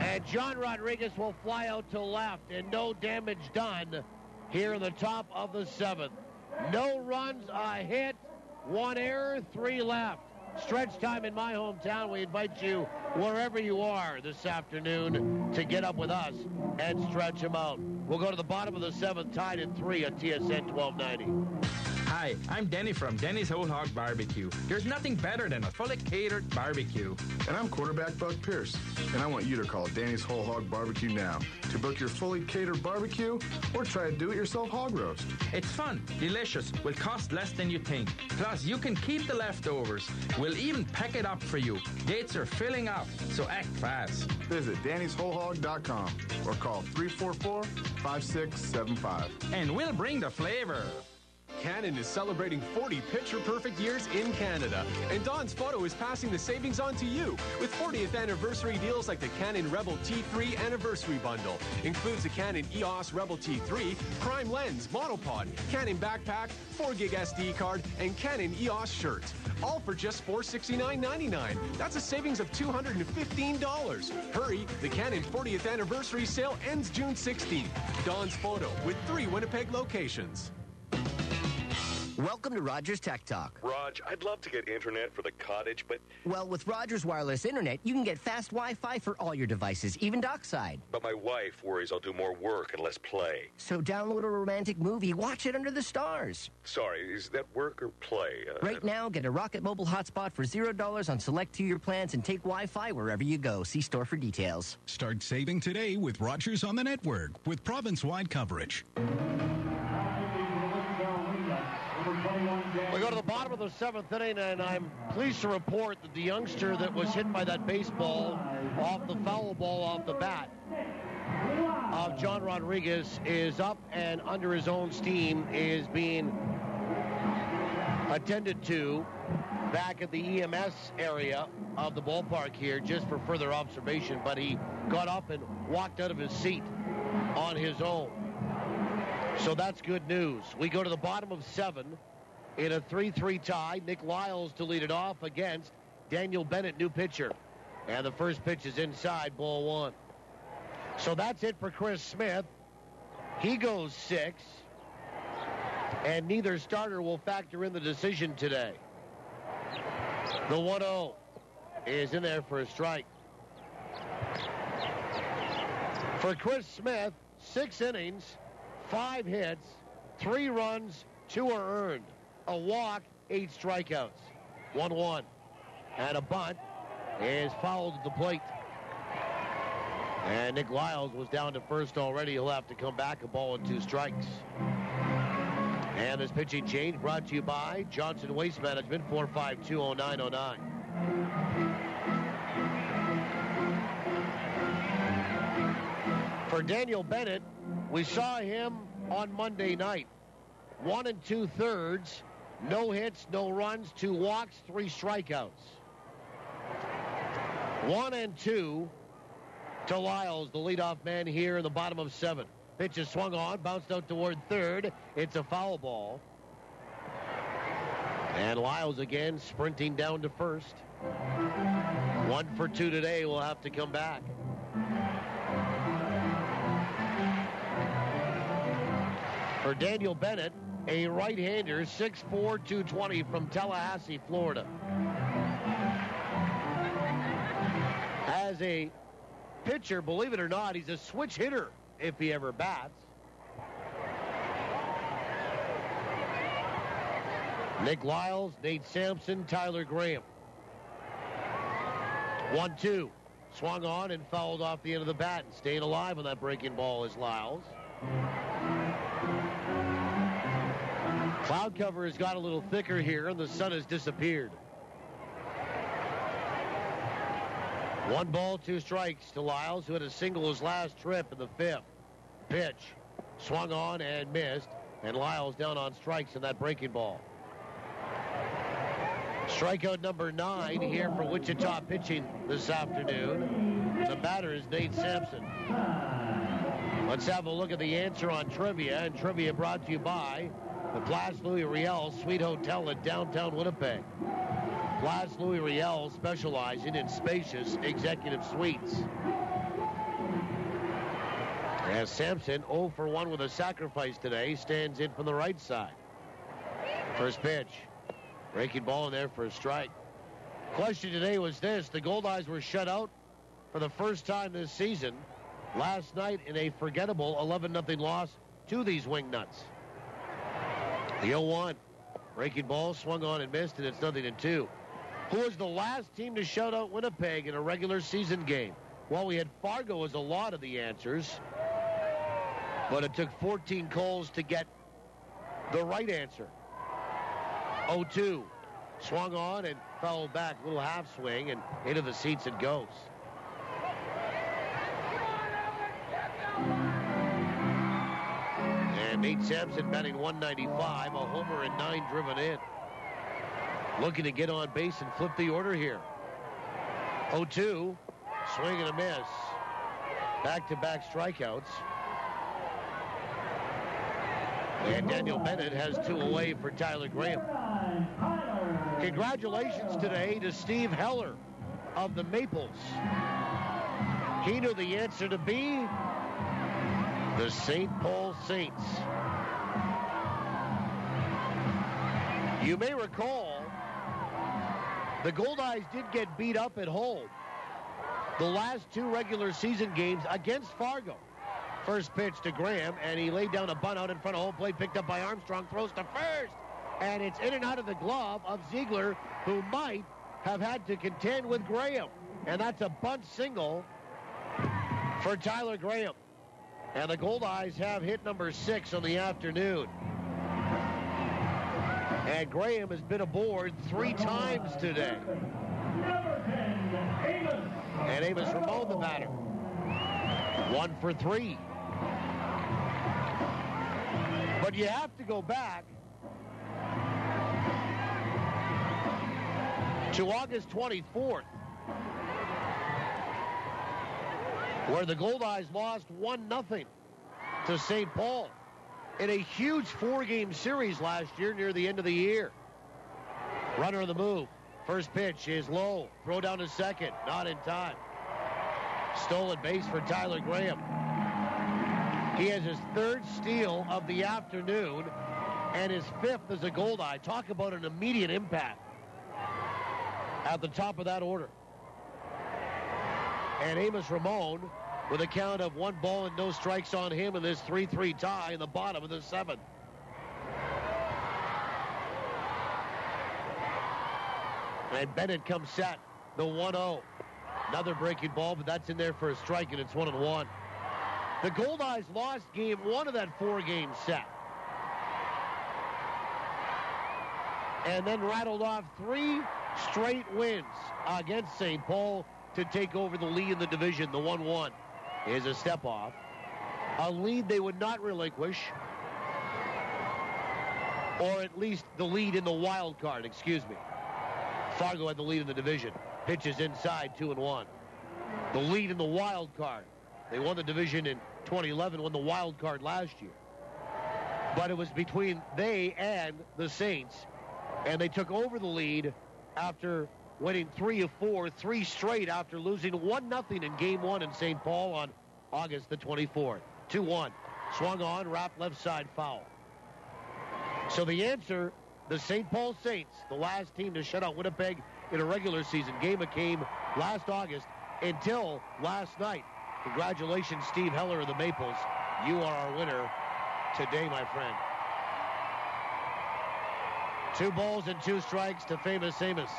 And John Rodriguez will fly out to left, and no damage done here in the top of the 7th. No runs, a hit, 1 error, 3 left. Stretch time in my hometown. We invite you wherever you are this afternoon to get up with us and stretch them out. We'll go to the bottom of the 7th, tied at 3 at TSN 1290. Hi, I'm Denny from Denny's Whole Hog Barbecue. There's nothing better than a fully catered barbecue. And I'm quarterback Buck Pierce, and I want you to call Danny's Whole Hog Barbecue now to book your fully catered barbecue or try a do-it-yourself hog roast. It's fun, delicious, will cost less than you think. Plus, you can keep the leftovers. We'll even pack it up for you. Dates are filling up, so act fast. Visit Danny'sWholeHog.com or call 344-5675. And we'll bring the flavor. Canon is celebrating 40 picture-perfect years in Canada, and Don's Photo is passing the savings on to you with 40th anniversary deals like the Canon Rebel T3 Anniversary Bundle. Includes the Canon EOS Rebel T3, Prime Lens, Monopod, Canon Backpack, 4GB SD card, and Canon EOS shirt. All for just $469.99. That's a savings of $215. Hurry, the Canon 40th Anniversary sale ends June 16th. Don's Photo with 3 Winnipeg locations. Welcome to Rogers Tech Talk. Raj, I'd love to get internet for the cottage, but... Well, with Rogers Wireless Internet, you can get fast Wi-Fi for all your devices, even dockside. But my wife worries I'll do more work and less play. So download a romantic movie, watch it under the stars. Sorry, is that work or play? Right now, get a Rocket Mobile hotspot for $0 on select 2-year plans and take Wi-Fi wherever you go. See store for details. Start saving today with Rogers on the network with province-wide coverage. We go to the bottom of the 7th inning, and I'm pleased to report that the youngster that was hit by that baseball off the foul ball off the bat of John Rodriguez is up and under his own steam, is being attended to back at the EMS area of the ballpark here just for further observation, but he got up and walked out of his seat on his own. So that's good news. We go to the bottom of 7 in a 3-3 tie. Nick Liles to lead it off against Daniel Bennett, new pitcher. And the first pitch is inside, ball 1. So that's it for Chris Smith. He goes 6. And neither starter will factor in the decision today. The 1-0 is in there for a strike. For Chris Smith, 6 innings, 5 hits, 3 runs, 2 are earned. A walk, 8 strikeouts. 1-1. And a bunt is fouled at the plate. And Nick Liles was down to first already. He'll have to come back, a ball and 2 strikes. And this pitching change brought to you by Johnson Waste Management, 452-0909. For Daniel Bennett, we saw him on Monday night. 1 2/3, no hits, no runs, 2 walks, 3 strikeouts. 1-2 to Liles, the leadoff man here in the bottom of 7. Pitch is swung on, bounced out toward third. It's a foul ball. And Liles again sprinting down to first. 1 for 2 today, will have to come back. For Daniel Bennett, a right-hander, 6'4", 220 from Tallahassee, Florida. As a pitcher, believe it or not, he's a switch hitter if he ever bats. Nick Liles, Nate Sampson, Tyler Graham. 1-2. Swung on and fouled off the end of the bat, and staying alive on that breaking ball is Liles. Cloud cover has got a little thicker here, and the sun has disappeared. 1 ball, 2 strikes to Liles, who had a single his last trip in the 5th. Pitch swung on and missed, and Liles down on strikes in that breaking ball. Strikeout number 9 here for Wichita pitching this afternoon. The batter is Nate Sampson. Let's have a look at the answer on trivia, and trivia brought to you by the Place Louis Riel Suite Hotel at downtown Winnipeg. Place Louis Riel specializing in spacious executive suites. As Sampson, 0 for 1 with a sacrifice today, stands in from the right side. First pitch. Breaking ball in there for a strike. Question today was this: the Goldeyes were shut out for the first time this season last night in a forgettable 11-0 loss to these Wingnuts. The 0-1 Breaking ball swung on and missed, and it's 0-2. Who was the last team to shut out Winnipeg in a regular season game? Well, we had Fargo as a lot of the answers, but it took 14 calls to get the right answer. 0-2. Swung on and fouled back. Little half swing, and into the seats it goes. And Nate Sampson batting 195, a homer and 9 driven in. Looking to get on base and flip the order here. 0-2, swing and a miss. Back-to-back strikeouts. And Daniel Bennett has 2 away for Tyler Graham. Congratulations today to Steve Heller of the Maples. He knew the answer to be the St. Paul Saints. You may recall the Goldeyes did get beat up at home the last 2 regular season games against Fargo. First pitch to Graham, and he laid down a bunt out in front of home plate, picked up by Armstrong, throws to first, and it's in and out of the glove of Ziegler, who might have had to contend with Graham. And that's a bunt single for Tyler Graham. And the Goldeyes have hit number 6 on the afternoon. And Graham has been aboard 3 times today. And Amos Ramon the batter. 1 for 3. But you have to go back to August 24th, where the Goldeyes lost 1-0 to St. Paul in a huge 4-game series last year near the end of the year. Runner on the move. First pitch is low. Throw down to second. Not in time. Stolen base for Tyler Graham. He has his 3rd steal of the afternoon and his 5th as a Goldeye. Talk about an immediate impact at the top of that order. And Amos Ramon with a count of 1 ball and no strikes on him in this 3-3 tie in the bottom of the 7th. And Bennett comes set, the 1-0. Another breaking ball, but that's in there for a strike, and it's 1-1. The Goldeyes lost game 1 of that 4-game set. And then rattled off 3 straight wins against St. Paul to take over the lead in the division. The 1-1 is a step off. A lead they would not relinquish. Or at least the lead in the wild card, excuse me. Fargo had the lead in the division. Pitches inside, 2-1. The lead in the wild card. They won the division in 2011, won the wild card last year. But it was between they and the Saints. And they took over the lead after winning 3 of 4, 3 straight after losing 1-0 in Game 1 in St. Paul on August the 24th. 2-1. Swung on, wrapped left side foul. So the answer, the St. Paul Saints, the last team to shut out Winnipeg in a regular season game. It came last August until last night. Congratulations, Steve Heller of the Maples. You are our winner today, my friend. 2 balls and 2 strikes to famous Amos.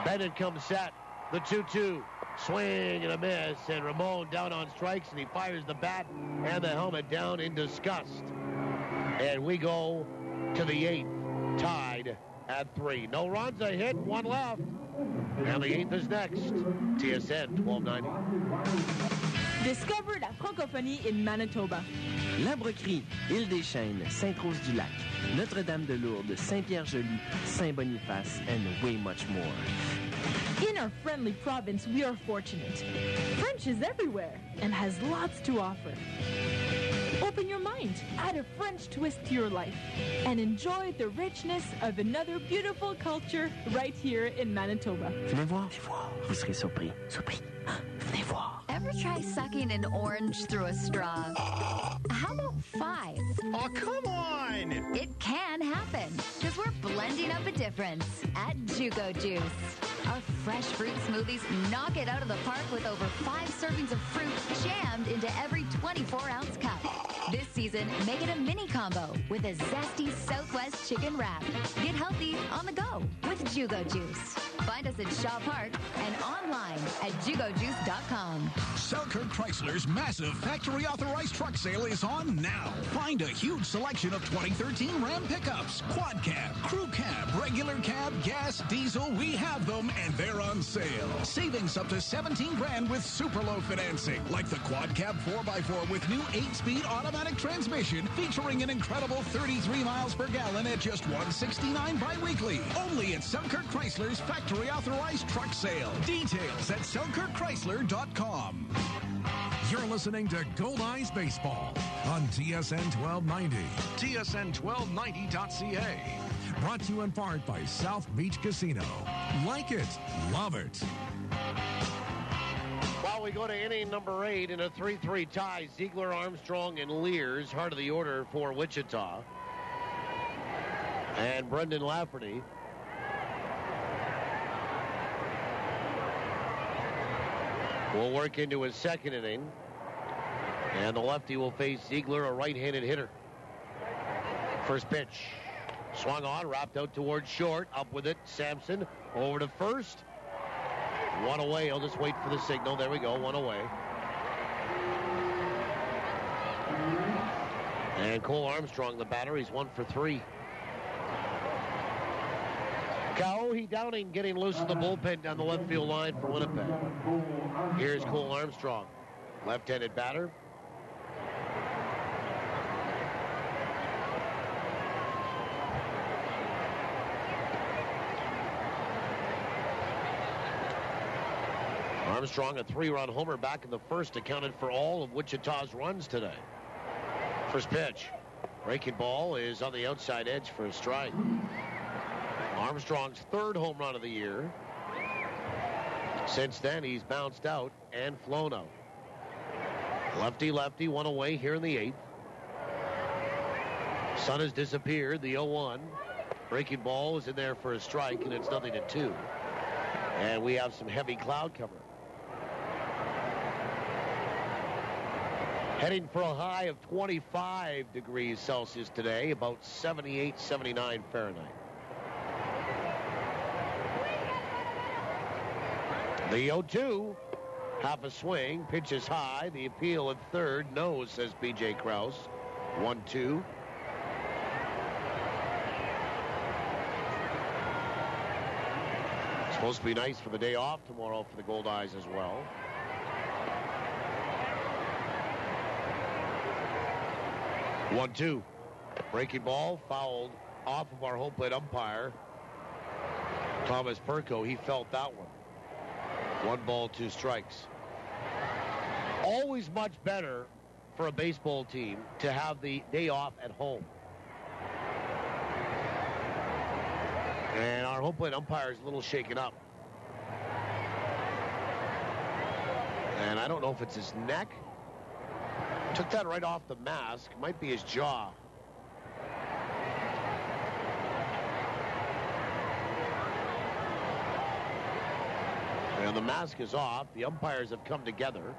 Bennett comes set. The 2-2. Swing and a miss. And Ramon down on strikes, and he fires the bat and the helmet down in disgust. And we go to the 8th, tied at 3. No runs, a hit, 1 left. And the 8th is next. TSN 1290. Discover la francophonie in Manitoba. L'Arbre-Crie, Île-des-Chênes, Sainte-Rose-du-Lac, Notre-Dame-de-Lourdes, Saint-Pierre-Joli, Saint-Boniface, and way much more. In our friendly province, we are fortunate. French is everywhere and has lots to offer. Open your mind, add a French twist to your life, and enjoy the richness of another beautiful culture right here in Manitoba. Venez voir, vous serez surpris. Surpris. Venez voir. Ever try sucking an orange through a straw? How about 5? Oh, come on! It can happen, because we're blending up a difference at Juco Juice. Our fresh fruit smoothies knock it out of the park with over 5 servings of fruit jammed into every 24-ounce cup. This season, make it a mini combo with a zesty Southwest chicken wrap. Get healthy on the go with Jugo Juice. Find us at Shaw Park and online at jugojuice.com. Selkirk Chrysler's massive factory-authorized truck sale is on now. Find a huge selection of 2013 Ram pickups, quad cab, crew cab, regular cab, gas, diesel. We have them, and they're on sale. Savings up to $17,000 with super low financing, like the quad cab 4x4 with new 8-speed automatic transmission, featuring an incredible 33 miles per gallon at just $169 bi-weekly. Only at Selkirk Chrysler's factory-authorized truck sale. Details at selkirkchrysler.com. You're listening to Goldeyes Baseball on TSN 1290. TSN1290.ca. Brought to you in part by South Beach Casino. Like it, love it. Well, we go to inning number 8 in a 3-3 tie. Ziegler, Armstrong, and Liles, heart of the order for Wichita. And Brendan Lafferty. Will work into his second inning. And the lefty will face Ziegler, a right-handed hitter. First pitch. Swung on, wrapped out towards short. Up with it, Sampson. Over to first. One away. He'll just wait for the signal. There we go, one away. And Cole Armstrong, the batter, he's 1 for 3. Kaohi Downing getting loose in the bullpen down the left field line for Winnipeg. Here's Cole Armstrong, left-handed batter. Armstrong, a 3-run homer back in the first, accounted for all of Wichita's runs today. First pitch. Breaking ball is on the outside edge for a strike. Armstrong's 3rd home run of the year. Since then, he's bounced out and flown out. Lefty, one away here in the 8th. Sun has disappeared, the 0-1. Breaking ball is in there for a strike, and it's 0-2. And we have some heavy cloud cover. Heading for a high of 25 degrees Celsius today, about 78, 79 Fahrenheit. The 0-2, half a swing, pitches high. The appeal at third, no, says B.J. Krause. 1-2. Supposed to be nice for the day off tomorrow for the Goldeyes as well. One-two. Breaking ball fouled off of our home plate umpire, Thomas Perko. He felt that one. 1 ball, 2 strikes. Always much better for a baseball team to have the day off at home. And our home plate umpire is a little shaken up. And I don't know if it's his neck. Took that right off the mask. Might be his jaw. And the mask is off. The umpires have come together.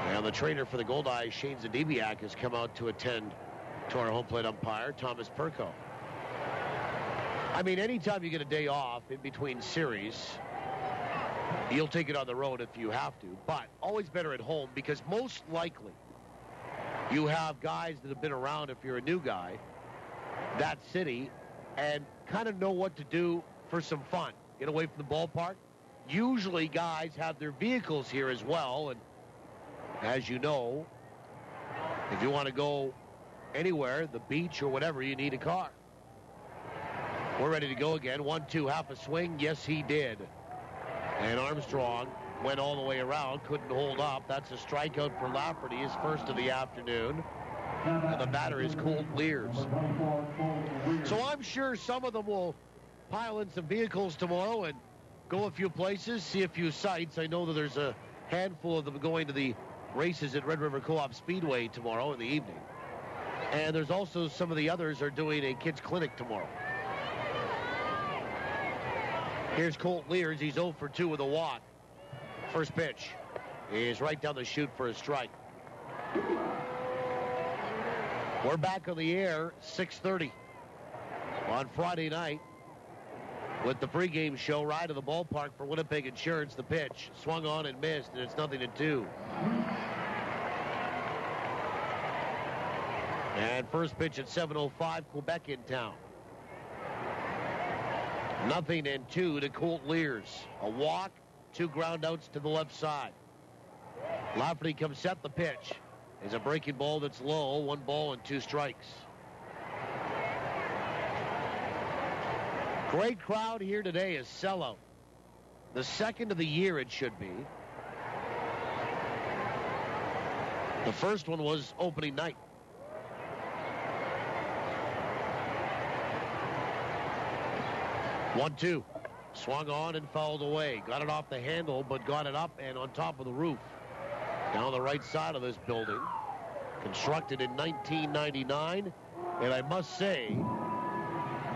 And the trainer for the Goldeyes, Shane Zadibiak, has come out to attend to our home plate umpire, Thomas Perko. I mean, anytime you get a day off in between series, you'll take it on the road if you have to, but always better at home, because most likely you have guys that have been around, if you're a new guy, that city, and kind of know what to do for some fun. Get away from the ballpark. Usually guys have their vehicles here as well, and as you know, if you want to go anywhere, the beach or whatever, you need a car. We're ready to go again. 1-2, half a swing. Yes, he did. And Armstrong went all the way around, couldn't hold up. That's a strikeout for Lafferty, his first of the afternoon. And the batter is Colt Liles. So I'm sure some of them will pile in some vehicles tomorrow and go a few places, see a few sights. I know that there's a handful of them going to the races at Red River Co-op Speedway tomorrow in the evening. And there's also some of the others are doing a kids clinic tomorrow. Here's Colt Liles. He's 0 for 2 with a walk. First pitch is right down the chute for a strike. We're back on the air, 6:30 on Friday night with the pregame show. Ride to the ballpark for Winnipeg Insurance. The pitch swung on and missed, and it's 0-2. And first pitch at 7:05, Quebec in town. 0-2 to Colt Liles. A walk, 2 ground outs to the left side. Lafferty comes set the pitch. Is a breaking ball that's low, 1 ball and 2 strikes. Great crowd here today is sellout. The second of the year it should be. The first one was opening night. One, 2. Swung on and fouled away. Got it off the handle, but got it up and on top of the roof. Down the right side of this building. Constructed in 1999. And I must say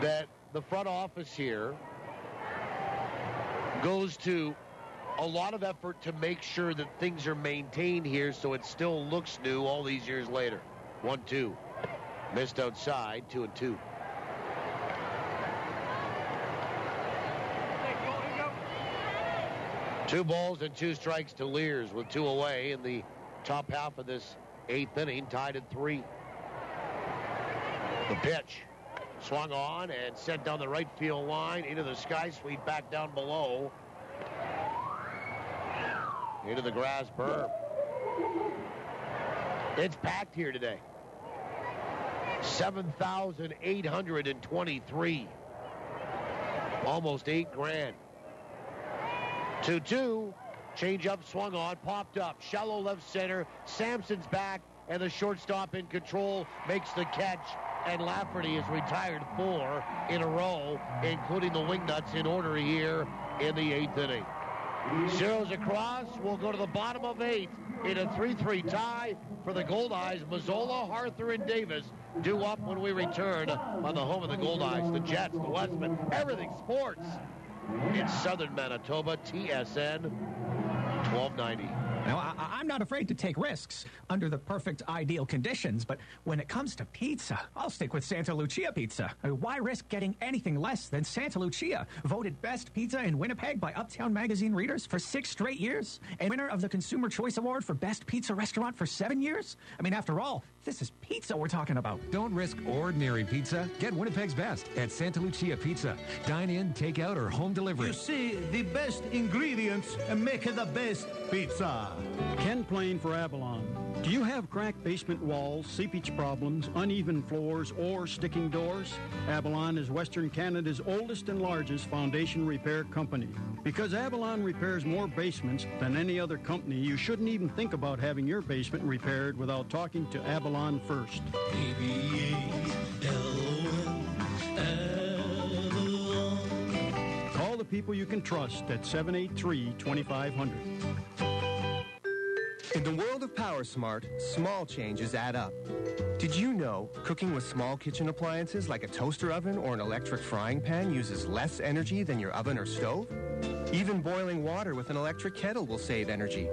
that the front office here goes to a lot of effort to make sure that things are maintained here so it still looks new all these years later. 1-2. Missed outside, 2-2. Two balls and 2 strikes to Liles with 2 away in the top half of this 8th inning, tied at 3. The pitch swung on and sent down the right field line into the sky suite, back down below into the grass berm. It's packed here today. 7,823. Almost $8,000. 2-2. Change-up swung on, popped up. Shallow left center. Sampson's back, and the shortstop in control makes the catch. And Lafferty has retired 4 in a row, including the Wingnuts in order here in the 8th inning. Zeros across. We'll go to the bottom of 8 in a 3-3 tie for the Goldeyes. Mazzola, Harther, and Davis due up when we return on the home of the Goldeyes. The Jets, the Westmen, everything sports. It's Southern Manitoba, TSN 1290. Now, I'm not afraid to take risks under the perfect ideal conditions, but when it comes to pizza, I'll stick with Santa Lucia Pizza. Why risk getting anything less than Santa Lucia? Voted best pizza in Winnipeg by Uptown Magazine readers for 6 straight years, and winner of the Consumer Choice Award for best pizza restaurant for 7 years? I mean, after all, this is pizza we're talking about. Don't risk ordinary pizza. Get Winnipeg's best at Santa Lucia Pizza. Dine in, take out, or home delivery. You see, the best ingredients make the best pizza. Ken Plain for Avalon. Do you have cracked basement walls, seepage problems, uneven floors, or sticking doors? Avalon is Western Canada's oldest and largest foundation repair company. Because Avalon repairs more basements than any other company, you shouldn't even think about having your basement repaired without talking to Avalon first. Avalon. Call the people you can trust at 783-2500. In the world of PowerSmart, small changes add up. Did you know cooking with small kitchen appliances like a toaster oven or an electric frying pan uses less energy than your oven or stove? Even boiling water with an electric kettle will save energy.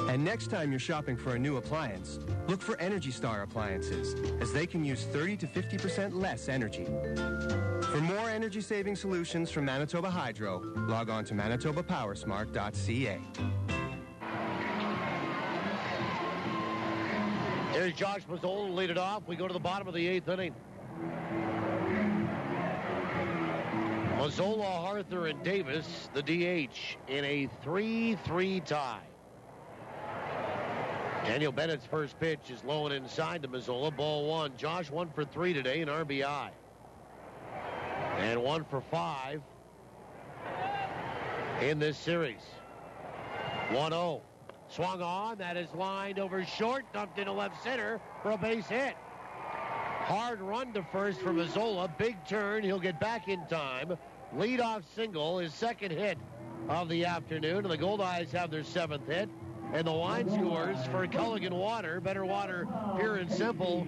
And next time you're shopping for a new appliance, look for Energy Star appliances, as they can use 30 to 50% less energy. For more energy-saving solutions from Manitoba Hydro, log on to manitobapowersmart.ca. Here's Josh Mazzola, lead it off. We go to the bottom of the 8th inning. Mazzola, Harther, and Davis, the DH, in a 3-3 tie. Daniel Bennett's first pitch is low and inside to Mazzola. Ball 1. Josh 1 for 3 today in RBI. And 1 for 5 in this series. 1-0. Swung on. That is lined over short. Dumped into left center for a base hit. Hard run to first for Mazzola. Big turn. He'll get back in time. Leadoff single, his second hit of the afternoon. And the Goldeyes have their 7th hit. And the wine scores for Culligan Water, Better Water, pure and simple,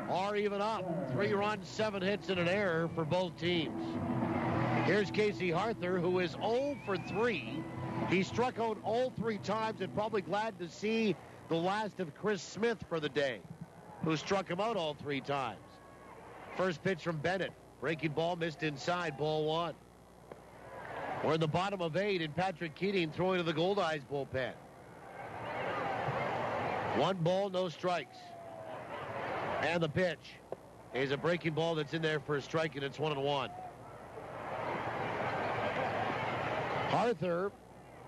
are even up. 3 runs, 7 hits, and an error for both teams. Here's Casey Harther, who is 0 for 3. He struck out all 3 times and probably glad to see the last of Chris Smith for the day. who struck him out all 3 times. First pitch from Bennett. Breaking ball missed inside, ball 1. We're in the bottom of 8, and Patrick Keating throwing to the Goldeyes bullpen. 1 ball, no strikes. And the pitch is a breaking ball that's in there for a strike, and it's 1-1. Arthur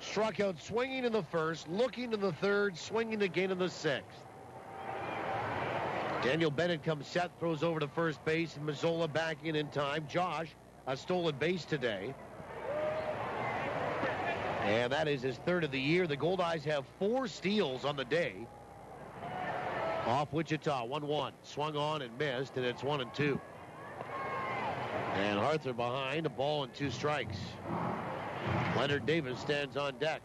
struck out swinging in the first, looking in the third, swinging again in the 6th. Daniel Bennett comes set, throws over to first base, and Mazzola back in time. Josh, a stolen base today. And that is his 3rd of the year. The Goldeyes have 4 steals on the day. Off Wichita, 1-1. Swung on and missed, and it's 1-2. And Arthur behind, a ball and 2 strikes. Leonard Davis stands on deck.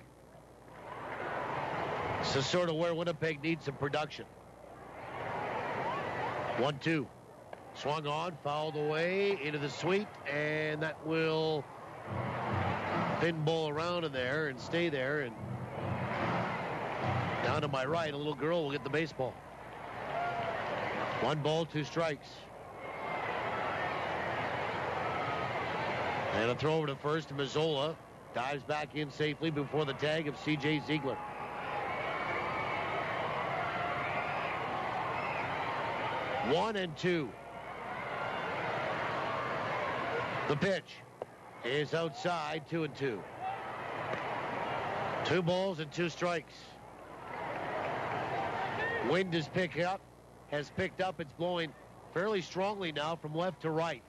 This is sort of where Winnipeg needs some production. 1-2. Swung on, fouled away into the suite, and that will pinball around in there and stay there. And down to my right, a little girl will get the baseball. 1 ball, 2 strikes. And a throw over to first to Mazzola. Dives back in safely before the tag of C.J. Ziegler. One and 2. The pitch is outside, 2-2. 2 balls and 2 strikes. Wind has picked up. It's blowing fairly strongly now from left to right.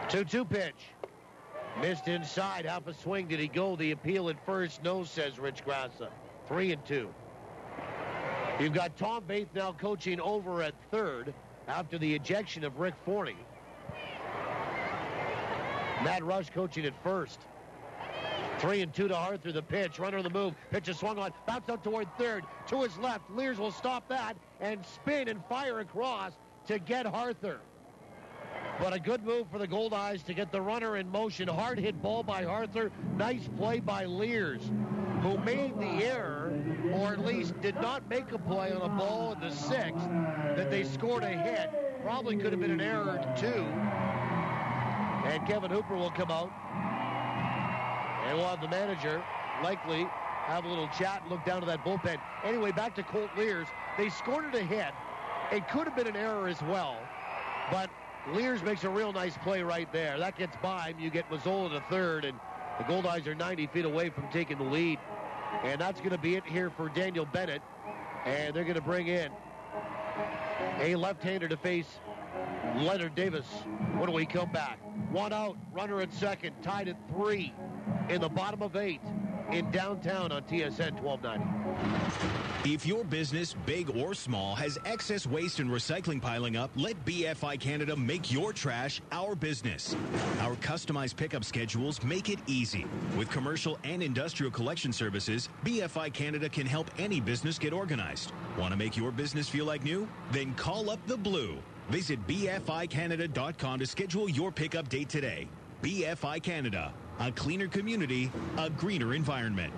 2-2 pitch. Missed inside. Half a swing. Did he go? The appeal at first. No, says Rich Grassa. 3-2. You've got Tom Bates now coaching over at third after the ejection of Rick Forney. Matt Rush coaching at first. 3-2 to Arthur. The pitch. Runner on the move. Pitch is swung on. Bounce out toward third. To his left. Liles will stop that and spin and fire across to get Arthur. But a good move for the Goldeyes to get the runner in motion. Hard hit ball by Arthur. Nice play by Liles, who made the error, or at least did not make a play on a ball in the 6th that they scored a hit. Probably could have been an error too. And Kevin Hooper will come out. And we'll have the manager likely have a little chat and look down to that bullpen. Anyway, back to Colt Liles. They scored it a hit. It could have been an error as well, but Liles makes a real nice play right there. That gets by him. You get Mazzola to third, and the Goldeyes are 90 feet away from taking the lead. And that's going to be it here for Daniel Bennett. And they're going to bring in a left-hander to face Leonard Davis. When we come back, 1 out, runner at second, tied at 3 in the bottom of 8 in downtown on TSN 1290. If your business, big or small, has excess waste and recycling piling up, let BFI Canada make your trash our business. Our customized pickup schedules make it easy. With commercial and industrial collection services, BFI Canada can help any business get organized. Want to make your business feel like new? Then call up the Blue. Visit BFICanada.com to schedule your pickup date today. BFI Canada, a cleaner community, a greener environment.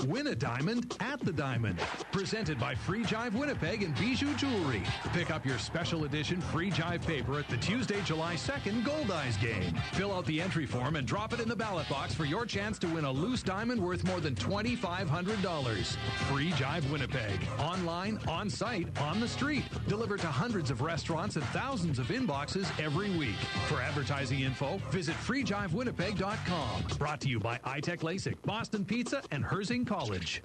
Win a diamond at the Diamond. Presented by Free Jive Winnipeg and Bijou Jewelry. Pick up your special edition Free Jive paper at the Tuesday, July 2nd Goldeyes game. Fill out the entry form and drop it in the ballot box for your chance to win a loose diamond worth more than $2,500. Free Jive Winnipeg. Online, on site, on the street. Delivered to hundreds of restaurants and thousands of inboxes every week. For advertising info, visit freejivewinnipeg.com. Brought to you by iTech LASIK, Boston Pizza, and Herzing College.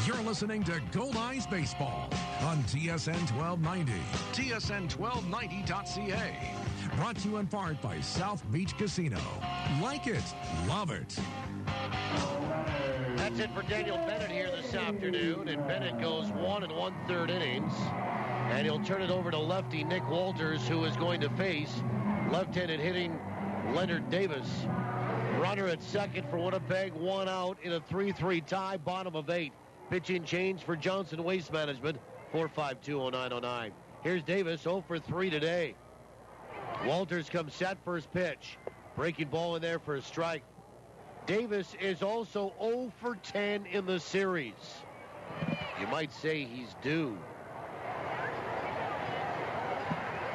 You're listening to Goldeyes Baseball on TSN 1290. TSN1290.ca. Brought to you in part by South Beach Casino. Like it, love it. That's it for Daniel Bennett here this afternoon. And Bennett goes 1 1/3 innings. And he'll turn it over to lefty Nick Walters, who is going to face left-handed hitting Leonard Davis. Runner at second for Winnipeg, 1 out in a 3-3 tie, bottom of 8. Pitching change for Johnson Waste Management, 452-0909. Here's Davis, 0 for 3 today. Walters comes set for his pitch. Breaking ball in there for a strike. Davis is also 0 for 10 in the series. You might say he's due.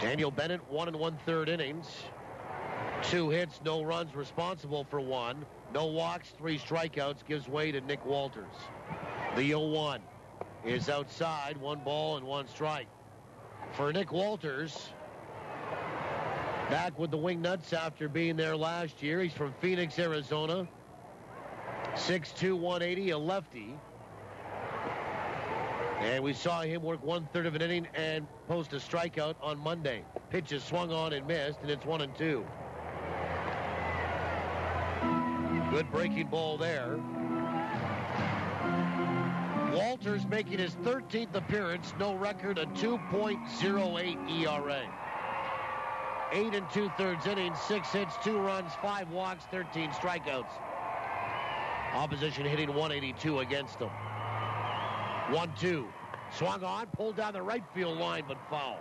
Daniel Bennett, 1 1/3 innings. 2 hits, no runs, responsible for 1. No walks, 3 strikeouts, gives way to Nick Walters. The 0-1 is outside, 1 ball and 1 strike. For Nick Walters, back with the Wingnuts after being there last year. He's from Phoenix, Arizona. 6'2", 180, a lefty. And we saw him work 1/3 of an inning and post a strikeout on Monday. Pitches swung on and missed, and it's 1-2. Good breaking ball there. Walters making his 13th appearance, no record, a 2.08 ERA. 8 2/3 innings, 6 hits, 2 runs, 5 walks, 13 strikeouts. Opposition hitting 182 against him. 1-2. Swung on, pulled down the right field line, but foul.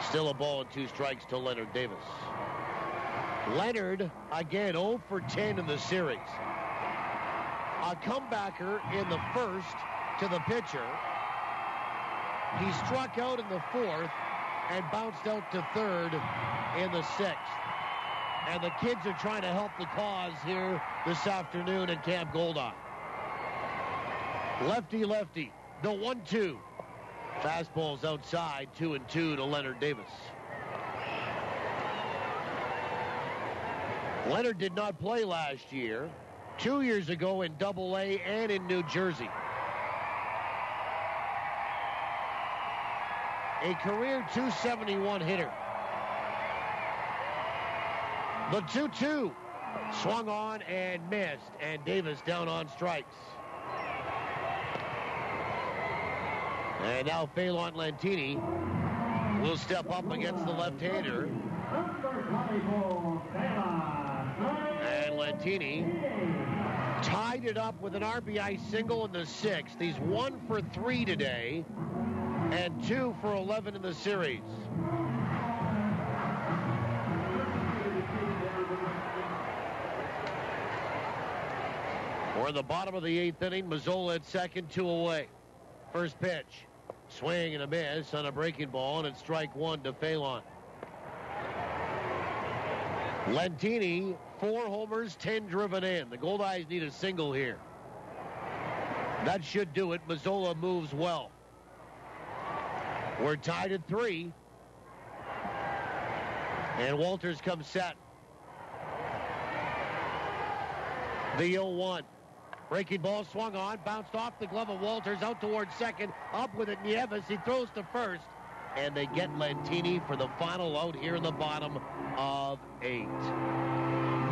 Still a ball and 2 strikes to Leonard Davis. Leonard, again, 0 for 10 in the series. A comebacker in the first to the pitcher. He struck out in the 4th and bounced out to 3rd in the 6th. And the kids are trying to help the cause here this afternoon at Camp Goldeyes. Lefty, the 1-2. Fastball's outside, 2-2 to Leonard Davis. Leonard did not play last year. 2 years ago in Double-A and in New Jersey. A career .271 hitter. The 2-2 swung on and missed, and Davis down on strikes. And now Phelan Lantini will step up against the left-hander. And Lantini tied it up with an RBI single in the 6th. He's 1 for 3 today and 2 for 11 in the series. We're in the bottom of the 8th inning. Mazzola at second, 2 away. First pitch. Swing and a miss on a breaking ball, and it's strike 1 to Phelan. Lantini, 4 homers, 10 driven in. The Goldeyes need a single here. That should do it. Mazzola moves well. We're tied at 3. And Walters comes set. The 0-1. Breaking ball swung on, bounced off the glove of Walters, out towards second, up with it Nieves. He throws to first, and they get Lantini for the final out here in the bottom of 8.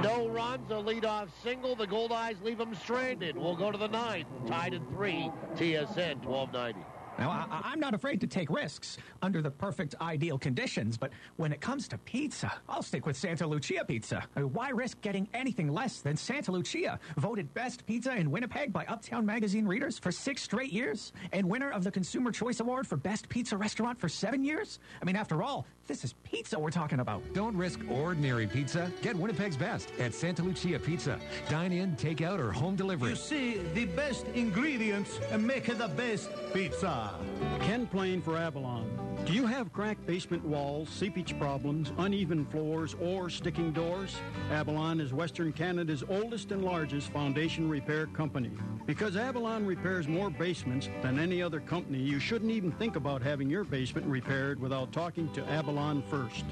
No runs, a leadoff single. The Goldeyes leave them stranded. We'll go to the 9th, tied at 3, TSN 1290. Now, I'm not afraid to take risks under the perfect ideal conditions, but when it comes to pizza, I'll stick with Santa Lucia Pizza. Why risk getting anything less than Santa Lucia? Voted best pizza in Winnipeg by Uptown Magazine readers for 6 straight years, and winner of the Consumer Choice Award for best pizza restaurant for 7 years? I mean, after all, this is pizza we're talking about. Don't risk ordinary pizza. Get Winnipeg's best at Santa Lucia Pizza. Dine in, take out, or home delivery. You see, the best ingredients make the best pizza. Ken Plain for Avalon. Do you have cracked basement walls, seepage problems, uneven floors, or sticking doors? Avalon is Western Canada's oldest and largest foundation repair company. Because Avalon repairs more basements than any other company, you shouldn't even think about having your basement repaired without talking to Avalon first.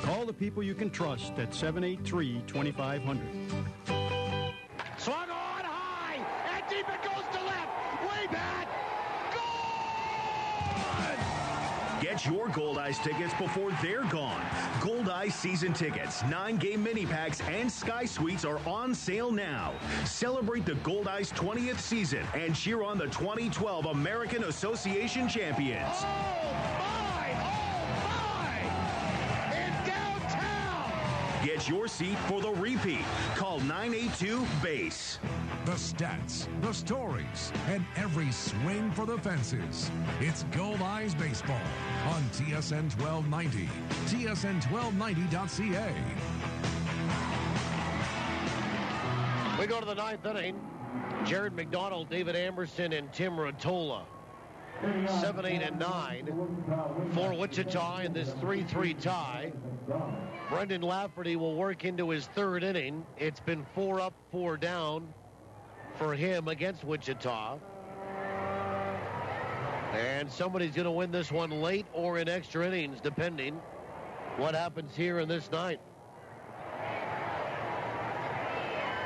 Call the people you can trust at 783-2500. Swung on high, and deep it goes to left. Way back. Gone! Get your Goldeyes tickets before they're gone. Goldeyes season tickets, 9-game mini packs, and Sky Suites are on sale now. Celebrate the Goldeyes 20th season and cheer on the 2012 American Association champions. Get your seat for the repeat. Call 982-BASE. The stats, the stories, and every swing for the fences. It's Goldeyes Baseball on TSN 1290, tsn1290.ca. We go to the ninth inning. Jared McDonald, David Amberson, and Tim Rottola. 7, 8, and 9 for Wichita in this 3-3 tie. Brendan Lafferty will work into his third inning. It's been 4 up, 4 down for him against Wichita. And somebody's going to win this one late or in extra innings, depending what happens here in this ninth.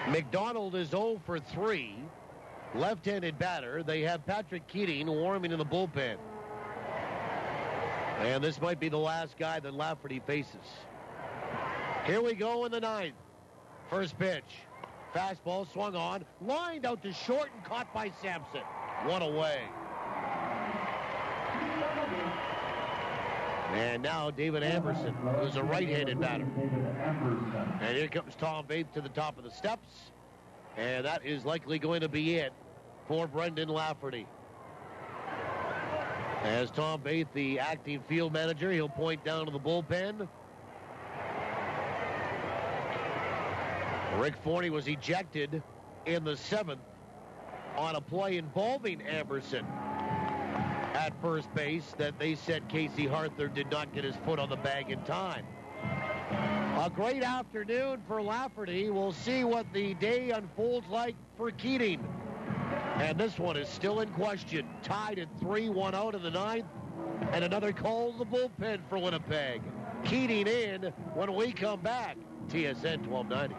McDonald is 0 for 3. Left-handed batter. They have Patrick Keating warming in the bullpen. And this might be the last guy that Lafferty faces. Here we go in the ninth. First pitch. Fastball swung on. Lined out to short and caught by Sampson. One away. And now David Amberson, who's a right-handed batter. And here comes Tom Bates to the top of the steps. And that is likely going to be it for Brendan Lafferty. As Tom Bates, the acting field manager, he'll point down to the bullpen. Rick Forney was ejected in the 7th on a play involving Amberson at first base that they said Casey Harther did not get his foot on the bag in time. A great afternoon for Lafferty. We'll see what the day unfolds like for Keating. And this one is still in question. Tied at 3, 1 out in the ninth. And another call to the bullpen for Winnipeg. Keating in when we come back. TSN 1290.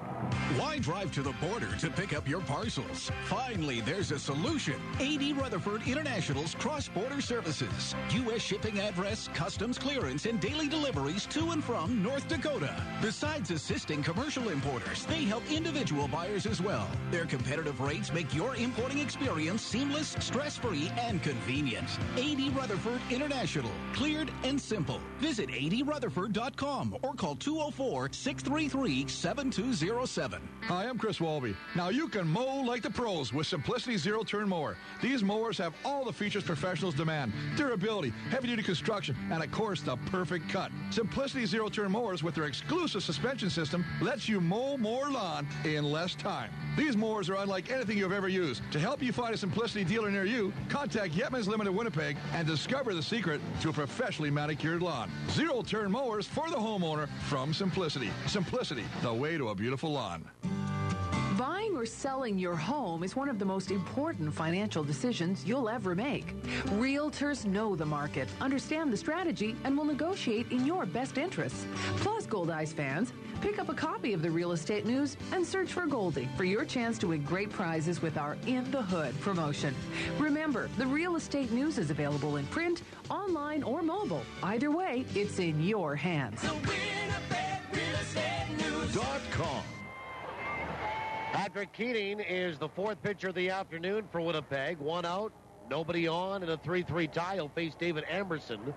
Why drive to the border to pick up your parcels? Finally, there's a solution. A.D. Rutherford International's cross-border services. U.S. shipping address, customs clearance, and daily deliveries to and from North Dakota. Besides assisting commercial importers, they help individual buyers as well. Their competitive rates make your importing experience seamless, stress-free, and convenient. A.D. Rutherford International. Cleared and simple. Visit adrutherford.com or call 204-633-7207. Hi, I'm Chris Walby. Now you can mow like the pros with Simplicity Zero-Turn Mower. These mowers have all the features professionals demand. Durability, heavy-duty construction, and of course, the perfect cut. Simplicity Zero-Turn Mowers with their exclusive suspension system lets you mow more lawn in less time. These mowers are unlike anything you've ever used. To help you find a Simplicity dealer near you, contact Yetman's Limited Winnipeg and discover the secret to a professionally manicured lawn. Zero-Turn Mowers for the homeowner from Simplicity. Simplicity, the way to a beautiful lawn. Buying or selling your home is one of the most important financial decisions you'll ever make. Realtors know the market, understand the strategy, and will negotiate in your best interests. Plus, Goldeyes fans, pick up a copy of the Real Estate News and search for Goldie for your chance to win great prizes with our In the Hood promotion. Remember, the Real Estate News is available in print, online, or mobile. Either way, it's in your hands. WinnipegRealEstateNews.com. Patrick Keating is the fourth pitcher of the afternoon for Winnipeg. 1 out, nobody on, in a 3-3 tie. He'll face David Amberson.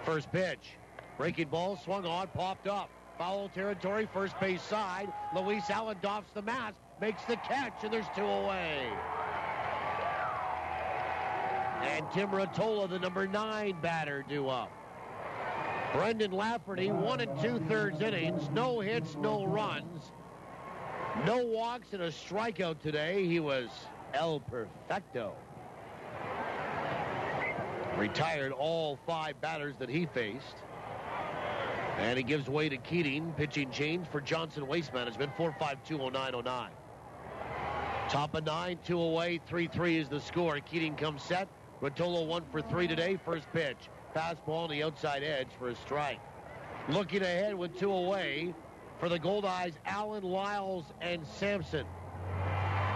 First pitch. Breaking ball, swung on, popped up. Foul territory, first base side. Luis Allen doffs the mask, makes the catch, and there's 2 away. And Tim Rottola, the number 9 batter, due up. Brendan Lafferty, 1 2/3 innings. No hits, no runs. No walks and a strikeout today. He was El Perfecto. Retired all 5 batters that he faced. And he gives way to Keating. Pitching change for Johnson Waste Management. 4-5-2-09-09. Top of 9, 2 away. 3-3 is the score. Keating comes set. Rottola 1 for 3 today. First pitch. Fastball on the outside edge for a strike. Looking ahead with 2 away. For the Goldeyes, Allen, Liles, and Sampson.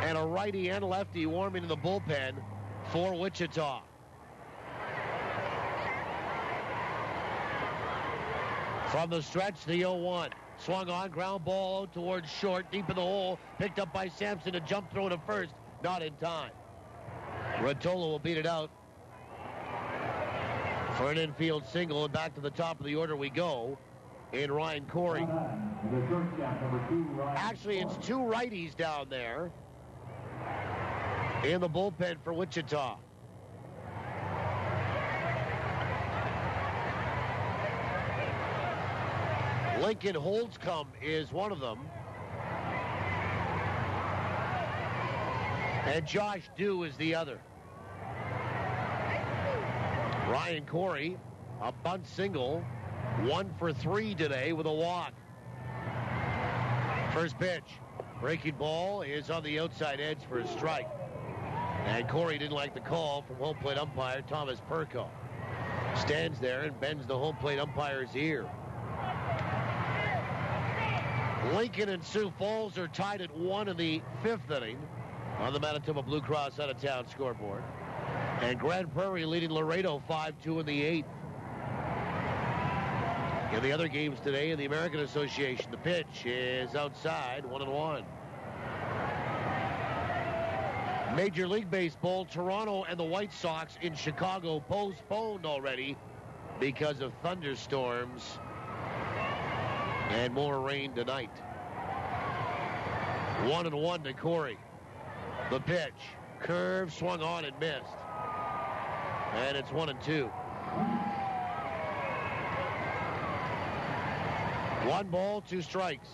And a righty and lefty warming in the bullpen for Wichita. From the stretch, the 0-1. Swung on, ground ball towards short, deep in the hole. Picked up by Sampson, a jump throw to first. Not in time. Rottola will beat it out for an infield single, and back to the top of the order we go. In Ryan Corey. Actually, it's 2 righties down there in the bullpen for Wichita. Lincoln Holtzcomb is one of them. And Josh Dew is the other. Ryan Corey, a bunt single, 1 for 3 today with a walk. First pitch, breaking ball is on the outside edge for a strike. And Corey didn't like the call from home plate umpire Thomas Perko. Stands there and bends the home plate umpire's ear. Lincoln and Sioux Falls are tied at 1 in the 5th inning on the Manitoba Blue Cross out-of-town scoreboard. And Grand Prairie leading Laredo 5-2 in the 8th. In the other games today in the American Association, the pitch is outside, 1-1. Major League Baseball, Toronto and the White Sox in Chicago postponed already because of thunderstorms and more rain tonight. 1-1 to Corey. The pitch, curve, swung on and missed. And it's 1-2. 1 ball, 2 strikes.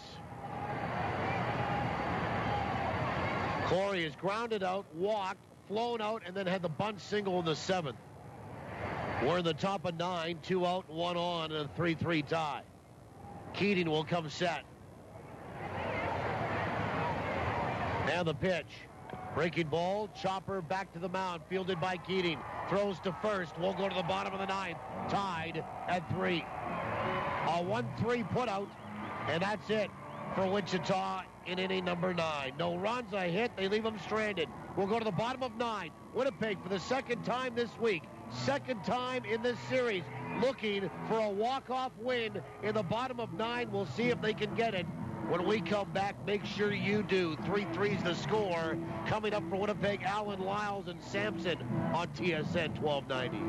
Corey is grounded out, walked, flown out, and then had the bunt single in the 7th. We're in the top of 9, 2 out, 1 on, and a 3-3 tie. Keating will come set. Now the pitch. Breaking ball, chopper back to the mound, fielded by Keating. Throws to first, will go to the bottom of the 9th. Tied at 3. A 1-3 putout, and that's it for Wichita in inning number 9. No runs, a hit, they leave them stranded. We'll go to the bottom of 9. Winnipeg for the 2nd time this week. 2nd time in this series, looking for a walk-off win in the bottom of 9. We'll see if they can get it. When we come back, make sure you do. 3-3's the score. Coming up for Winnipeg, Alan Liles and Sampson on TSN 1290.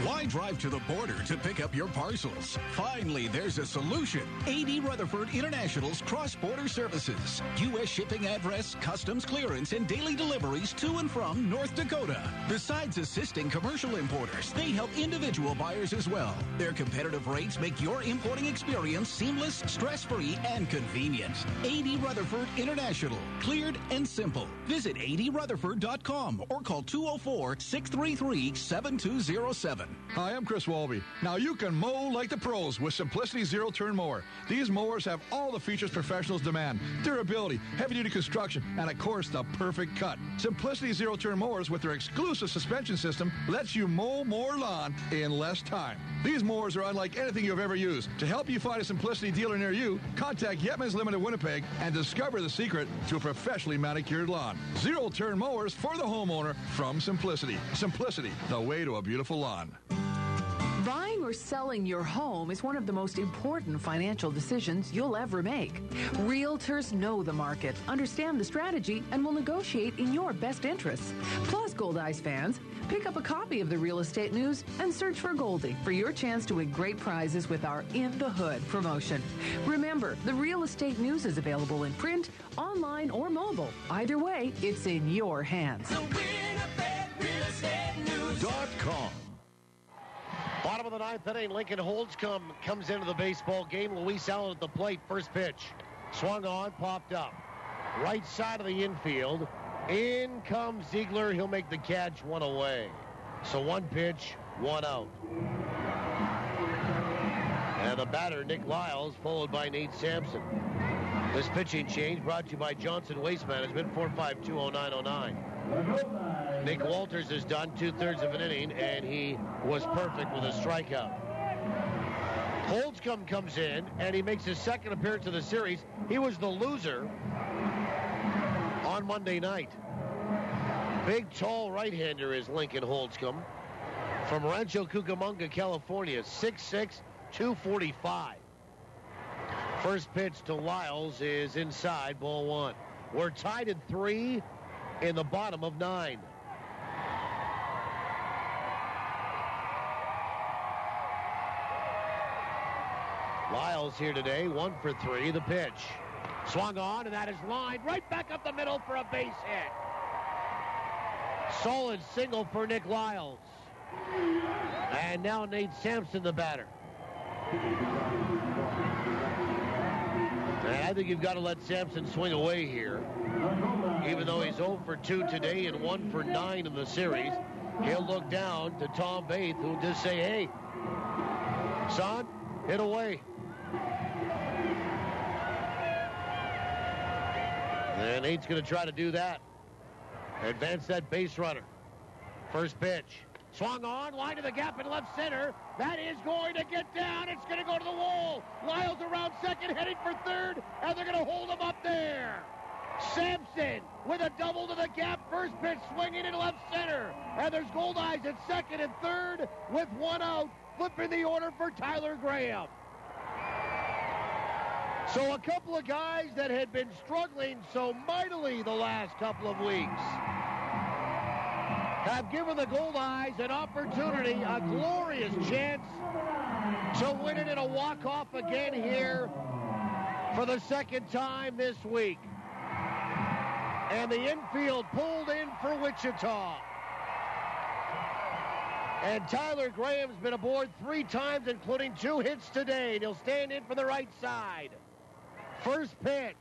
Why drive to the border to pick up your parcels? Finally, there's a solution. A.D. Rutherford International's cross-border services. U.S. shipping address, customs clearance, and daily deliveries to and from North Dakota. Besides assisting commercial importers, they help individual buyers as well. Their competitive rates make your importing experience seamless, stress-free, and convenient. A.D. Rutherford International. Cleared and simple. Visit adrutherford.com or call 204-633-7207. Hi, I'm Chris Walby. Now you can mow like the pros with Simplicity Zero-Turn Mower. These mowers have all the features professionals demand. Durability, heavy-duty construction, and of course the perfect cut. Simplicity Zero-Turn Mowers with their exclusive suspension system lets you mow more lawn in less time. These mowers are unlike anything you've ever used. To help you find a Simplicity dealer near you, contact Yetman's Limited Winnipeg and discover the secret to a professionally manicured lawn. Zero-turn mowers for the homeowner from Simplicity. Simplicity, the way to a beautiful lawn. Buying or selling your home is one of the most important financial decisions you'll ever make. Realtors know the market, understand the strategy, and will negotiate in your best interests. Plus, Goldeyes fans, pick up a copy of the Real Estate News and search for Goldie for your chance to win great prizes with our In the Hood promotion. Remember, the Real Estate News is available in print, online, or mobile. Either way, it's in your hands. The Winnipeg Real Estate News.com. Bottom of the 9th inning, Lincoln Holdscomb comes into the baseball game. Luis Allen at the plate, first pitch. Swung on, popped up. Right side of the infield. In comes Ziegler. He'll make the catch, 1 away. So 1 pitch, 1 out. And the batter, Nick Liles, followed by Nate Sampson. This pitching change brought to you by Johnson Waste Management, 4520909. Nick Walters is done 2/3 of an inning, and he was perfect with a strikeout. Holdscomb comes in, and he makes his 2nd appearance of the series. He was the loser on Monday night. Big, tall right-hander is Lincoln Holdscomb from Rancho Cucamonga, California, 6'6", 245. First pitch to Liles is inside, ball 1. We're tied at 3 in the bottom of 9. Liles here today, 1 for 3. The pitch. Swung on, and that is lined right back up the middle for a base hit. Solid single for Nick Liles. And now Nate Sampson, the batter. And I think you've got to let Sampson swing away here. Even though he's 0 for 2 today and 1 for 9 in the series, he'll look down to Tom Baith, who'll just say, hey, son, hit away. And Nate's going to try to do that. Advance that base runner. First pitch. Swung on, line to the gap in left center. That is going to get down. It's going to go to the wall. Liles around second, heading for third, and they're going to hold him up there. Sampson with a double to the gap. First pitch swinging in left center. And there's Goldeyes at second and third with one out. Flipping the order for Tyler Graham. So a couple of guys that had been struggling so mightily the last couple of weeks have given the Goldeyes an opportunity, a glorious chance to win it in a walk-off again here for the second time this week. And the infield pulled in for Wichita. And Tyler Graham's been aboard 3 times, including 2 hits today. And he'll stand in for the right side. First pitch.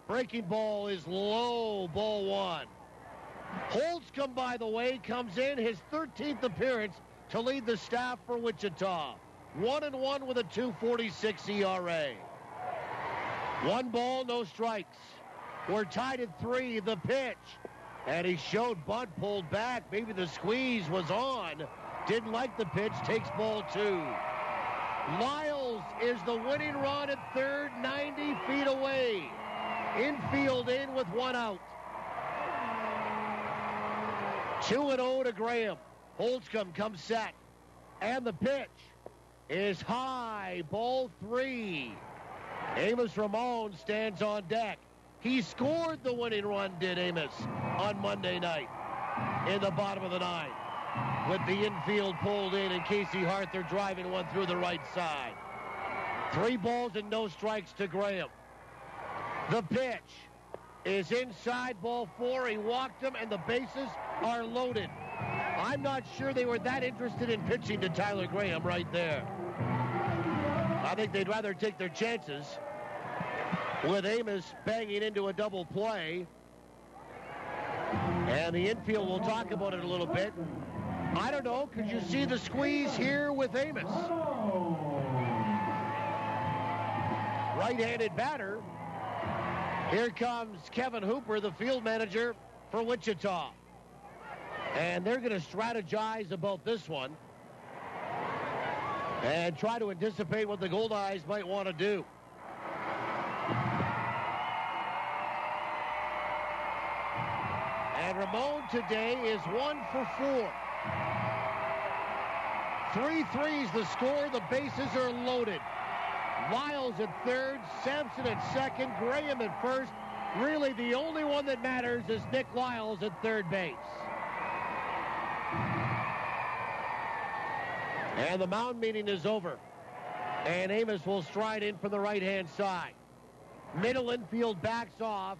Breaking ball is low, ball 1. Holtzcomb, by the way, comes in his 13th appearance to lead the staff for Wichita. 1-1 with a 2.46 ERA. 1 ball, no strikes. We're tied at 3, the pitch. And he showed bunt, pulled back. Maybe the squeeze was on. Didn't like the pitch, takes ball 2. Liles is the winning run at third, 90 feet away. Infield in with 1 out. 2-0 to Graham. Holtzcomb comes set. And the pitch is high, ball 3. Amos Ramon stands on deck. He scored the winning run, did Amos, on Monday night in the bottom of the 9th. With the infield pulled in and Casey Harther driving one through the right side. 3 balls and no strikes to Graham. The pitch is inside, ball 4. He walked him and the bases are loaded. I'm not sure they were that interested in pitching to Tyler Graham right there. I think they'd rather take their chances with Amos banging into a double play. And the infield, we'll talk about it a little bit. I don't know, could you see the squeeze here with Amos? Right-handed batter. Here comes Kevin Hooper, the field manager for Wichita. And they're going to strategize about this one and try to anticipate what the Goldeyes might want to do. And Ramon today is 1 for 4. 3 threes the score. The bases are loaded. Liles at third, Sampson at second, Graham at first. Really, the only one that matters is Nick Liles at third base. And the mound meeting is over. And Amos will stride in from the right-hand side. Middle infield backs off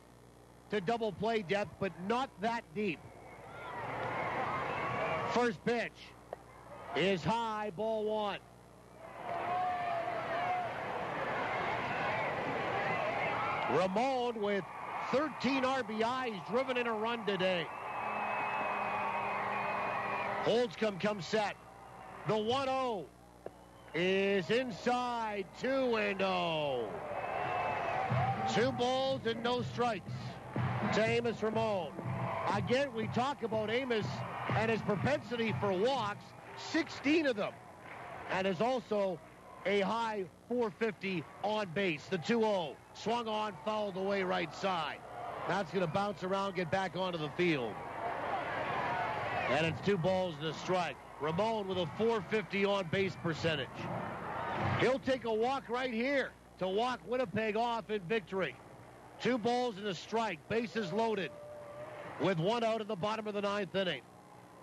to double play depth, but not that deep. First pitch is high, ball 1. Ramon with 13 RBIs driven in a run today. Holtzcomb comes set. The 1-0 is inside, 2-0. 2 balls and no strikes to Amos Ramon. Again, we talk about Amos and his propensity for walks, 16 of them, and is also a high 450 on base. The 2-0 swung on, fouled away right side. That's going to bounce around, get back onto the field. And it's 2 balls and a strike. Ramon with a 450 on base percentage. He'll take a walk right here to walk Winnipeg off in victory. 2 balls and a strike. Bases loaded with 1 out in the bottom of the 9th inning.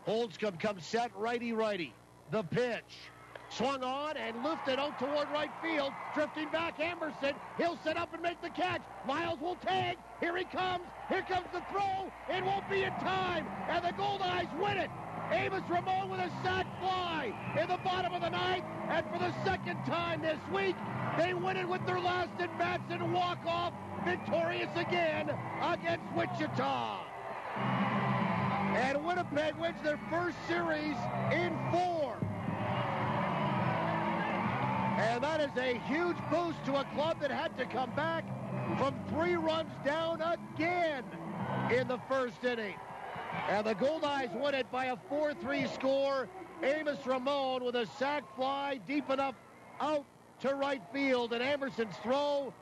Holtzcomb comes set, righty-righty. The pitch. Swung on and lifted out toward right field. Drifting back, Emerson. He'll set up and make the catch. Liles will tag. Here he comes. Here comes the throw. It won't be in time. And the Goldeyes win it. Amos Ramon with a sac fly in the bottom of the 9th. And for the second time this week, they win it with their last at-bats and walk-off victorious again against Wichita. And Winnipeg wins their first series in 4. And that is a huge boost to a club that had to come back from 3 runs down again in the first inning. And the Goldeyes win it by a 4-3 score. Amos Ramon with a sac fly deep enough out to right field. And Emerson's throw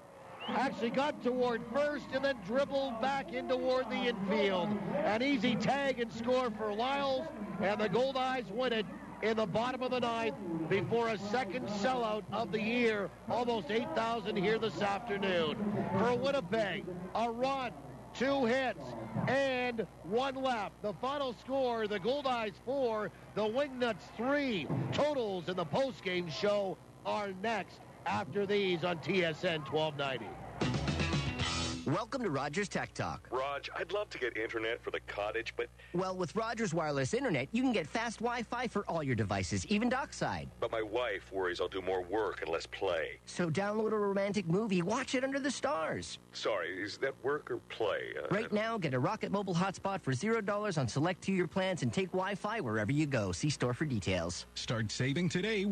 actually got toward first and then dribbled back in toward the infield. An easy tag and score for Liles. And the Goldeyes win it in the bottom of the 9th before a second sellout of the year. Almost 8,000 here this afternoon. For Winnipeg, a run, 2 hits, and 1 left. The final score, the Goldeyes 4, the Wingnuts 3. Totals in the postgame show are next after these on TSN 1290. Welcome to Rogers Tech Talk. Raj, I'd love to get internet for the cottage, but... Well, with Rogers Wireless Internet, you can get fast Wi-Fi for all your devices, even dockside. But my wife worries I'll do more work and less play. So download a romantic movie, watch it under the stars. Sorry, is that work or play? Right now, get a Rocket Mobile hotspot for $0 on select 2-year plans and take Wi-Fi wherever you go. See store for details. Start saving today.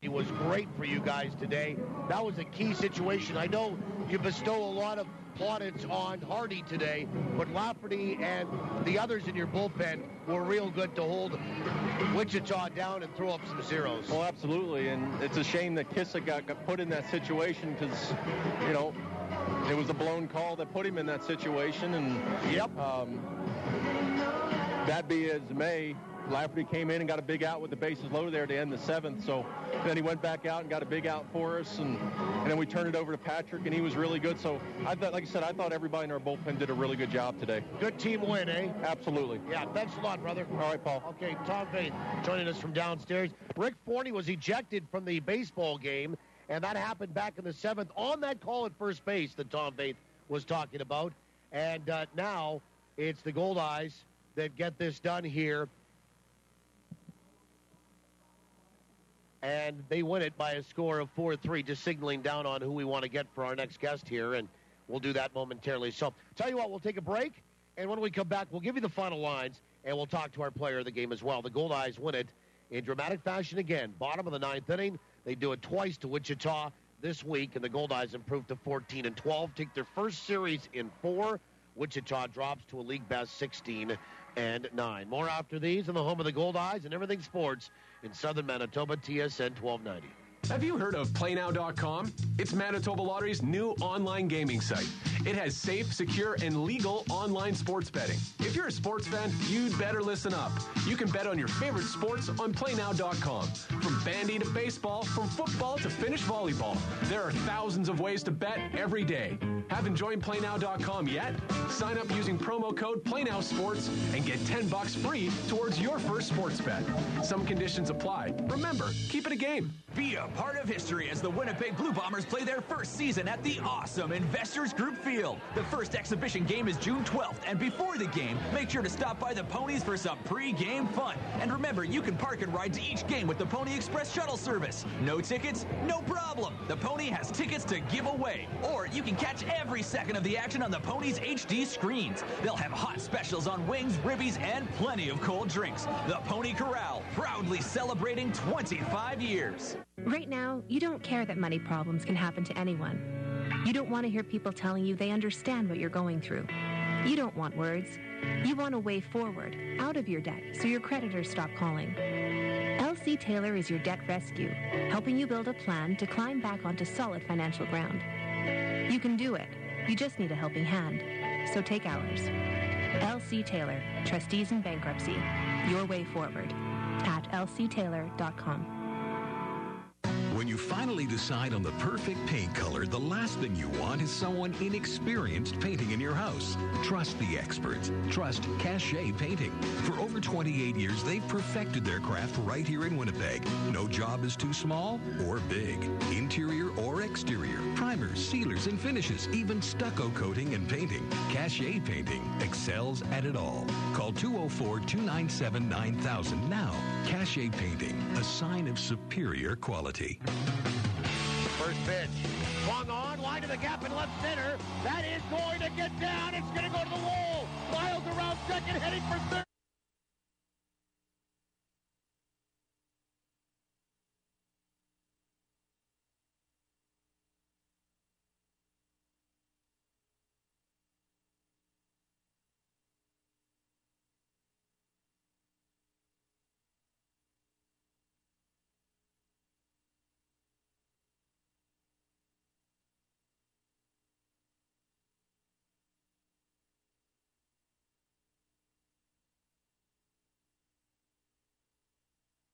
Lafferty was great for you guys today. That was a key situation. I know you bestow a lot of plaudits on Hardy today, but Lafferty and the others in your bullpen were real good to hold Wichita down and throw up some zeros. Oh, absolutely, and it's a shame that Kissick got put in that situation because, you know, it was a blown call that put him in that situation, and that be as may, Lafferty came in and got a big out with the bases loaded there to end the seventh. So then he went back out and got a big out for us, and then we turned it over to Patrick, and he was really good. So I thought, like I said, I thought everybody in our bullpen did a really good job today. Good team win, eh? Absolutely. Yeah, thanks a lot, brother. All right, Paul. Okay, Tom Faith joining us from downstairs. Rick Forney was ejected from the baseball game, and that happened back in the seventh on that call at first base that Tom Faith was talking about. And now it's the Goldeyes that get this done here. And they win it by a score of 4-3, just signaling down on who we want to get for our next guest here, and we'll do that momentarily. So, tell you what, we'll take a break, and when we come back, we'll give you the final lines, and we'll talk to our player of the game as well. The Goldeyes win it in dramatic fashion again. Bottom of the ninth inning. They do it twice to Wichita this week, and the Goldeyes improve to 14-12, take their first series in 4. Wichita drops to a league best 16-9. More after these in the home of the Goldeyes and everything sports in southern Manitoba, TSN 1290. Have you heard of PlayNow.com? It's Manitoba Lottery's new online gaming site. It has safe, secure, and legal online sports betting. If you're a sports fan, you'd better listen up. You can bet on your favorite sports on PlayNow.com. From bandy to baseball, from football to finish volleyball. There are thousands of ways to bet every day. Haven't joined PlayNow.com yet? Sign up using promo code PlayNowSports and get $10 free towards your first sports bet. Some conditions apply. Remember, keep it a game. Be a part of history as the Winnipeg Blue Bombers play their first season at the awesome Investors Group Field. The first exhibition game is June 12th, and before the game, make sure to stop by the Ponies for some pre-game fun. And remember, you can park and ride to each game with the Pony Express shuttle service. No tickets? No problem. The Pony has tickets to give away. Or you can catch every second of the action on the Pony's HD screens. They'll have hot specials on wings, ribbies, and plenty of cold drinks. The Pony Corral, proudly celebrating 25 years. Right now, you don't care that money problems can happen to anyone. You don't want to hear people telling you they understand what you're going through. You don't want words. You want a way forward, out of your debt, so your creditors stop calling. LC Taylor is your debt rescue, helping you build a plan to climb back onto solid financial ground. You can do it. You just need a helping hand. So take ours. LC Taylor, Trustees in Bankruptcy. Your way forward. At lctaylor.com. When you finally decide on the perfect paint color, the last thing you want is someone inexperienced painting in your house. Trust the experts. Trust Cachet Painting. For over 28 years, they've perfected their craft right here in Winnipeg. No job is too small or big. Interior or exterior. Primers, sealers, and finishes. Even stucco coating and painting. Cachet Painting excels at it all. Call 204-297-9000 now. Cachet Painting, a sign of superior quality. First pitch. Swung on, line to the gap in left center. That is going to get down. It's going to go to the wall. Liles around second, heading for third.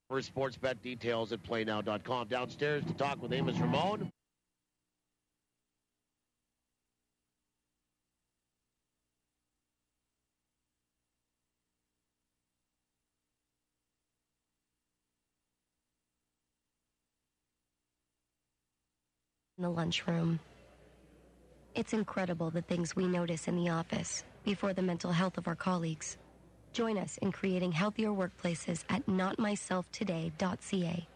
For sports bet details at playnow.com. Downstairs to talk with Amos Ramon. In the lunchroom. It's incredible the things we notice in the office before the mental health of our colleagues. Join us in creating healthier workplaces at notmyselftoday.ca.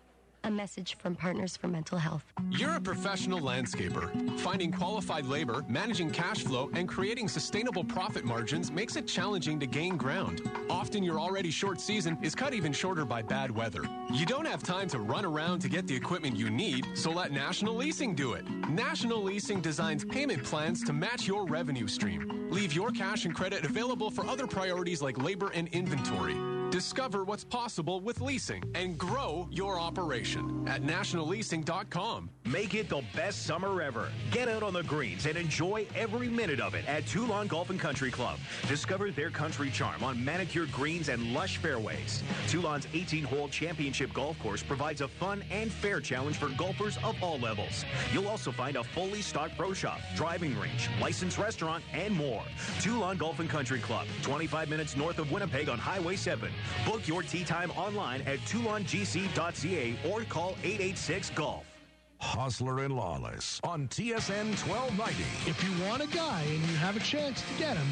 A message from Partners for Mental Health. You're a professional landscaper. Finding qualified labor, managing cash flow, and creating sustainable profit margins makes it challenging to gain ground. Often your already short season is cut even shorter by bad weather. You don't have time to run around to get the equipment you need, so let National Leasing do it. National Leasing designs payment plans to match your revenue stream. Leave your cash and credit available for other priorities like labor and inventory. Discover what's possible with leasing and grow your operation at nationalleasing.com. Make it the best summer ever. Get out on the greens and enjoy every minute of it at Toulon Golf and Country Club. Discover their country charm on manicured greens and lush fairways. Toulon's 18-hole championship golf course provides a fun and fair challenge for golfers of all levels. You'll also find a fully stocked pro shop, driving range, licensed restaurant, and more. Toulon Golf and Country Club, 25 minutes north of Winnipeg on Highway 7. Book your tee time online at toulongc.ca or call 886-GOLF. Hustler and Lawless on TSN 1290. If you want a guy and you have a chance to get him,